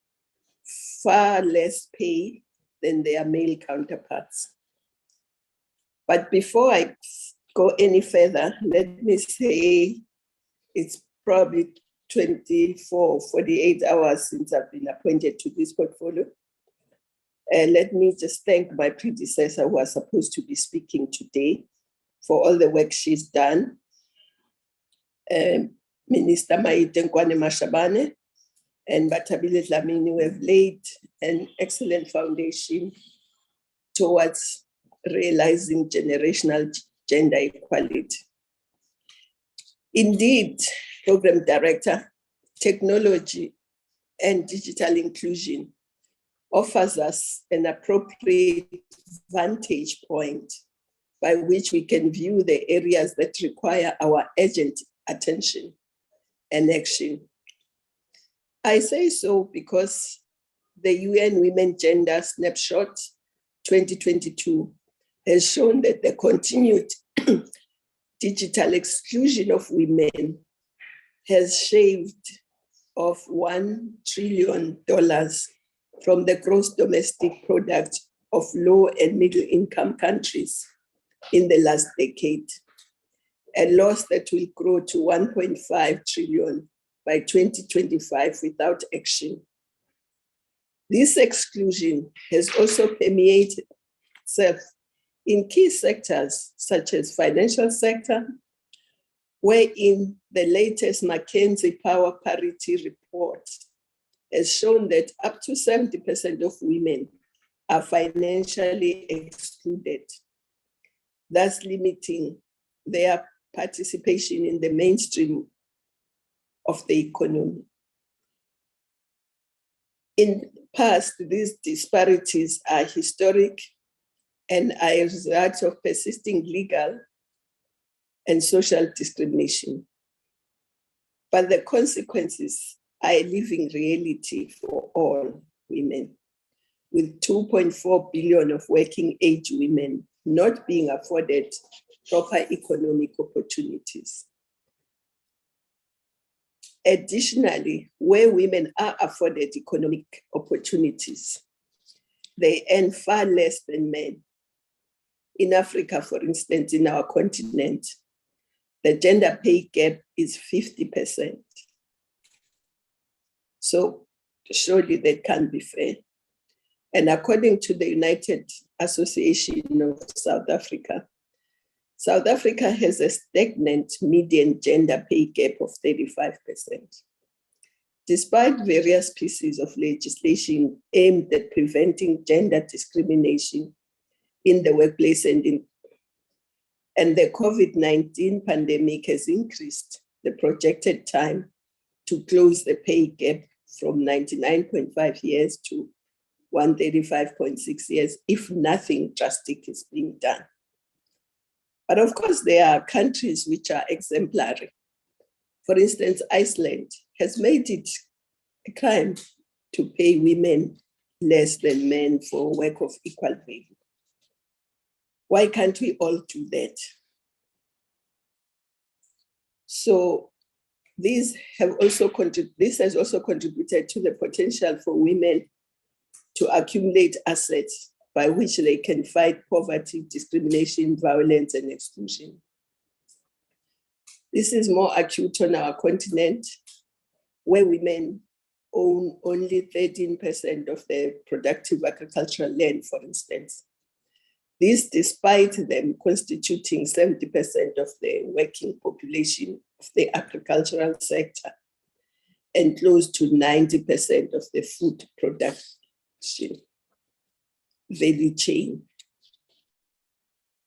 Speaker 17: far less pay than their male counterparts. But before I go any further, let me say it's probably 24, 48 hours since I've been appointed to this portfolio. Let me just thank my predecessor who was supposed to be speaking today for all the work she's done. Minister Maite Nkwane Mashabane and Batabile Dlamini, who have laid an excellent foundation towards realizing generational gender equality. Indeed, Program Director, technology and digital inclusion offers us an appropriate vantage point by which we can view the areas that require our urgent attention and action. I say so because the UN Women Gender Snapshot 2022 has shown that the continued digital exclusion of women has shaved off $1 trillion from the gross domestic product of low and middle income countries in the last decade, a loss that will grow to 1.5 trillion by 2025 without action. This exclusion has also permeated itself in key sectors such as financial sector, where in the latest McKinsey Power Parity report has shown that up to 70% of women are financially excluded, thus limiting their participation in the mainstream of the economy. In the past, these disparities are historic and are a result of persisting legal and social discrimination. But the consequences are a living reality for all women, with 2.4 billion of working age women not being afforded proper economic opportunities. Additionally, where women are afforded economic opportunities, they earn far less than men. In Africa, for instance, in our continent, the gender pay gap is 50%. So surely that can't be fair. And according to the United Association of South Africa, South Africa has a stagnant median gender pay gap of 35%. Despite various pieces of legislation aimed at preventing gender discrimination in the workplace and in And the COVID-19 pandemic has increased the projected time to close the pay gap from 99.5 years to 135.6 years if nothing drastic is being done. But of course, there are countries which are exemplary. For instance, Iceland has made it a crime to pay women less than men for work of equal value. Why can't we all do that? So this has also contributed to the potential for women to accumulate assets by which they can fight poverty, discrimination, violence, and exclusion. This is more acute on our continent, where women own only 13% of the productive agricultural land, for instance. This despite them constituting 70% of the working population of the agricultural sector and close to 90% of the food production value chain.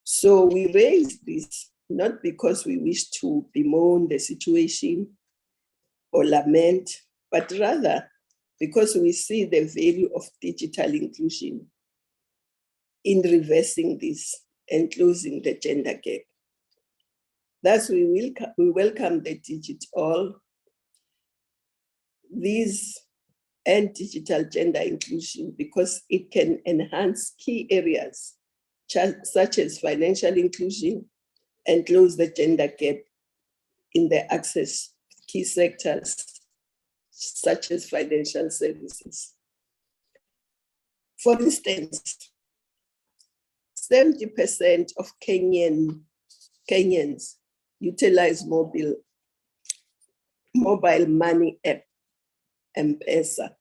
Speaker 17: So we raise this not because we wish to bemoan the situation or lament, but rather because we see the value of digital inclusion in reversing this and closing the gender gap. Thus, we welcome the digital, these and digital gender inclusion because it can enhance key areas such as financial inclusion and close the gender gap in the access to key sectors such as financial services. For instance, 70% of Kenyans utilize mobile money app, M-Pesa.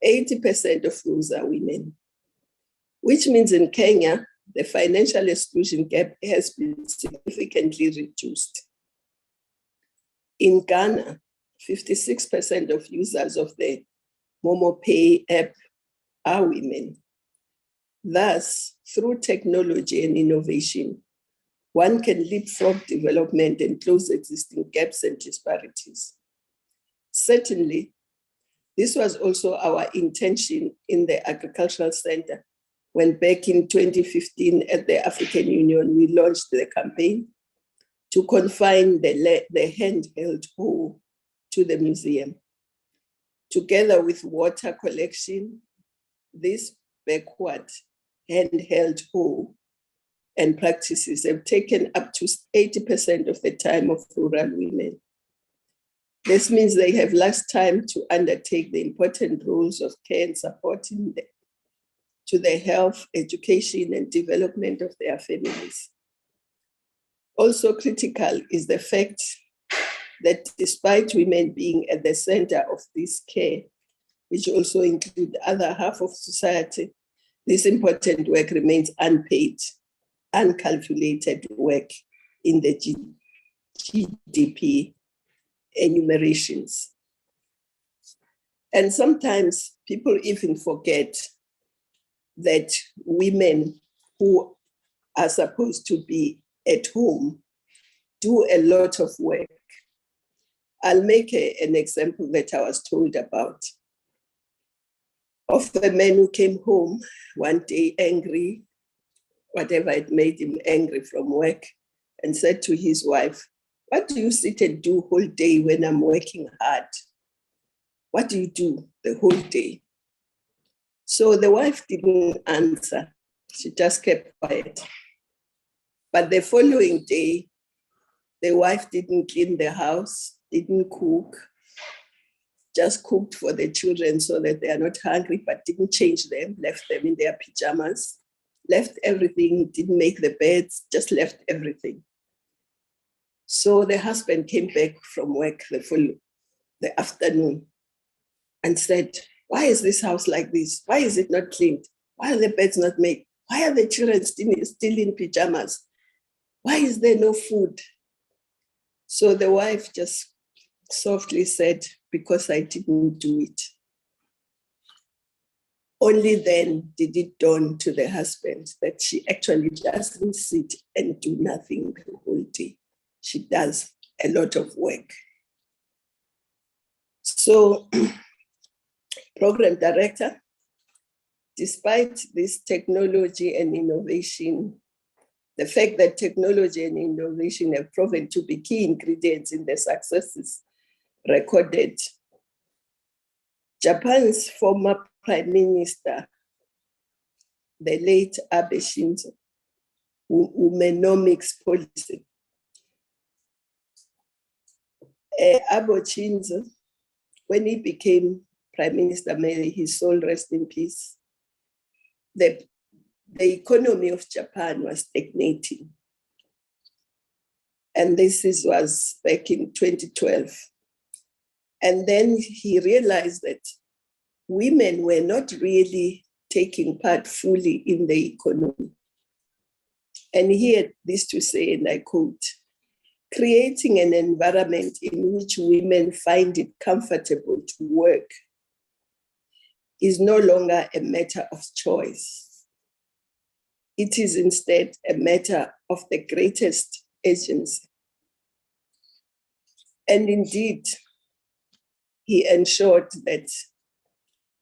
Speaker 17: 80% of those are women, which means in Kenya, the financial exclusion gap has been significantly reduced. In Ghana, 56% of users of the Momo Pay app are women. Thus, through technology and innovation, one can leapfrog development and close existing gaps and disparities. Certainly, this was also our intention in the Agricultural Center when back in 2015 at the African Union, we launched the campaign to confine the handheld hoe to the museum. Together with water collection, this backward handheld hoe and practices have taken up to 80% of the time of rural women. This means they have less time to undertake the important roles of care and supporting them to the health, education, and development of their families. Also critical is the fact that despite women being at the center of this care, which also include the other half of society, this important work remains unpaid, uncalculated work in the GDP enumerations. And sometimes people even forget that women who are supposed to be at home do a lot of work. I'll make an example that I was told about of a man who came home one day angry, whatever it made him angry from work, and said to his wife, "What do you sit and do whole day when I'm working hard? What do you do the whole day?" So the wife didn't answer. She just kept quiet. But the following day, the wife didn't clean the house, didn't cook, just cooked for the children so that they are not hungry, but didn't change them, left them in their pajamas, left everything, didn't make the beds, just left everything. So the husband came back from work the afternoon and said, "Why is this house like this? Why is it not cleaned? Why are the beds not made? Why are the children still in pajamas? Why is there no food?" So the wife just softly said, "Because I didn't do it." Only then did it dawn to the husband that she actually doesn't sit and do nothing the whole day. She does a lot of work. So, program director, despite this technology and innovation, the fact that technology and innovation have proven to be key ingredients in the successes recorded, Japan's former Prime Minister, the late Abe Shinzo, womenomics policy. Abe Shinzo, when he became Prime Minister, may his soul rest in peace, the economy of Japan was stagnating. And this was back in 2012. And then he realized that women were not really taking part fully in the economy. And he had this to say, and I quote, "Creating an environment in which women find it comfortable to work is no longer a matter of choice. It is instead a matter of the greatest agency." And indeed, he ensured that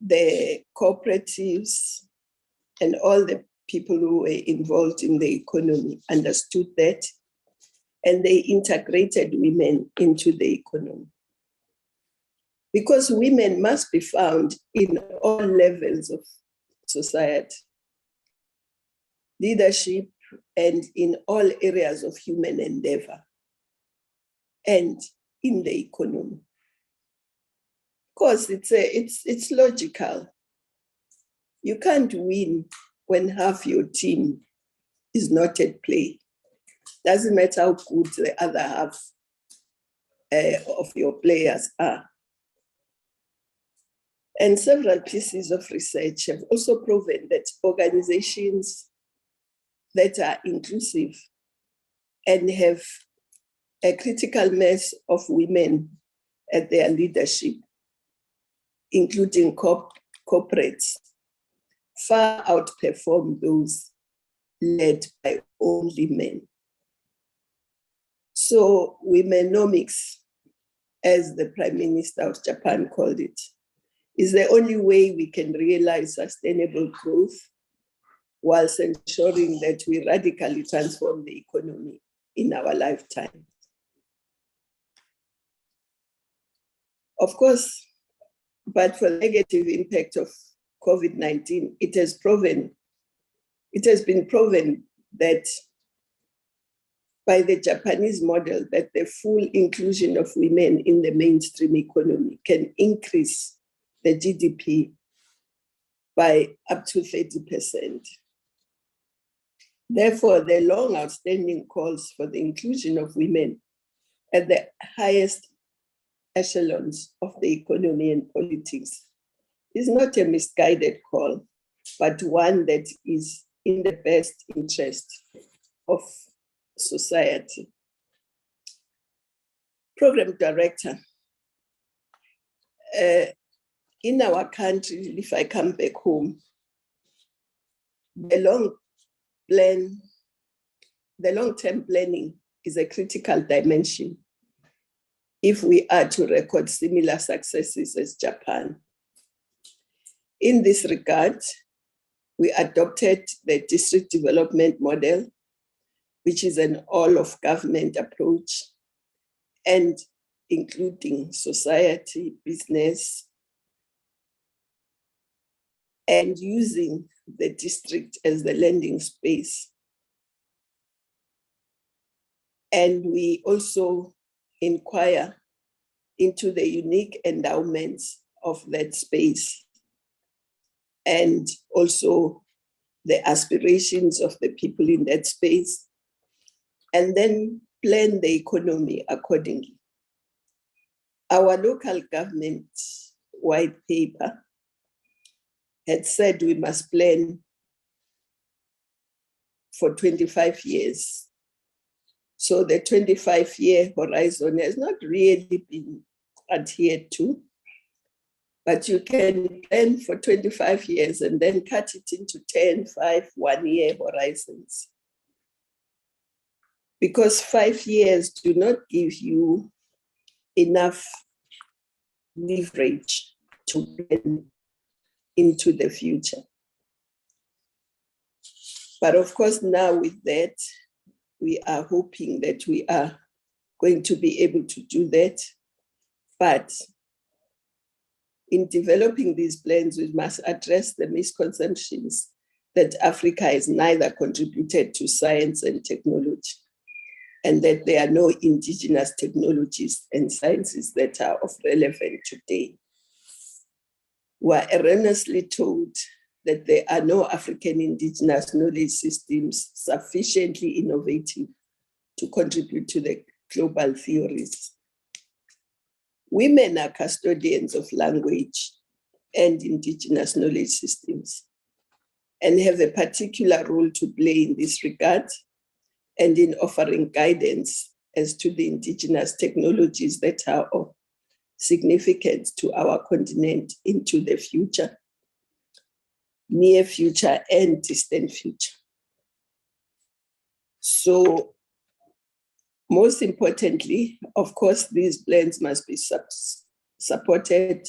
Speaker 17: the cooperatives and all the people who were involved in the economy understood that, and they integrated women into the economy. Because women must be found in all levels of society, leadership, and in all areas of human endeavor, and in the economy. Of course, it's logical. You can't win when half your team is not at play. Doesn't matter how good the other half of your players are. And several pieces of research have also proven that organizations that are inclusive and have a critical mass of women at their leadership, including corporates, far outperform those led by only men. So womenomics, as the Prime Minister of Japan called it, is the only way we can realize sustainable growth whilst ensuring that we radically transform the economy in our lifetime. Of course, but for the negative impact of COVID-19, it has been proven that by the Japanese model, that the full inclusion of women in the mainstream economy can increase the GDP by up to 30%. Therefore, the long outstanding calls for the inclusion of women at the highest echelons of the economy and politics is not a misguided call, but one that is in the best interest of society. Program director, in our country, if I come back home, the long-term planning is a critical dimension if we are to record similar successes as Japan. In this regard, we adopted the district development model, which is an all-of-government approach, and including society, business, and using the district as the landing space. And we also inquire into the unique endowments of that space and also the aspirations of the people in that space, and then plan the economy accordingly. Our local government white paper had said we must plan for 25 years. So the 25-year horizon has not really been adhered to. But you can plan for 25 years and then cut it into 10, 5, 1 year horizons. Because 5 years do not give you enough leverage to plan into the future. But of course, now with that, we are hoping that we are going to be able to do that. But in developing these plans, we must address the misconceptions that Africa has neither contributed to science and technology, and that there are no indigenous technologies and sciences that are of relevance today. We are erroneously told that there are no African indigenous knowledge systems sufficiently innovative to contribute to the global theories. Women are custodians of language and indigenous knowledge systems and have a particular role to play in this regard and in offering guidance as to the indigenous technologies that are of significance to our continent into the future, near future and distant future. So most importantly, of course, these plans must be supported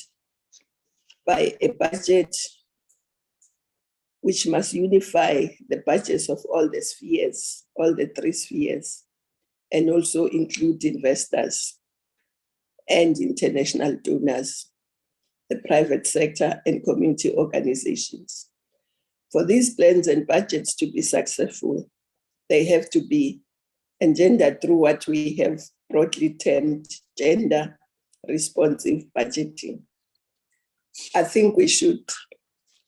Speaker 17: by a budget which must unify the budgets of all the spheres, all the 3 spheres, and also include investors and international donors, the private sector and community organizations. For these plans and budgets to be successful, they have to be engendered through what we have broadly termed gender responsive budgeting. I think we should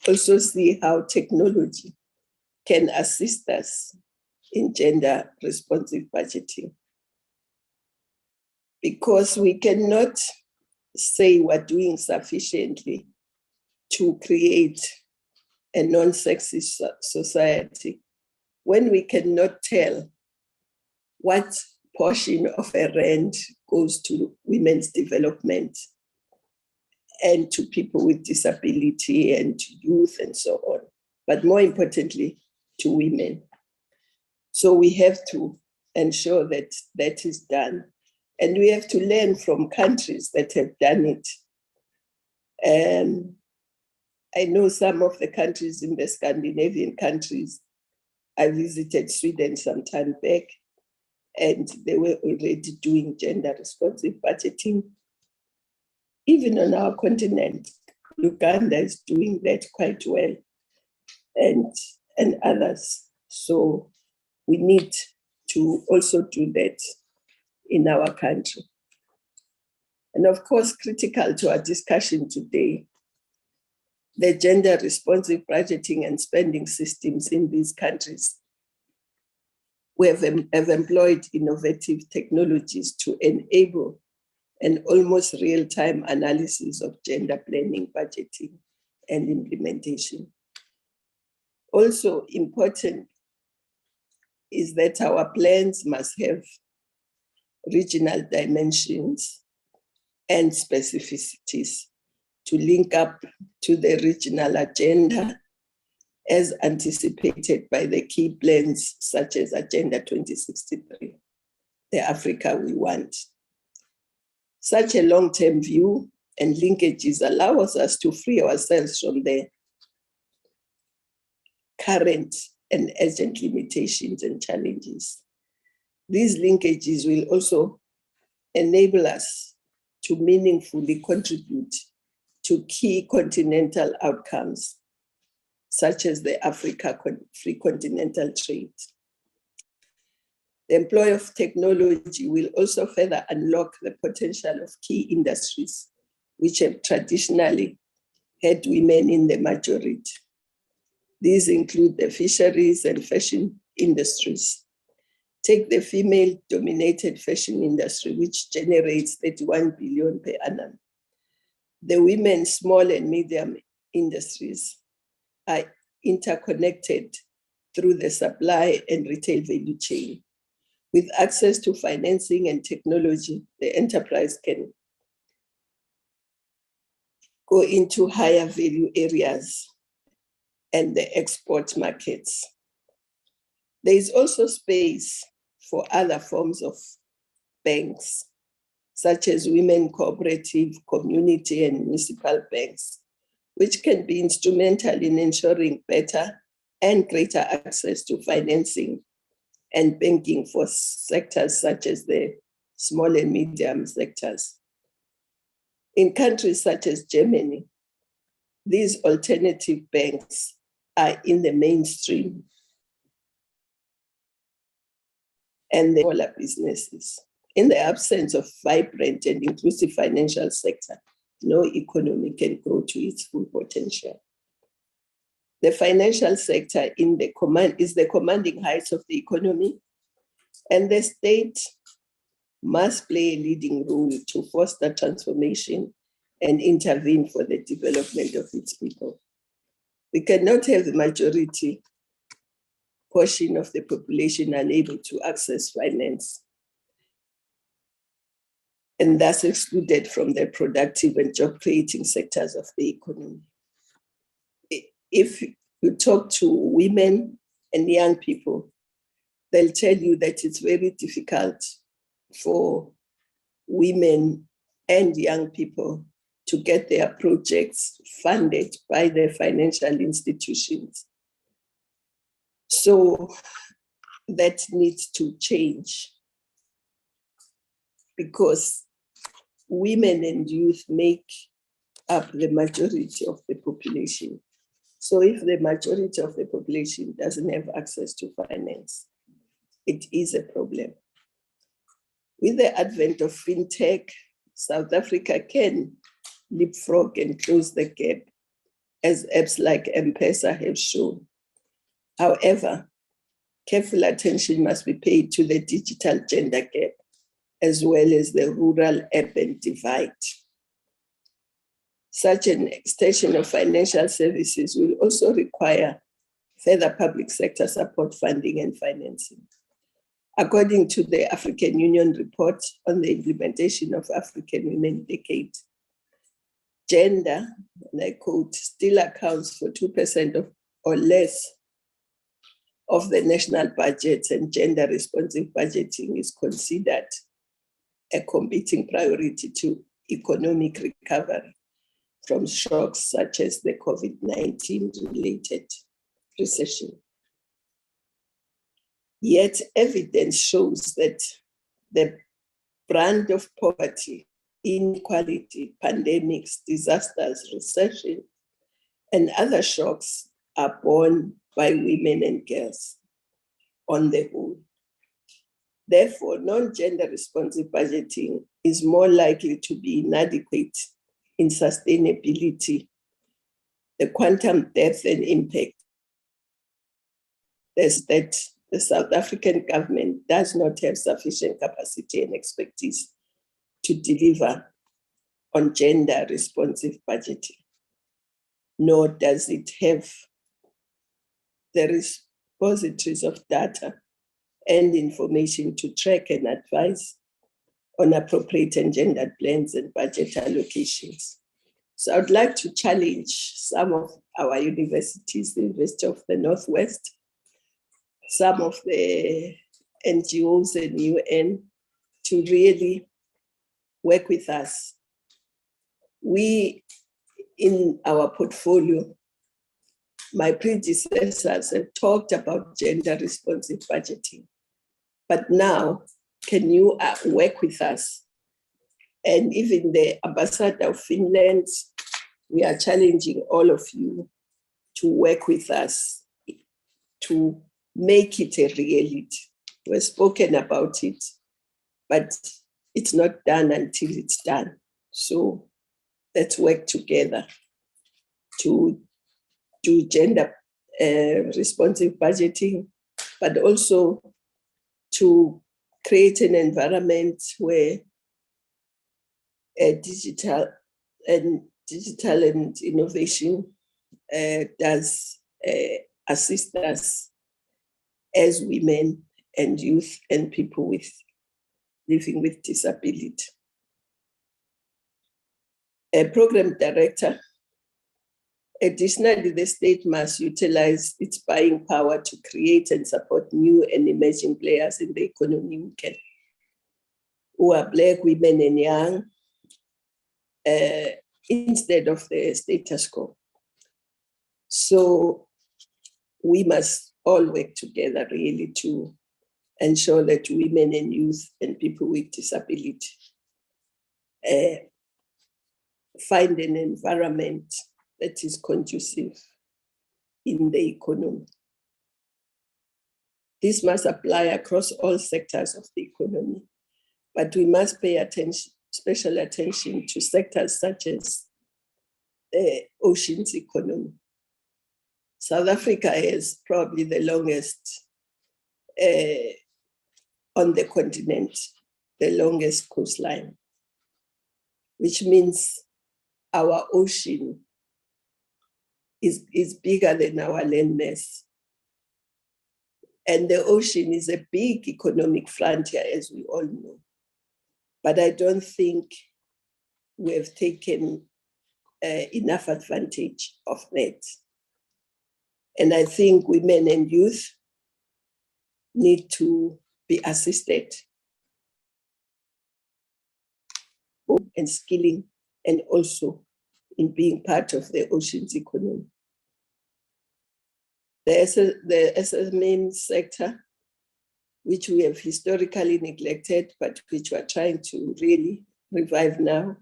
Speaker 17: also see how technology can assist us in gender responsive budgeting. Because we cannot say we're doing sufficiently to create a non-sexist society when we cannot tell what portion of a rand goes to women's development and to people with disability and to youth and so on, but more importantly, to women. So we have to ensure that that is done. And we have to learn from countries that have done it. I know some of the countries in the Scandinavian countries. I visited Sweden some time back, and they were already doing gender responsive budgeting. Even on our continent, Uganda is doing that quite well, and others. So we need to also do that in our country. And of course, critical to our discussion today, the gender responsive budgeting and spending systems in these countries. We have employed innovative technologies to enable an almost real-time analysis of gender planning, budgeting, and implementation. Also important is that our plans must have regional dimensions and specificities to link up to the regional agenda as anticipated by the key plans such as Agenda 2063, the Africa we want. Such a long-term view and linkages allow us to free ourselves from the current and urgent limitations and challenges. These linkages will also enable us to meaningfully contribute to key continental outcomes, such as the Africa Free Continental Trade. The employ of technology will also further unlock the potential of key industries, which have traditionally had women in the majority. These include the fisheries and fashion industries. Take the female-dominated fashion industry, which generates 31 billion per annum. The women's small and medium industries are interconnected through the supply and retail value chain. With access to financing and technology, the enterprise can go into higher value areas and the export markets. There is also space for other forms of banks, such as women cooperative, community and municipal banks, which can be instrumental in ensuring better and greater access to financing and banking for sectors such as the small and medium sectors. In countries such as Germany, these alternative banks are in the mainstream and the smaller businesses. In the absence of vibrant and inclusive financial sector, no economy can grow to its full potential. The financial sector is the commanding heights of the economy, and the state must play a leading role to foster transformation and intervene for the development of its people. We cannot have the majority portion of the population unable to access finance and thus excluded from the productive and job-creating sectors of the economy. If you talk to women and young people, they'll tell you that it's very difficult for women and young people to get their projects funded by the financial institutions. So that needs to change, because women and youth make up the majority of the population. So if the majority of the population doesn't have access to finance, it is a problem. With the advent of fintech, South Africa can leapfrog and close the gap, as apps like M-Pesa have shown. However, careful attention must be paid to the digital gender gap, as well as the rural-urban divide. Such an extension of financial services will also require further public sector support, funding, and financing. According to the African Union report on the implementation of African Women Decade, gender, and I quote, still accounts for 2% of or less of the national budget, and gender responsive budgeting is considered a competing priority to economic recovery from shocks such as the COVID-19 related recession. Yet evidence shows that the brand of poverty, inequality, pandemics, disasters, recession, and other shocks are borne by women and girls on the whole. Therefore, non-gender responsive budgeting is more likely to be inadequate in sustainability, the quantum depth and impact. There's that the South African government does not have sufficient capacity and expertise to deliver on gender responsive budgeting, nor does it have the repositories of data and information to track and advise on appropriate and gendered plans and budget allocations. So I'd like to challenge some of our universities, the University of the Northwest, some of the NGOs and UN to really work with us. We, in our portfolio, my predecessors have talked about gender responsive budgeting, but now can you work with us? And even the ambassador of Finland, we are challenging all of you to work with us to make it a reality. We've spoken about it, but it's not done until it's done. So let's work together to do gender responsive budgeting, but also to create an environment where digital and innovation does assist us as women and youth and people living with disability. A program director. Additionally, the state must utilize its buying power to create and support new and emerging players in the economy who are Black, women, and young, instead of the status quo. So we must all work together really to ensure that women and youth and people with disability find an environment that is conducive in the economy. This must apply across all sectors of the economy, but we must pay special attention to sectors such as the oceans economy. South Africa is probably the longest on the continent, the longest coastline, which means our ocean is bigger than our landmass. And the ocean is a big economic frontier, as we all know. But I don't think we have taken enough advantage of that. And I think women and youth need to be assisted and skilling, and also in being part of the oceans economy. The SME sector, which we have historically neglected, but which we're trying to really revive now,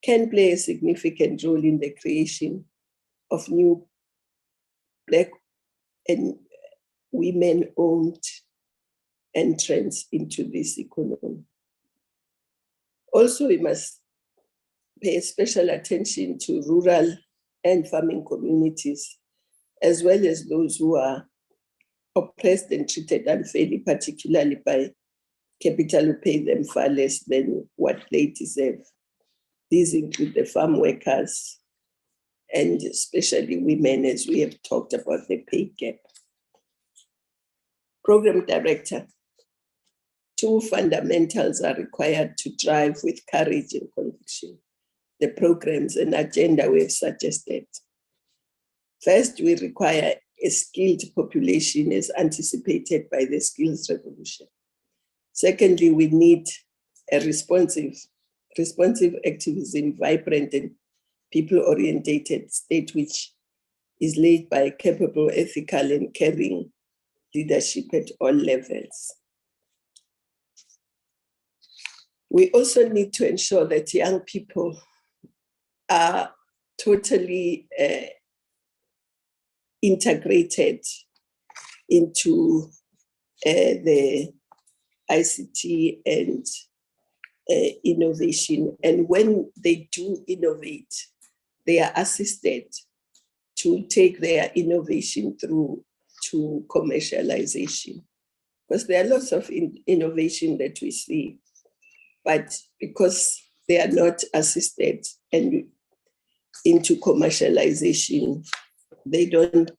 Speaker 17: can play a significant role in the creation of new Black and women-owned entrants into this economy. Also, we must pay special attention to rural and farming communities, as well as those who are oppressed and treated unfairly, particularly by capital who pay them far less than what they deserve. These include the farm workers and especially women, as we have talked about the pay gap. Program director, two fundamentals are required to drive with courage and conviction the programs and agenda we have suggested. First, we require a skilled population as anticipated by the skills revolution. Secondly, we need a responsive activism, vibrant and people-oriented state which is led by capable, ethical and caring leadership at all levels. We also need to ensure that young people are totally integrated into the ICT and innovation. And when they do innovate, they are assisted to take their innovation through to commercialization. Because there are lots of innovation that we see, but because they are not assisted and into commercialization, they don't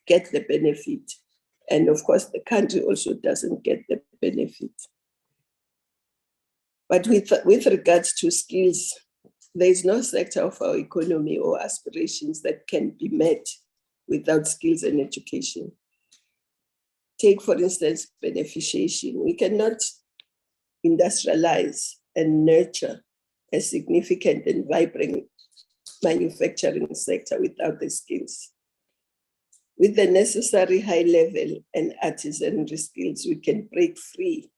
Speaker 17: get the benefit. And of course, the country also doesn't get the benefit. But with regards to skills, there is no sector of our economy or aspirations that can be met without skills and education. Take, for instance, beneficiation. We cannot industrialize and nurture a significant and vibrant manufacturing sector without the skills. With the necessary high level and artisanry skills, we can break free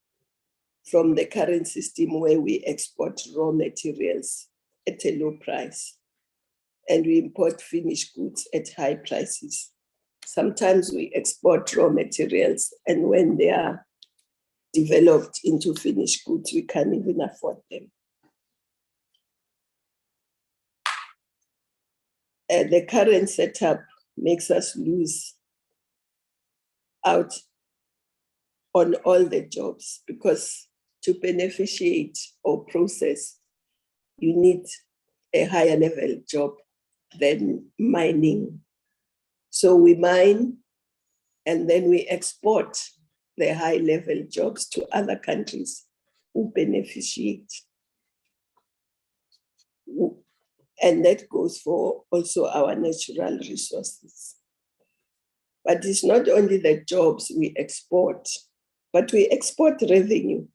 Speaker 17: from the current system where we export raw materials at a low price and we import finished goods at high prices. Sometimes we export raw materials, and when they are developed into finished goods, we can't even afford them. The current setup makes us lose out on all the jobs, because to beneficiate or process, you need a higher level job than mining. So we mine and then we export the high level jobs to other countries who beneficiate. And that goes for also our natural resources. But it's not only the jobs we export, but we export revenue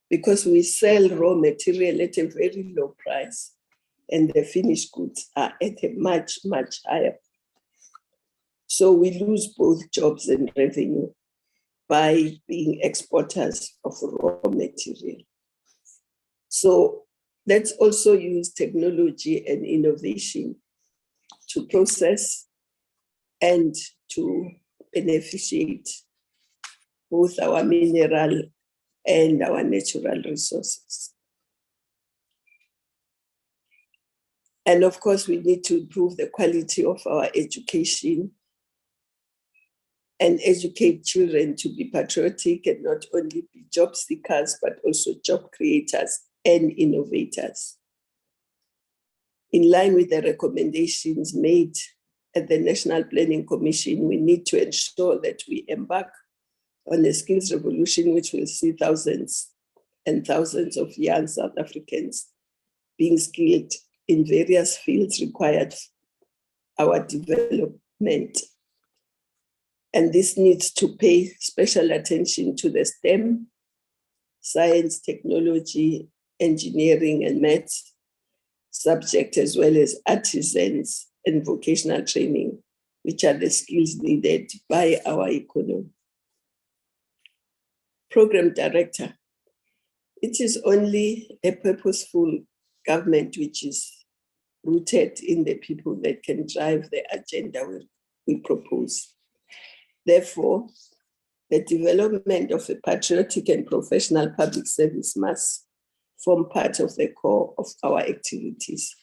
Speaker 17: because we sell raw material at a very low price and the finished goods are at a much, much higher. So we lose both jobs and revenue by being exporters of raw material. So let's also use technology and innovation to process and to beneficiate both our mineral and our natural resources. And of course, we need to improve the quality of our education and educate children to be patriotic and not only be job seekers, but also job creators and innovators. In line with the recommendations made at the National Planning Commission, we need to ensure that we embark on a skills revolution, which will see thousands and thousands of young South Africans being skilled in various fields required for our development. And this needs to pay special attention to the STEM, science, technology, engineering, and maths subject, as well as artisans and vocational training, which are the skills needed by our economy. Program Director, it is only a purposeful government which is rooted in the people that can drive the agenda we propose. Therefore, the development of a patriotic and professional public service must form part of the core of our activities,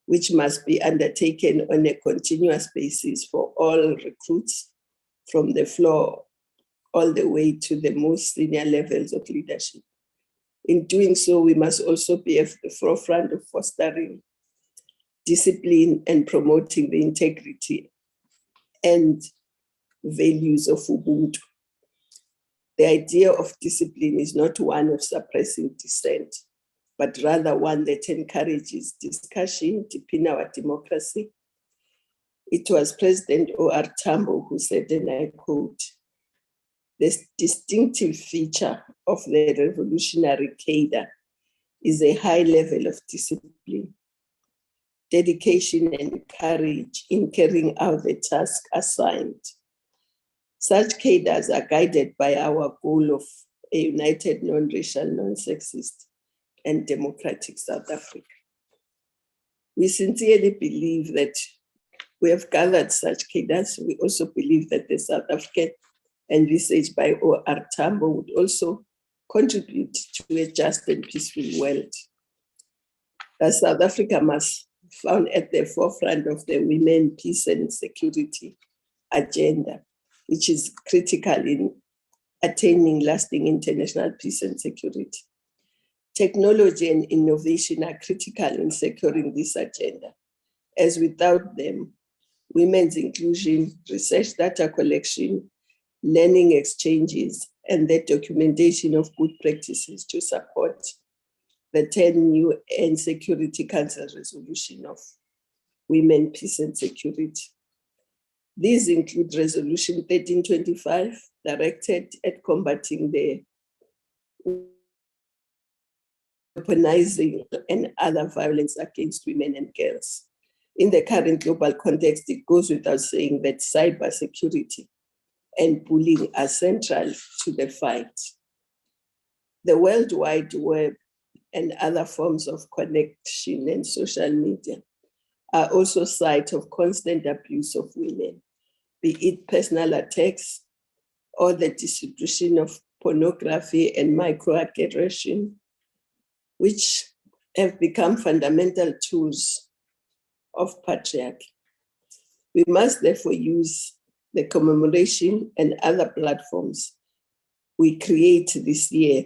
Speaker 17: which must be undertaken on a continuous basis for all recruits from the floor all the way to the most senior levels of leadership. In doing so, we must also be at the forefront of fostering discipline and promoting the integrity and values of Ubuntu. The idea of discipline is not one of suppressing dissent, but rather one that encourages discussion, deepen our democracy. It was President O.R. Tambo who said, and I quote, "The distinctive feature of the revolutionary cadre is a high level of discipline, dedication, and courage in carrying out the task assigned. Such cadres are guided by our goal of a united, non-racial, non-sexist, and democratic South Africa." We sincerely believe that we have gathered such cadres. We also believe that the South African envisaged by O.R. Tambo would also contribute to a just and peaceful world. That South Africa must be found at the forefront of the women, peace and security agenda, which is critical in attaining lasting international peace and security. Technology and innovation are critical in securing this agenda, as without them, women's inclusion, research data collection, learning exchanges, and the documentation of good practices to support the 10 UN Security Council resolution of women, peace and security. These include Resolution 1325, directed at combating the weaponizing and other violence against women and girls. In the current global context, it goes without saying that cybersecurity and bullying are central to the fight. The World Wide Web and other forms of connection and social media are also sites of constant abuse of women, be it personal attacks or the distribution of pornography and microaggression, which have become fundamental tools of patriarchy. We must therefore use the commemoration and other platforms we create this year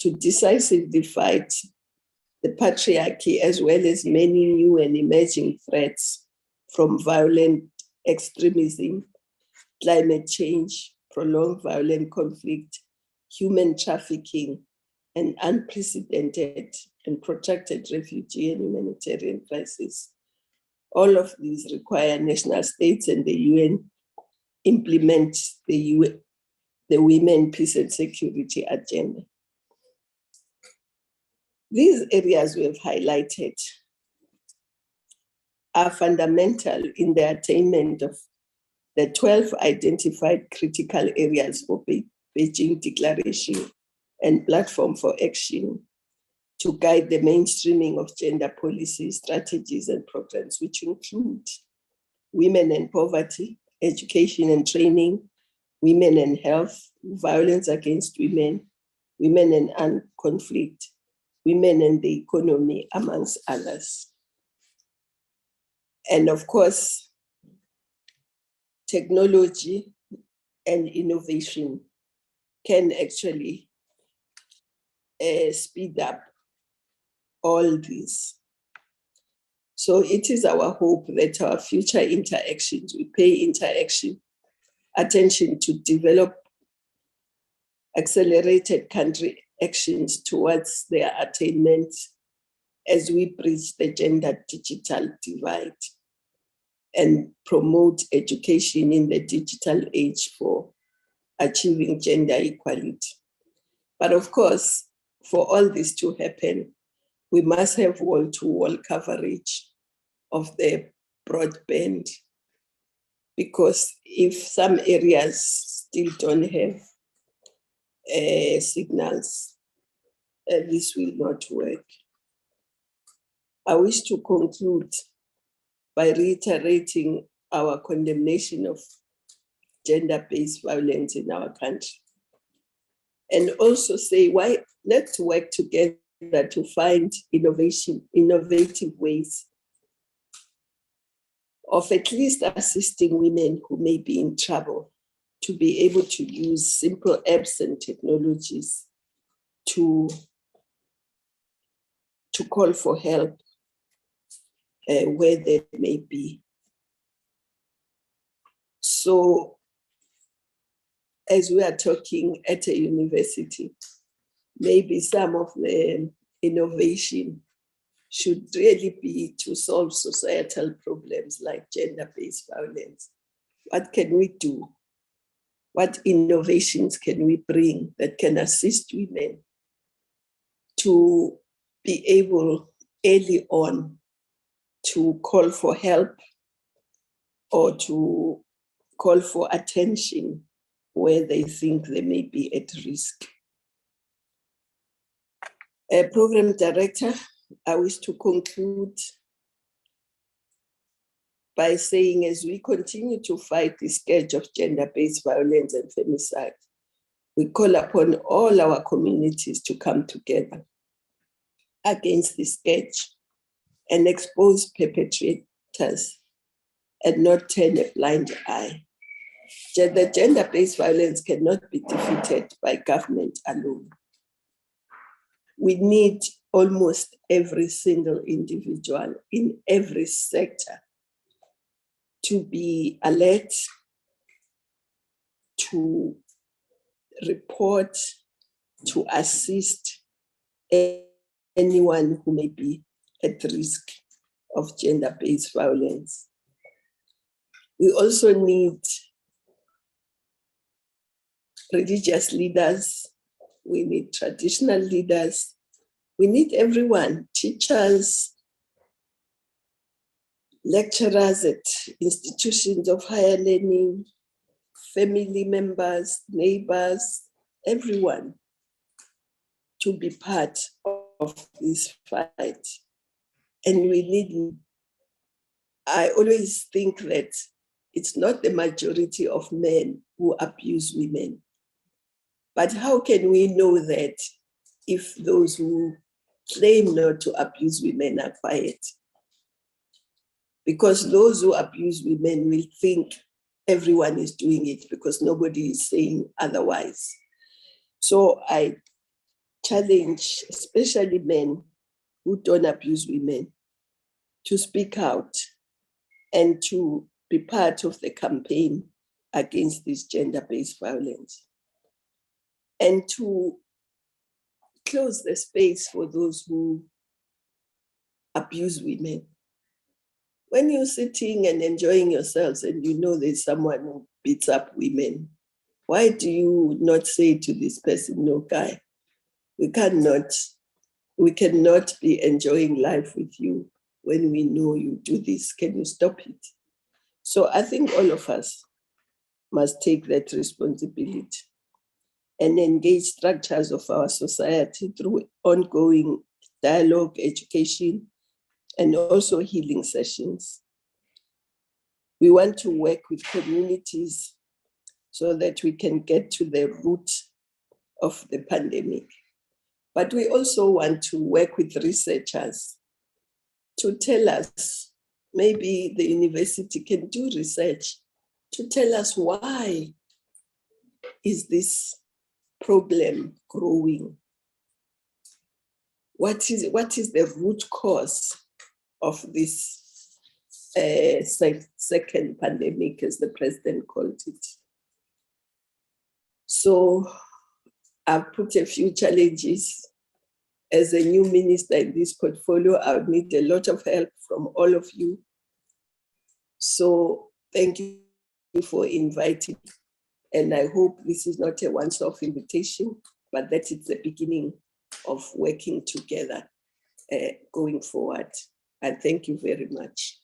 Speaker 17: to decisively fight the patriarchy, as well as many new and emerging threats from violent extremism, climate change, prolonged violent conflict, human trafficking, and unprecedented and protracted refugee and humanitarian crisis. All of these require national states and the UN implement the Women, Peace and Security agenda. These areas we have highlighted are fundamental in the attainment of the 12 identified critical areas for Beijing Declaration and Platform for Action to guide the mainstreaming of gender policies, strategies, and programs, which include women and poverty, education and training, women and health, violence against women, women and armed conflict, women and the economy, amongst others. And of course, technology and innovation can actually speed up all this. So it is our hope that our future interactions, we pay attention to develop accelerated country actions towards their attainment as we bridge the gender digital divide and promote education in the digital age for achieving gender equality. But of course, for all this to happen, we must have wall-to-wall coverage of the broadband, because if some areas still don't have signals, this will not work. I wish to conclude by reiterating our condemnation of gender-based violence in our country. And also say, let's work together to find innovative ways of at least assisting women who may be in trouble to be able to use simple apps and technologies to call for help where they may be. So as we are talking at a university, maybe some of the innovation should really be to solve societal problems like gender-based violence. What can we do? What innovations can we bring that can assist women to be able early on to call for help or to call for attention where they think they may be at risk? Program Director, I wish to conclude by saying, as we continue to fight the scourge of gender-based violence and femicide, we call upon all our communities to come together against this scourge and expose perpetrators and not turn a blind eye. The gender-based violence cannot be defeated by government alone. We need almost every single individual in every sector to be alert, to report, to assist anyone who may be at risk of gender-based violence. We also need religious leaders, we need traditional leaders, we need everyone, teachers, lecturers at institutions of higher learning, family members, neighbors, everyone to be part of this fight. And we need, I always think that it's not the majority of men who abuse women, but how can we know that if those who claim not to abuse women are quiet? Because those who abuse women will think everyone is doing it because nobody is saying otherwise. So I challenge especially men who don't abuse women to speak out and to be part of the campaign against this gender-based violence, and to close the space for those who abuse women. When you're sitting and enjoying yourselves and you know there's someone who beats up women, why do you not say to this person, no, guy, we cannot be enjoying life with you when we know you do this. Can you stop it? So I think all of us must take that responsibility and engage structures of our society through ongoing dialogue, education, and also healing sessions. We want to work with communities so that we can get to the root of the pandemic. But we also want to work with researchers to tell us, maybe the university can do research to tell us why is this problem growing? What is the root cause of this second pandemic, as the president called it? So I've put a few challenges. As a new minister in this portfolio, I would need a lot of help from all of you. So thank you for inviting. And I hope this is not a once-off invitation, but that it's the beginning of working together going forward. And thank you very much.